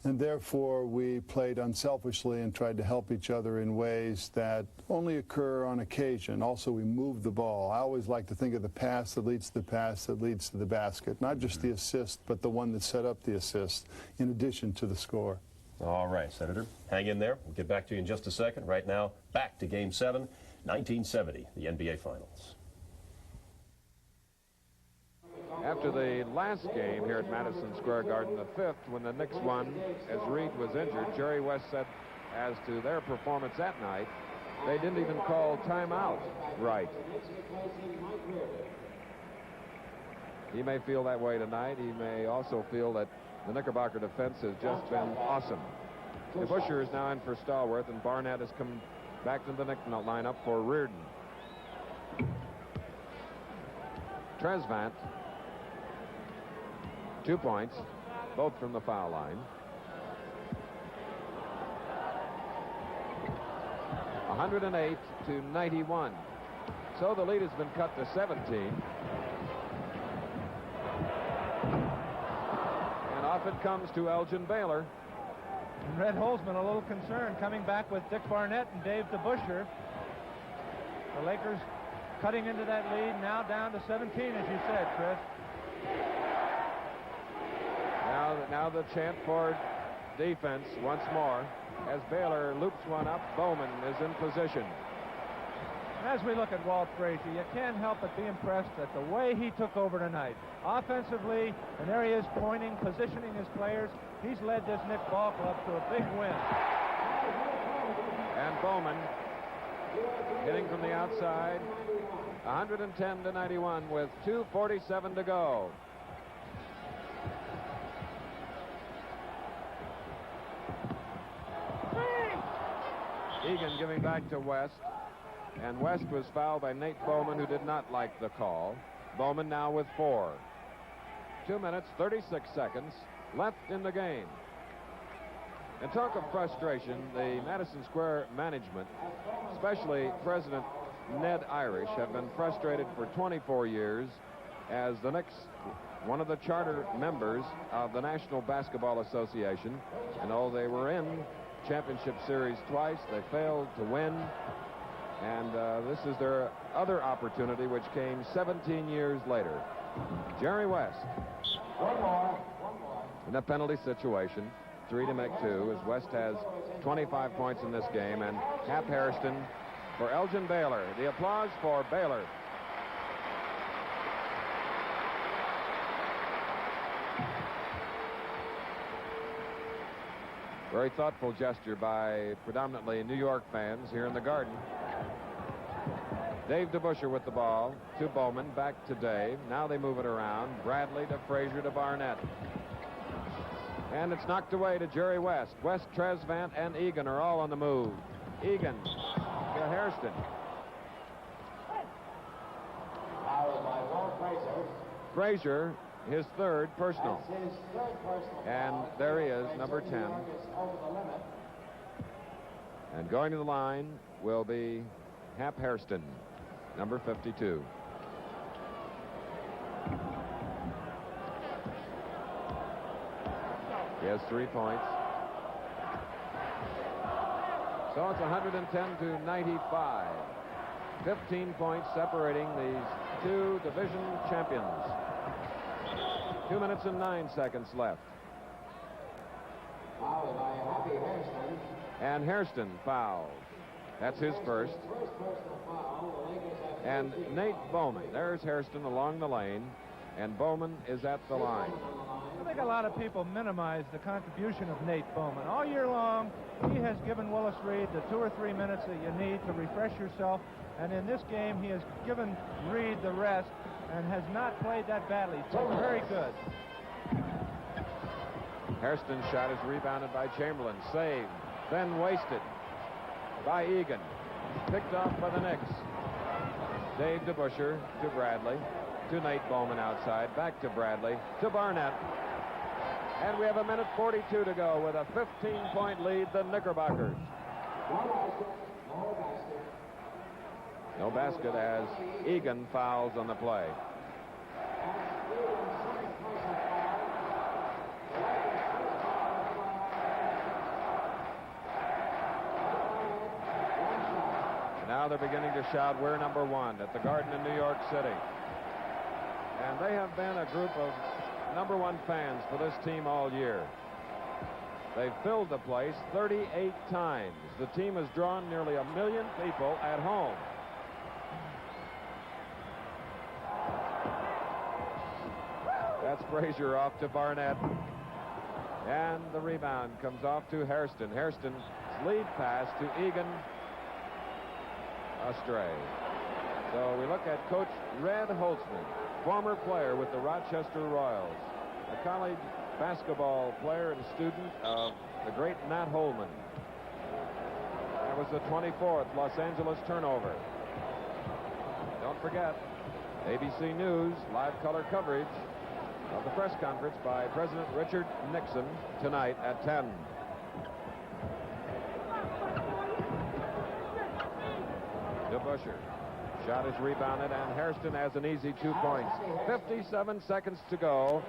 And therefore, we played unselfishly and tried to help each other in ways that only occur on occasion. Also, we moved the ball. I always like to think of the pass that leads to the pass that leads to the basket, not just the assist, but the one that set up the assist, in addition to the score. All right, Senator, hang in there. We'll get back to you in just a second. Right now, back to Game 7, 1970, the NBA Finals. After the last game here at Madison Square Garden, the fifth, when the Knicks won, as Reed was injured, Jerry West said as to their performance that night, they didn't even call timeout right. He may feel that way tonight. He may also feel that the Knickerbocker defense has just been awesome. Busher is now in for Stallworth, and Barnett has come back to the Knicks lineup for Reardon. Tresvant, 2 points, both from the foul line. 108-91. So the lead has been cut to 17. Off it comes to Elgin Baylor. And Red Holzman a little concerned, coming back with Dick Barnett and Dave DeBusschere. The Lakers cutting into that lead, now down to 17, as you said, Chris. Now the chant for defense once more. As Baylor loops one up, Bowman is in position. As we look at Walt Frazier, you can't help but be impressed at the way he took over tonight. Offensively, and there he is pointing, positioning his players. He's led this Knicks ball club to a big win. And Bowman hitting from the outside, 110-91 with 2:47 to go. Egan giving back to West. And West was fouled by Nate Bowman, who did not like the call. Bowman now with 4. 2 minutes, 36 seconds left in the game. And talk of frustration, the Madison Square management, especially President Ned Irish, have been frustrated for 24 years as the Knicks, one of the charter members of the National Basketball Association. And although they were in championship series twice, they failed to win. And this is their other opportunity, which came 17 years later. Jerry West. One more. In a penalty situation, 3 to make 2, as West has 25 points in this game. And Hap Hairston for Elgin Baylor. The applause for Baylor. Very thoughtful gesture by predominantly New York fans here in the Garden. Dave DeBusschere with the ball to Bowman, back to Dave. Now they move it around. Bradley to Frazier to Barnett. And it's knocked away to Jerry West. West, Tresvant, and Egan are all on the move. Egan to Hairston. Frazier, his third personal. And there he is, number 10. And going to the line will be Hap Hairston, number 52. He has 3 points. So it's 110 to 95. 15 points separating these two division champions. 2 minutes and 9 seconds left. And Hairston fouled. That's his first. And Nate Bowman. There's Hairston along the lane. And Bowman is at the line. I think a lot of people minimize the contribution of Nate Bowman. All year long, he has given Willis Reed the 2 or 3 minutes that you need to refresh yourself. And in this game, he has given Reed the rest and has not played that badly. So very good. Hairston's shot is rebounded by Chamberlain. Saved. Then wasted by Egan. Picked off by the Knicks. Dave DeBusschere to Bradley. To Nate Bowman outside. Back to Bradley. To Barnett. And we have 1:42 to go with a 15-point lead, the Knickerbockers. No basket as Egan fouls on the play. Now they're beginning to shout, "We're number one" at the Garden in New York City. And they have been a group of number one fans for this team all year. They've filled the place 38 times. The team has drawn nearly 1 million people at home. That's Frazier off to Barnett. And the rebound comes off to Hairston. Hairston's lead pass to Egan. Astray. So we look at Coach Red Holtzman, former player with the Rochester Royals, a college basketball player and student of the great Nat Holman. That was the 24th Los Angeles turnover. Don't forget, ABC News live color coverage of the press conference by President Richard Nixon tonight at 10. DeBusschere. Shot is rebounded, and Hairston has an easy 2 points. 57 seconds to go,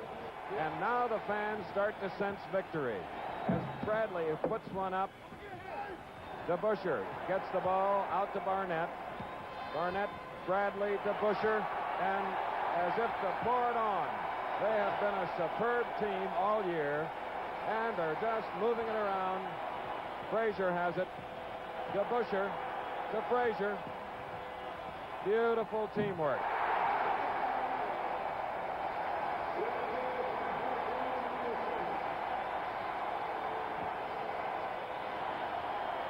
and now the fans start to sense victory as Bradley puts one up. DeBusschere gets the ball out to Barnett. Barnett, Bradley, DeBusschere, and as if to pour it on, they have been a superb team all year, and they're just moving it around. Frazier has it. DeBusschere to Frazier. Beautiful teamwork.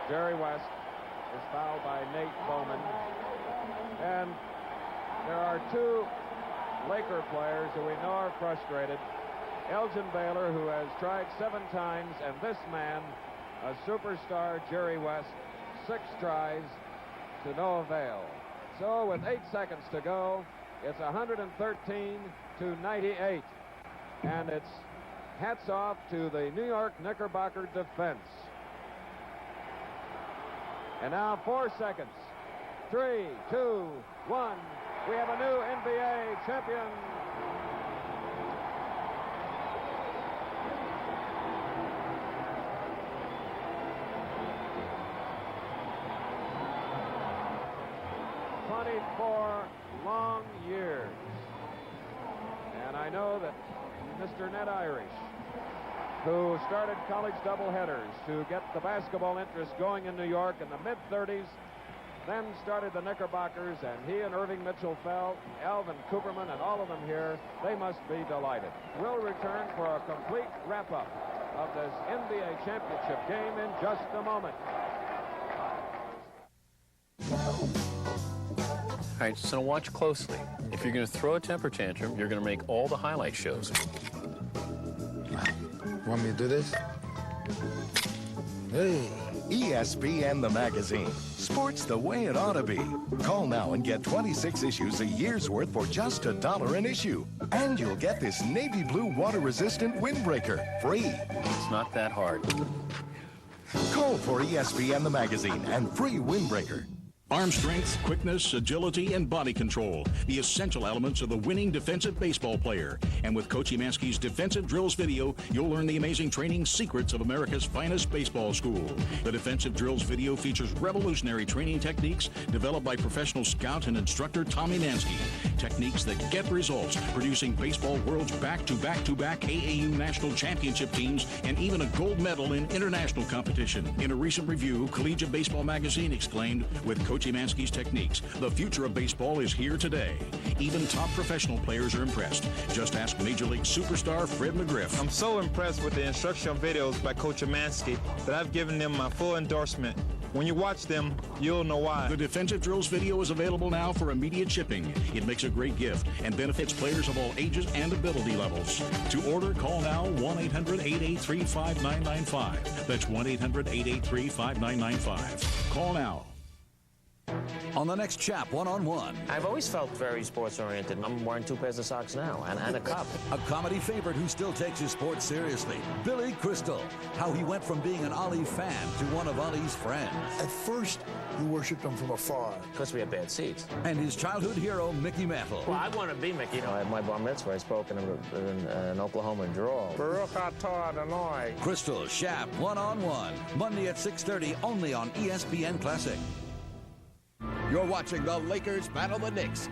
Jerry West is fouled by Nate Bowman. And there are 2 Laker players who we know are frustrated. Elgin Baylor, who has tried 7 times, and this man, a superstar, Jerry West, 6 tries, to no avail. So with 8 seconds to go, it's 113-98. And it's hats off to the New York Knickerbocker defense. And now 4 seconds. 3, 2, 1. We have a new NBA champion. For long years. And I know that Mr. Ned Irish, who started college doubleheaders to get the basketball interest going in New York in the mid-30s, then started the Knickerbockers, and he and Irving Mitchell-Fell, Alvin Cooperman, and all of them here, they must be delighted. We'll return for a complete wrap-up of this NBA championship game in just a moment. All right, so watch closely. If you're going to throw a temper tantrum, you're going to make all the highlight shows. Want me to do this? Hey. ESPN the magazine. Sports the way it ought to be. Call now and get 26 issues a year's worth for just $1 an issue. And you'll get this navy blue water-resistant windbreaker free. It's not that hard. Call for ESPN the magazine and free windbreaker. Arm strength, quickness, agility, and body control, the essential elements of the winning defensive baseball player. And with Coach Emanski's Defensive Drills video, you'll learn the amazing training secrets of America's finest baseball school. The Defensive Drills video features revolutionary training techniques developed by professional scout and instructor Tommy Nansky. Techniques that get results, producing baseball world's back-to-back-to-back AAU national championship teams and even a gold medal in international competition. In a recent review, Collegiate Baseball Magazine exclaimed, with Coach Emanski's techniques, the future of baseball is here today. Even top professional players are impressed. Just ask Major League superstar Fred McGriff. I'm so impressed with the instructional videos by Coach Emanski that I've given them my full endorsement. When you watch them, you'll know why. The Defensive Drills video is available now for immediate shipping. It makes a great gift and benefits players of all ages and ability levels. To order, call now 1-800-883-5995. That's 1-800-883-5995. Call now. On the next Chap One-on-One. I've always felt very sports-oriented. I'm wearing 2 pairs of socks now and a cup. A comedy favorite who still takes his sports seriously. Billy Crystal. How he went from being an Ali fan to one of Ali's friends. At first, you worshipped him from afar. Because we had bad seats. And his childhood hero, Mickey Mantle. Well, I want to be Mickey. You know, at my bar mitzvah, I spoke in an Oklahoma drawl. Baruch atah Adonai. Crystal, Chap One-on-One. Monday at 6:30, only on ESPN Classic. You're watching the Lakers battle the Knicks